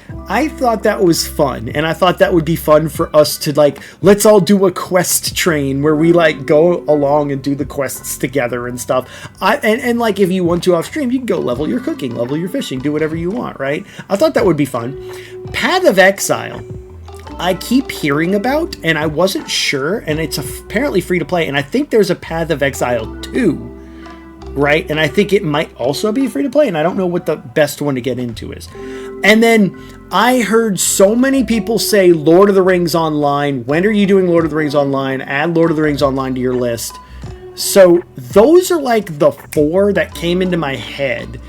thought that was fun, and I thought that would be fun for us to like, let's all do a quest train where we like go along and do the quests together and stuff. And like if you want to off stream, you can go level your cooking, level your fishing, do whatever you want, right? I thought that would be fun. Path of Exile I keep hearing about, and I wasn't sure, and it's apparently free to play, and I think there's a Path of Exile 2, right? And I think it might also be free to play, and I don't know what the best one to get into is. And then I heard so many people say Lord of the Rings Online. When are you doing Lord of the Rings Online? Add Lord of the Rings Online to your list. So those are like the 4 that came into my head.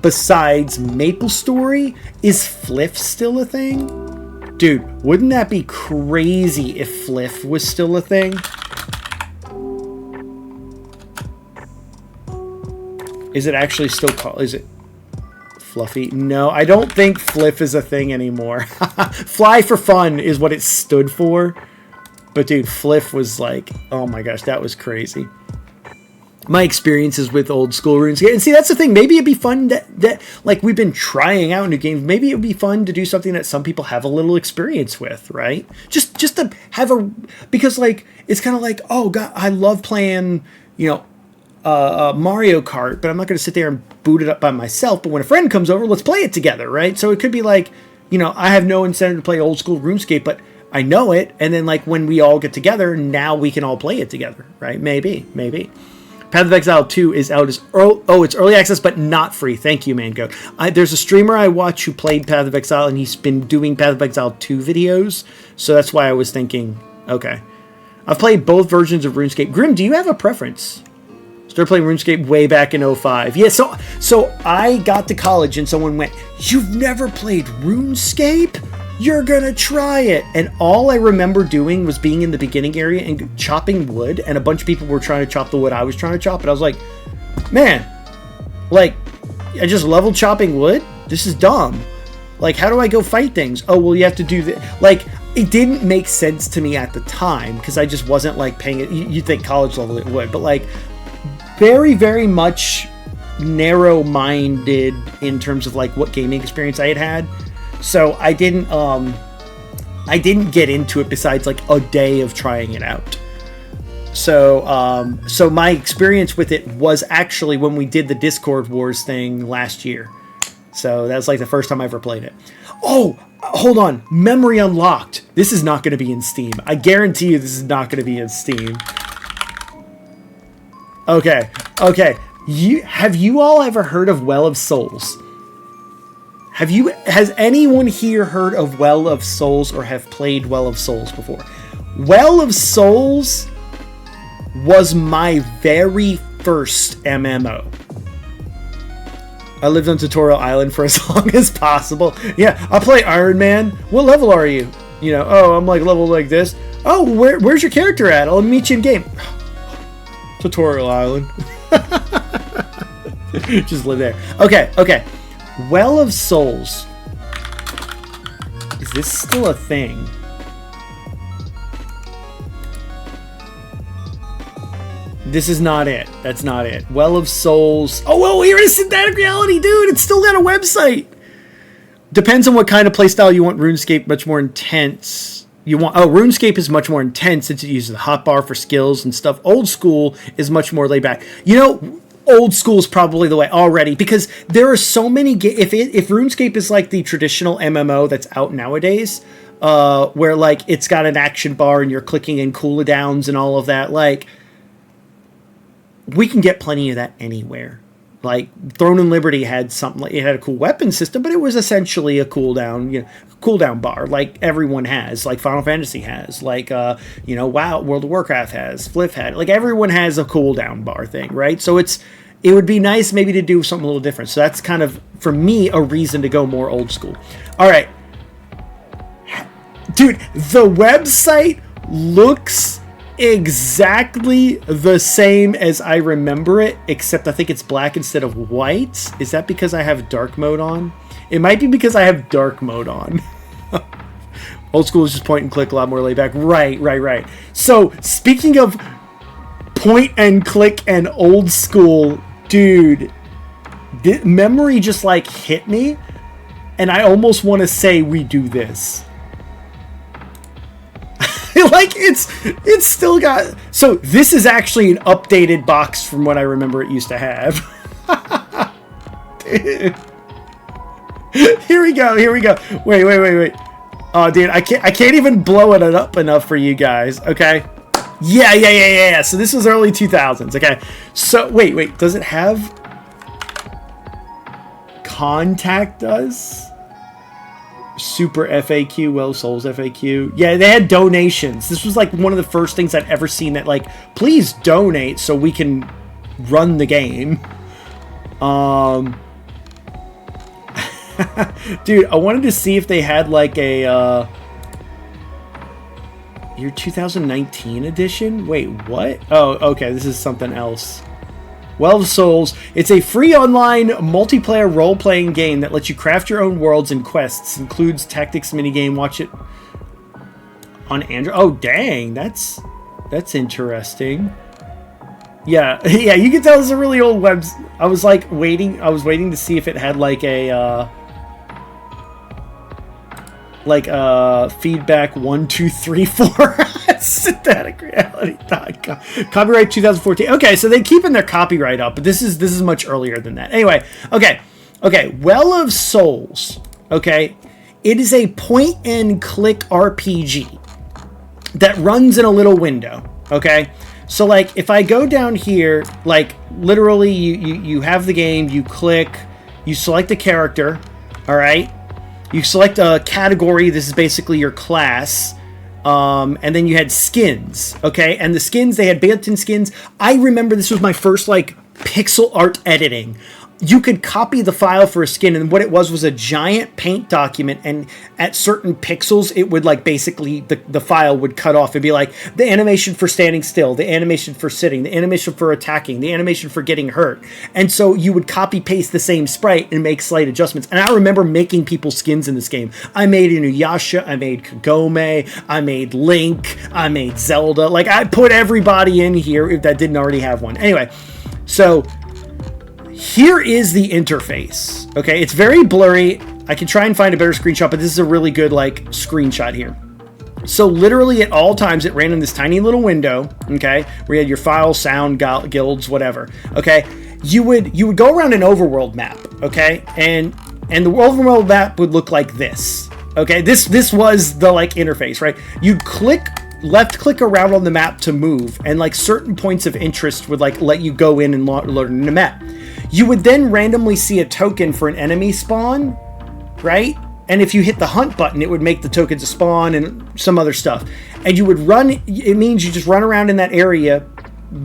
Besides MapleStory, is Fliff still a thing? Dude, wouldn't that be crazy if Fliff was still a thing? Is it actually still called? Is it Fluffy? No, I don't think Fliff is a thing anymore. Fly for fun is what it stood for. But dude, Fliff was like, oh my gosh, that was crazy. My experiences with old school RuneScape. And see, that's the thing. Maybe it'd be fun that like we've been trying out new games. Maybe it'd be fun to do something that some people have a little experience with, right? Just to have a, because like, it's kind of like, oh God, I love playing, you know, Mario Kart, but I'm not going to sit there and boot it up by myself. But when a friend comes over, let's play it together, right? So it could be like, you know, I have no incentive to play old school RuneScape, but I know it. And then like when we all get together, now we can all play it together, right? Maybe. Path of Exile 2 is out as it's early access, but not free. Thank you, Mango. There's a streamer I watch who played Path of Exile, and he's been doing Path of Exile 2 videos. So that's why I was thinking, okay. I've played both versions of RuneScape. Grim, do you have a preference? Started playing RuneScape way back in 05. Yeah, so I got to college and someone went, "You've never played RuneScape? You're gonna try it." And all I remember doing was being in the beginning area and chopping wood, and a bunch of people were trying to chop the wood I was trying to chop, and I was like, man, like, I just level chopping wood? This is dumb. Like, how do I go fight things? Oh, well, you have to do that. Like, it didn't make sense to me at the time, because I just wasn't, like, paying it. You'd think college level it would, but, like, very, very much narrow-minded in terms of, like, what gaming experience I had. So I didn't get into it besides like a day of trying it out. So so my experience with it was actually when we did the Discord Wars thing last year. So that was like the first time I ever played it. Oh, hold on. Memory unlocked. This is not going to be in Steam. I guarantee you this is not going to be in Steam. Okay. Have you all ever heard of Well of Souls? Has anyone here heard of Well of Souls or have played Well of Souls before? Well of Souls was my very first MMO. I lived on Tutorial Island for as long as possible. Yeah, I play Iron Man. What level are you? You know, oh, I'm like level like this. Oh, where's your character at? I'll meet you in game. Tutorial Island. Just live there. Okay. Well of Souls. Is this still a thing? This is not it. That's not it. Well of Souls. Oh, well, here is Synthetic Reality, dude. It's still got a website. Depends on what kind of playstyle you want. RuneScape much more intense. RuneScape is much more intense since it uses the hotbar for skills and stuff. Old School is much more laid back. You know, Old School is probably the way already, because there are so many if RuneScape is like the traditional MMO that's out nowadays, where like it's got an action bar and you're clicking in cooldowns and all of that, like we can get plenty of that anywhere. Like Throne and Liberty had something like, it had a cool weapon system, but it was essentially a cooldown bar like everyone has, like Final Fantasy has, like WoW, World of Warcraft has, Fliff had, like everyone has a cooldown bar thing, right? So it would be nice maybe to do something a little different. So that's kind of, for me, a reason to go more old school. All right. Dude, the website looks exactly the same as I remember it, except I think it's black instead of white. Is that because I have dark mode on? It might be because I have dark mode on. Old School is just point and click, a lot more laid back. Right. So, speaking of point and click and Old School, dude, memory just like hit me, and I almost want to say we do this. Like it's still got, so this is actually an updated box from what I remember it used to have. Dude. Here we go. Wait. Oh, dude, I can't even blow it up enough for you guys. Okay. Yeah. So this was early 2000s. Okay. So wait. Does it have contact us? Super FAQ, Well Souls FAQ. Yeah, they had donations. This was like one of the first things I'd ever seen that like, please donate so we can run the game. Dude, I wanted to see if they had like a Your 2019 edition? Wait, what? Oh, okay, this is something else. Well of Souls. It's a free online multiplayer role-playing game that lets you craft your own worlds and quests. Includes tactics minigame. Watch it on Android. Oh, dang, that's interesting. Yeah, yeah, you can tell this is a really old web. I was waiting to see if it had like a feedback 1, 2, 3, 4 syntheticreality.com. Copyright 2014. Okay, so they keeping their copyright up, but this is much earlier than that. Anyway, okay. Well of Souls. Okay, it is a point and click RPG that runs in a little window. Okay, so like if I go down here, like literally you have the game, you click, you select a character, all right. You select a category. This is basically your class. And then you had skins. Okay. And the skins, they had built-in skins. I remember this was my first like pixel art editing. You could copy the file for a skin, and what it was a giant paint document, and at certain pixels it would like basically the file would cut off and be like the animation for standing still, the animation for sitting, the animation for attacking, the animation for getting hurt. And so you would copy paste the same sprite and make slight adjustments. And I remember making people skins in this game. I made Inuyasha, I made Kagome, I made Link, I made Zelda. Like I put everybody in here if that didn't already have one. Anyway, so here is the interface. Okay, it's very blurry. I can try and find a better screenshot, but this is a really good like screenshot here. So literally at all times it ran in this tiny little window, okay, where you had your files, sound, guilds, whatever. Okay, you would go around an overworld map, okay, and the overworld map would look like this. Okay, this was the like interface, right? You'd left click around on the map to move, and like certain points of interest would like let you go in and learn the map. You would then randomly see a token for an enemy spawn, right? And if you hit the hunt button, it would make the tokens a spawn and some other stuff. And you would run, it means you just run around in that area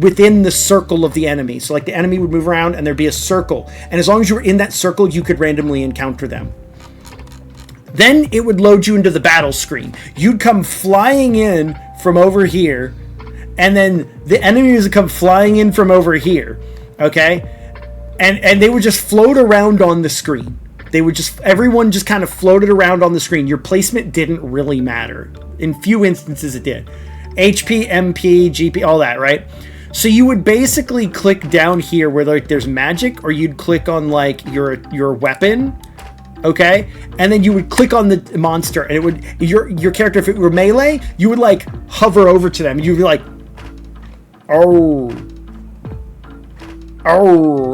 within the circle of the enemy. So like the enemy would move around and there'd be a circle. And as long as you were in that circle, you could randomly encounter them. Then it would load you into the battle screen. You'd come flying in from over here, and then the enemies would come flying in from over here, okay? And they would just float around on the screen. Everyone just kind of floated around on the screen. Your placement didn't really matter. In few instances it did. HP, MP, GP, all that, right? So you would basically click down here where like there's magic, or you'd click on like your weapon, okay? And then you would click on the monster, and it would your character, if it were melee, you would like hover over to them, and you'd be like, oh,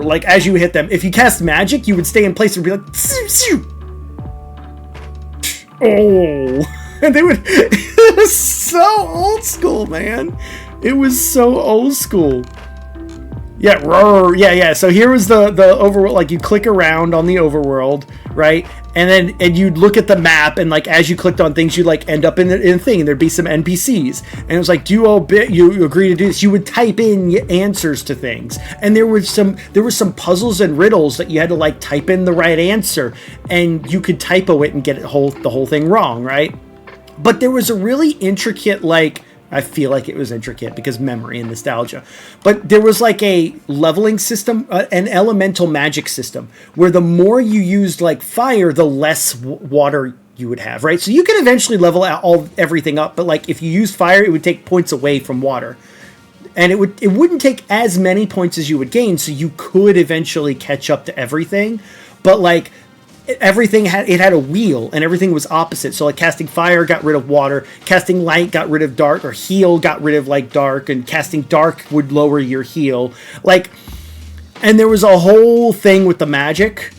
like as you hit them. If you cast magic, you would stay in place and be like, oh, and they would. It was so old school, man. It was so old school. Yeah, roar. Yeah. So here was the overworld. Like you click around on the overworld, right? And you'd look at the map, and like as you clicked on things, you'd like end up in a thing, and there'd be some NPCs, and it was like, you agree to do this. You would type in answers to things, and there were some puzzles and riddles that you had to like type in the right answer, and you could typo it and get the whole thing wrong, right? But there was a really intricate, like, I feel like it was intricate because memory and nostalgia. But there was like a leveling system, an elemental magic system, where the more you used like fire, the less water you would have, right? So you could eventually level out everything up, but like if you used fire, it would take points away from water. And it wouldn't take as many points as you would gain, so you could eventually catch up to everything. But like everything had a wheel, and everything was opposite. So like casting fire got rid of water, casting light got rid of dark, or heal got rid of like dark, and casting dark would lower your heal. Like, and there was a whole thing with the magic,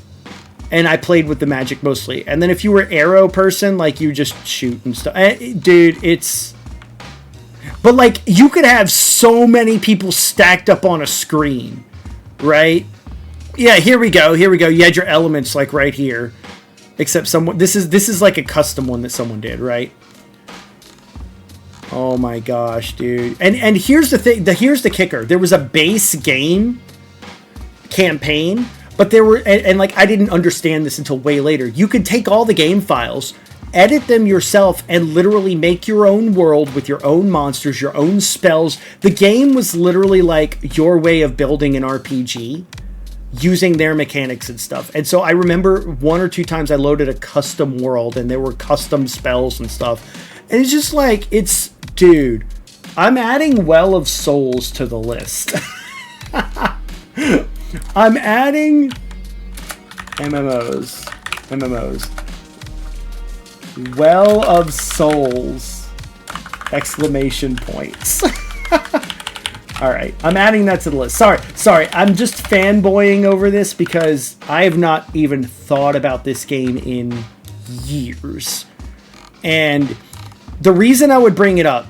and I played with the magic mostly. And then if you were arrow person, like you just shoot and stuff. Dude, but like you could have so many people stacked up on a screen, right? Yeah, here we go. You had your elements like right here. Except this is like a custom one that someone did, right? Oh my gosh, dude. And here's the thing, here's the kicker. There was a base game campaign, but there were and like I didn't understand this until way later. You could take all the game files edit them yourself, and literally make your own world with your own monsters, your own spells. The game was literally like your way of building an RPG using their mechanics and stuff. And so I remember 1 or 2 times I loaded a custom world and there were custom spells and stuff. And it's just like, dude, I'm adding Well of Souls to the list. I'm adding MMOs. Well of Souls! Exclamation points. Alright, I'm adding that to the list. Sorry, I'm just fanboying over this because I have not even thought about this game in years. And the reason I would bring it up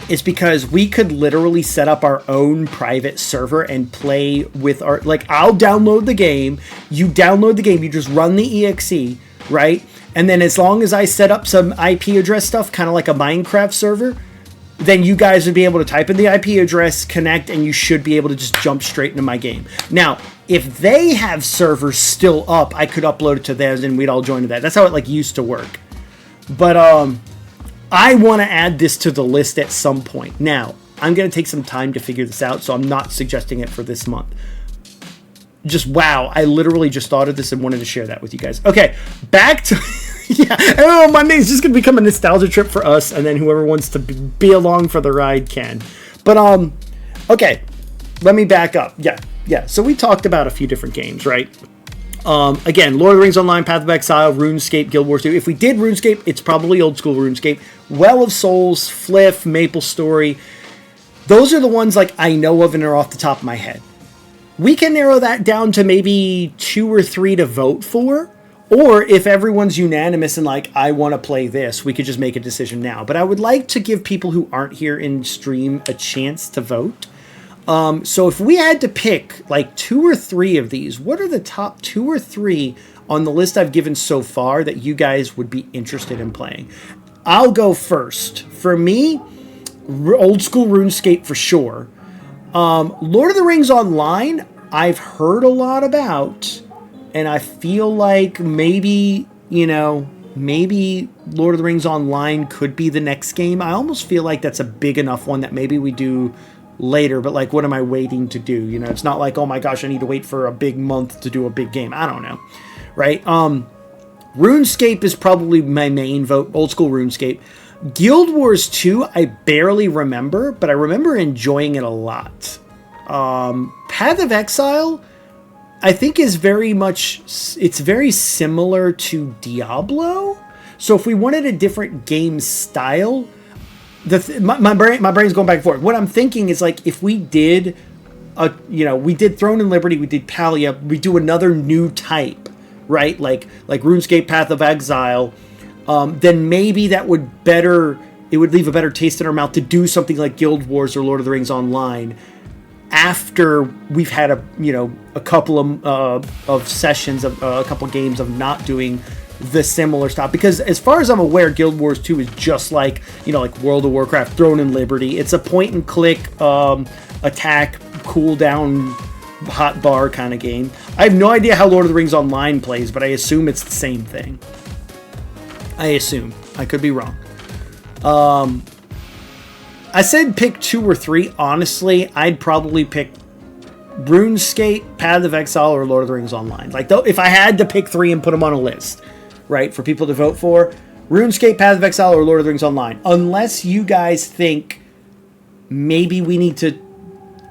is because we could literally set up our own private server and play with our... Like, I'll download the game, you download the game, you just run the EXE, right? And then as long as I set up some IP address stuff, kind of like a Minecraft server, then you guys would be able to type in the IP address, connect, and you should be able to just jump straight into my game. Now, if they have servers still up, I could upload it to theirs and we'd all join to that. That's how it like used to work. But I want to add this to the list at some point. Now, I'm going to take some time to figure this out, so I'm not suggesting it for this month. Just wow, I literally just thought of this and wanted to share that with you guys. Okay, back to... yeah, oh, Monday's just going to become a nostalgia trip for us, and then whoever wants to be along for the ride can. But, okay, let me back up. Yeah, so we talked about a few different games, right? Again, Lord of the Rings Online, Path of Exile, RuneScape, Guild Wars 2. If we did RuneScape, it's probably old school RuneScape. Well of Souls, Fliff, Maple Story. Those are the ones like I know of and are off the top of my head. We can narrow that down to maybe 2 or 3 to vote for. Or if everyone's unanimous and like, I want to play this, we could just make a decision now. But I would like to give people who aren't here in stream a chance to vote. So if we had to pick like 2 or 3 of these, what are the top 2 or 3 on the list I've given so far that you guys would be interested in playing? I'll go first. For me, old school RuneScape for sure. Lord of the Rings Online, I've heard a lot about, and I feel like maybe, maybe Lord of the Rings Online could be the next game. I almost feel like that's a big enough one that maybe we do later, but like, what am I waiting to do? It's not like, oh my gosh, I need to wait for a big month to do a big game. I don't know, right? RuneScape is probably my main vote, old school RuneScape. Guild Wars 2, I barely remember, but I remember enjoying it a lot. Path of Exile, I think is it's very similar to Diablo. So if we wanted a different game style, my brain's going back and forth. What I'm thinking is like, if we did, we did Throne and Liberty, we did Palia, we do another new type, right? Like RuneScape, Path of Exile, then maybe that would it would leave a better taste in our mouth to do something like Guild Wars or Lord of the Rings Online after we've had a couple of sessions of a couple games of not doing the similar stuff. Because as far as I'm aware, Guild Wars 2 is just like like World of Warcraft, Throne and Liberty. It's a point and click attack cooldown hotbar kind of game. I have no idea how Lord of the Rings Online plays, but I assume it's the same thing. I assume. I could be wrong. I said pick 2 or 3. Honestly, I'd probably pick RuneScape, Path of Exile, or Lord of the Rings Online. Like, though, if I had to pick 3 and put them on a list, right, for people to vote for, RuneScape, Path of Exile, or Lord of the Rings Online. Unless you guys think maybe we need to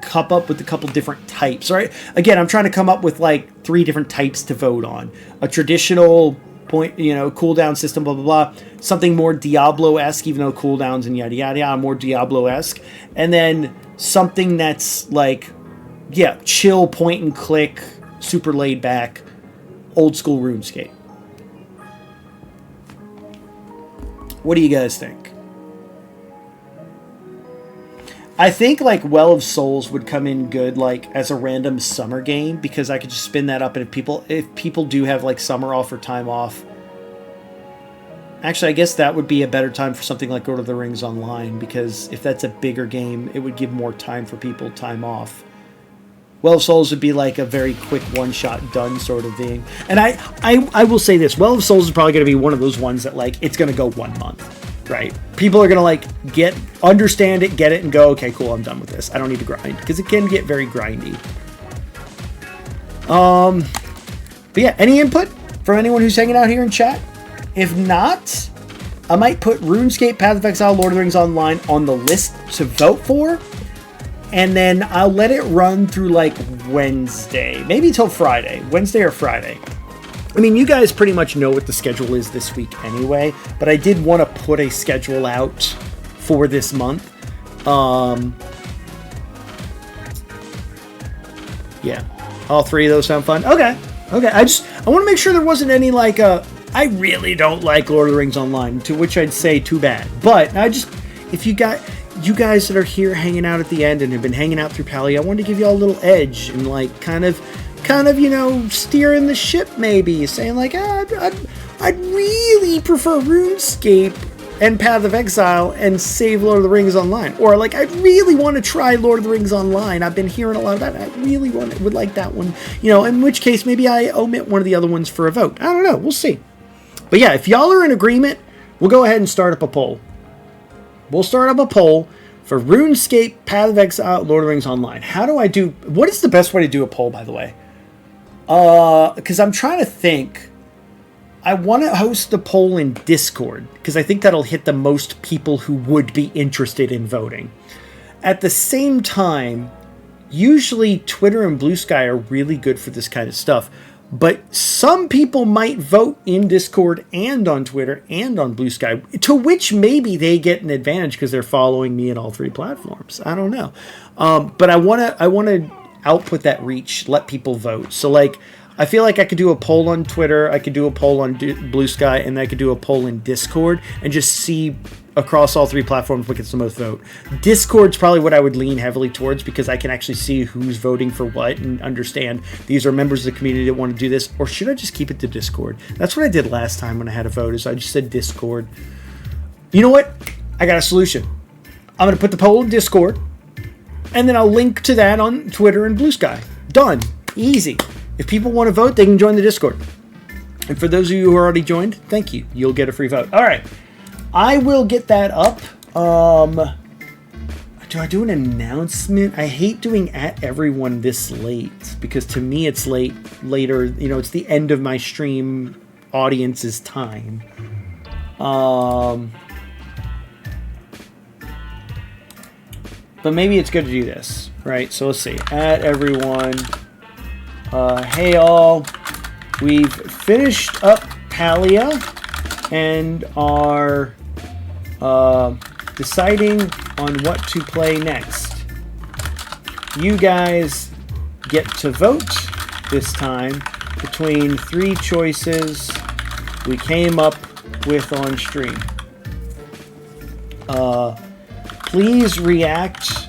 come up with a couple different types, right? Again, I'm trying to come up with like 3 different types to vote on. A traditional point, cooldown system, blah, blah, blah. Something more Diablo-esque, even though cooldowns and yada, yada, yada, more Diablo-esque. And then something that's like, yeah, chill, point and click, super laid back, old school RuneScape. What do you guys think? I think like Well of Souls would come in good like as a random summer game, because I could just spin that up, and if people do have like summer off or time off, actually I guess that would be a better time for something like Lord of the Rings Online, because if that's a bigger game, it would give more time for people time off. Well of Souls would be like a very quick one-shot done sort of thing. And I will say this, Well of Souls is probably going to be one of those ones that like it's going to go 1 month, right? People are going to like understand it, get it, and go, okay, cool, I'm done with this. I don't need to grind, because it can get very grindy. But yeah, any input from anyone who's hanging out here in chat? If not, I might put RuneScape, Path of Exile, Lord of the Rings Online on the list to vote for. And then I'll let it run through like Wednesday, maybe till Friday, Wednesday or Friday. I mean, you guys pretty much know what the schedule is this week anyway, but I did want to put a schedule out for this month. Yeah, all 3 of those sound fun. Okay. I want to make sure there wasn't any like, I really don't like Lord of the Rings Online, to which I'd say too bad. But if you guys that are here hanging out at the end and have been hanging out through Palia, I wanted to give you all a little edge and like kind of, steering the ship maybe, saying like, I'd really prefer RuneScape and Path of Exile and save Lord of the Rings Online. Or like, I really want to try Lord of the Rings Online. I've been hearing a lot about it. I really would like that one. In which case maybe I omit one of the other ones for a vote. I don't know. We'll see. But yeah, if y'all are in agreement, we'll go ahead and start up a poll. We'll start up a poll for RuneScape, Path of Exile, Lord of the Rings Online. What is the best way to do a poll, by the way? Because I'm trying to think. I want to host the poll in Discord, because I think that'll hit the most people who would be interested in voting. At the same time, usually Twitter and Blue Sky are really good for this kind of stuff. But some people might vote in Discord and on Twitter and on Blue Sky, to which maybe they get an advantage because they're following me in all 3 platforms. I don't know. But I want to output that reach, let people vote. So like, I feel like I could do a poll on Twitter, I could do a poll on Blue Sky, and I could do a poll in Discord and just see across all 3 platforms what gets the most vote. Discord's probably what I would lean heavily towards, because I can actually see who's voting for what and understand these are members of the community that want to do this. Or should I just keep it to Discord? That's what I did last time when I had a vote, is I just said Discord. You know what? I got a solution. I'm going to put the poll in Discord, and then I'll link to that on Twitter and Blue Sky. Done. Easy. If people want to vote, they can join the Discord. And for those of you who are already joined, thank you. You'll get a free vote. All right. I will get that up. Do I do an announcement? I hate doing at everyone this late, because to me it's later. It's the end of my stream audience's time. But maybe it's good to do this, right? So let's see. At everyone. Hey all. We've finished up Palia and are deciding on what to play next. You guys get to vote this time between 3 choices we came up with on stream. Please react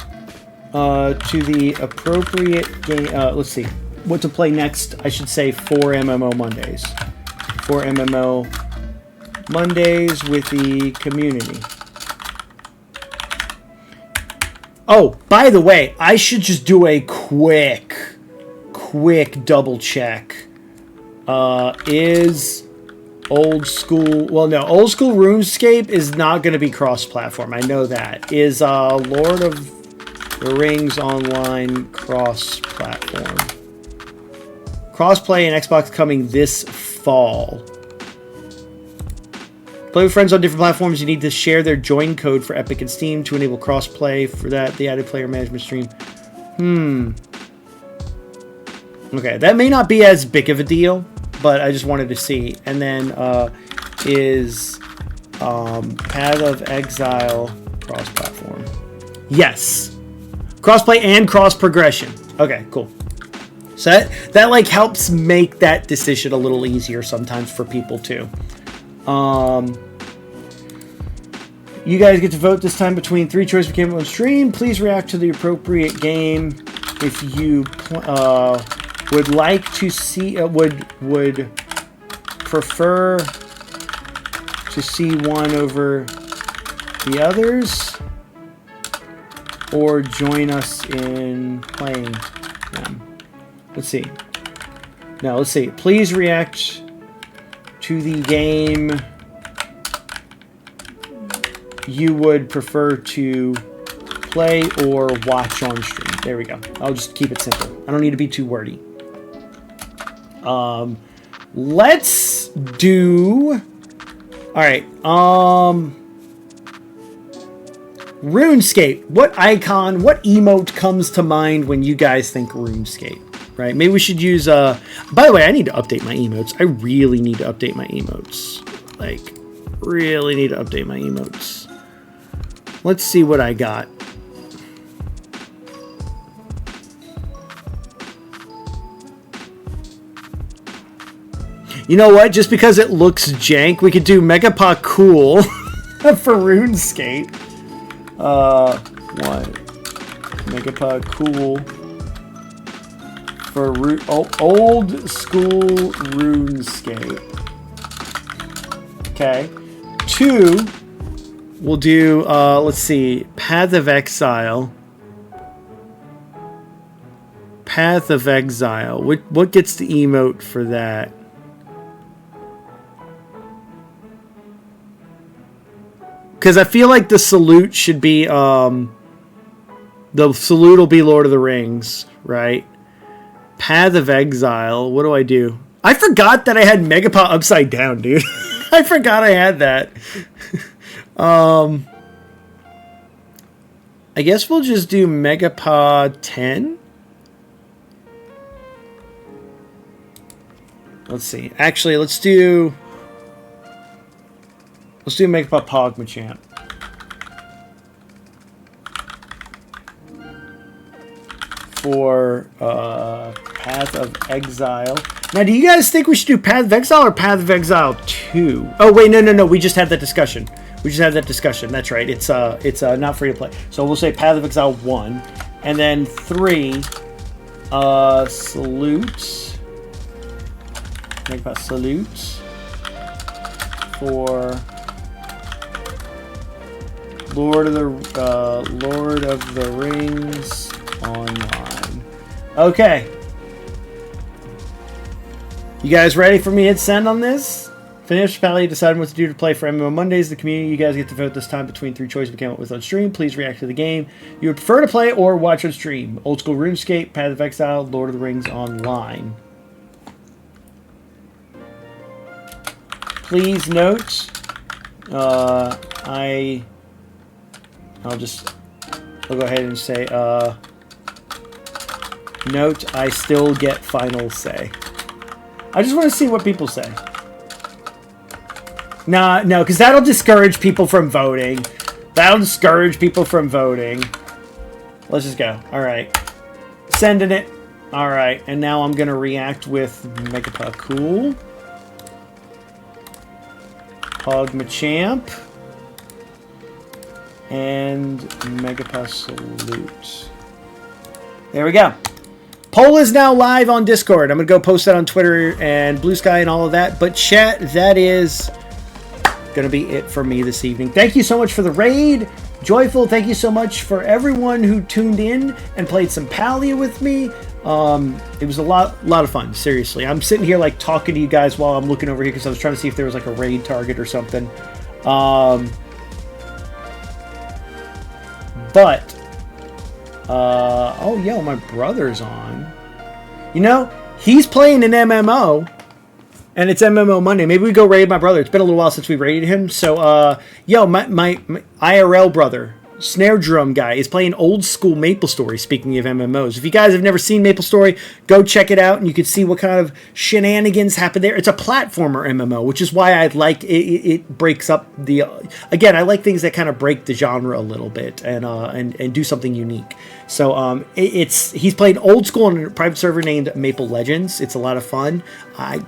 to the appropriate game. Let's see. What to play next, I should say 4 MMO Mondays. 4 MMO Mondays with the community. Oh, by the way, I should just do a quick double check. Is old school... Well, no, old school RuneScape is not going to be cross-platform. I know that. Is Lord of the Rings Online cross-platform? Crossplay and Xbox coming this fall. Play with friends on different platforms. You need to share their join code for Epic and Steam to enable crossplay. For that, the added player management stream. Okay, that may not be as big of a deal, but I just wanted to see. And then is Path of Exile cross-platform? Yes. Crossplay and cross-progression. Okay, cool. So that like helps make that decision a little easier sometimes for people too. You guys get to vote this time between 3 choices we came up on stream. Please react to the appropriate game. If you would like to see, would prefer to see one over the others, or join us in playing. them. Let's see. Now, let's see. Please react to the game you would prefer to play or watch on stream. There we go. I'll just keep it simple. I don't need to be too wordy. Let's do... Alright, RuneScape. What icon, what emote comes to mind when you guys think RuneScape? Right? Maybe we should use, by the way, I need to update my emotes. I really need to update my emotes. Like, really need to update my emotes. Let's see what I got. You know what? Just because it looks jank, we could do MegaPatches cool for RuneScape. What? MegaPatches cool for old school RuneScape. Okay. 2, we'll do, let's see, Path of Exile. Path of Exile. What gets the emote for that? Because I feel like the salute should be, the salute will be Lord of the Rings, right? Path of Exile. What do I do? I forgot that I had MegaPatches upside down, dude. I forgot I had that. I guess we'll just do MegaPatches 10. Let's see. Actually, let's do MegaPatches Pogmachamp. For Path of Exile. Now, do you guys think we should do Path of Exile or Path of Exile 2? Oh, wait, no. We just had that discussion. That's right. It's not free to play. So we'll say Path of Exile 1. And then 3, Salute. MegaPatches Salute. For Lord of the Rings Online. Okay. You guys ready for me to hit send on this? Finish Palia deciding what to do to play for MMO Mondays. The community, you guys get to vote this time between 3 choices we came up with on stream. Please react to the game you would prefer to play or watch on stream. Old School RuneScape, Path of Exile, Lord of the Rings Online. Please note, I'll go ahead and say, note, I still get final say. I just want to see what people say. No, because that'll discourage people from voting. Let's just go. All right. Sending it. All right. And now I'm going to react with MegaPatches cool. Pogmachamp. And MegaPatches salute. There we go. Poll is now live on Discord. I'm going to go post that on Twitter and Blue Sky and all of that. But chat, that is going to be it for me this evening. Thank you so much for the raid. Joyful, thank you so much for everyone who tuned in and played some Palia with me. It was a lot of fun, seriously. I'm sitting here like talking to you guys while I'm looking over here because I was trying to see if there was like a raid target or something. Oh, yo, my brother's on. You know, he's playing an MMO, and it's MMO Monday. Maybe we go raid my brother. It's been a little while since we raided him. So, yo, my IRL brother, Snare Drum guy, is playing Old School MapleStory, speaking of MMOs. If you guys have never seen MapleStory, go check it out, and you can see what kind of shenanigans happen there. It's a platformer MMO, which is why I like it. It breaks up the... Again, I like things that kind of break the genre a little bit and do something unique. So he's played Old School on a private server named Maple Legends. It's a lot of fun.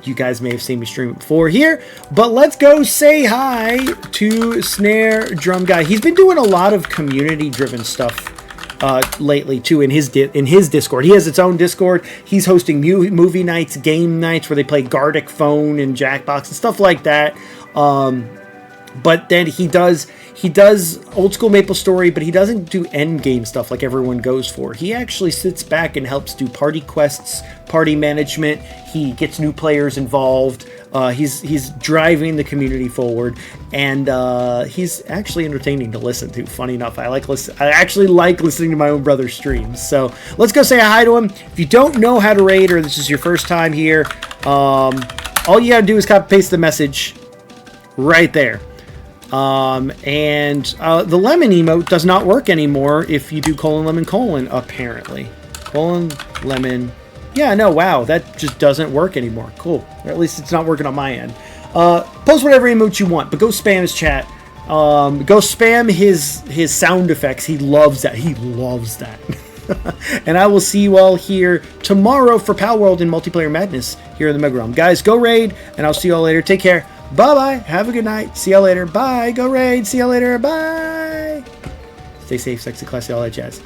You guys may have seen me stream it before here, but let's go say hi to Snare Drum Guy. He's been doing a lot of community-driven stuff lately too in his Discord. He has its own Discord. He's hosting movie nights, game nights where they play Gartic Phone and Jackbox and stuff like that. But then he does old school MapleStory, but he doesn't do end game stuff like everyone goes for. He actually sits back and helps do party quests, party management. He gets new players involved. He's driving the community forward, and he's actually entertaining to listen to. Funny enough, I actually like listening to my own brother's streams. So let's go say hi to him. If you don't know how to raid, or this is your first time here, all you gotta do is copy paste the message right there. The lemon emote does not work anymore if you do : apparently. : Yeah, no, wow, that just doesn't work anymore. Cool. Or at least it's not working on my end. Post whatever emote you want, but go spam his chat. Go spam his sound effects. He loves that. He loves that. And I will see you all here tomorrow for Pal World and Multiplayer Madness here in the Mega Realm. Guys, go raid, and I'll see you all later. Take care. Bye-bye. Have a good night. See y'all later. Bye. Go raid. See y'all later. Bye. Stay safe, sexy, classy, all that jazz.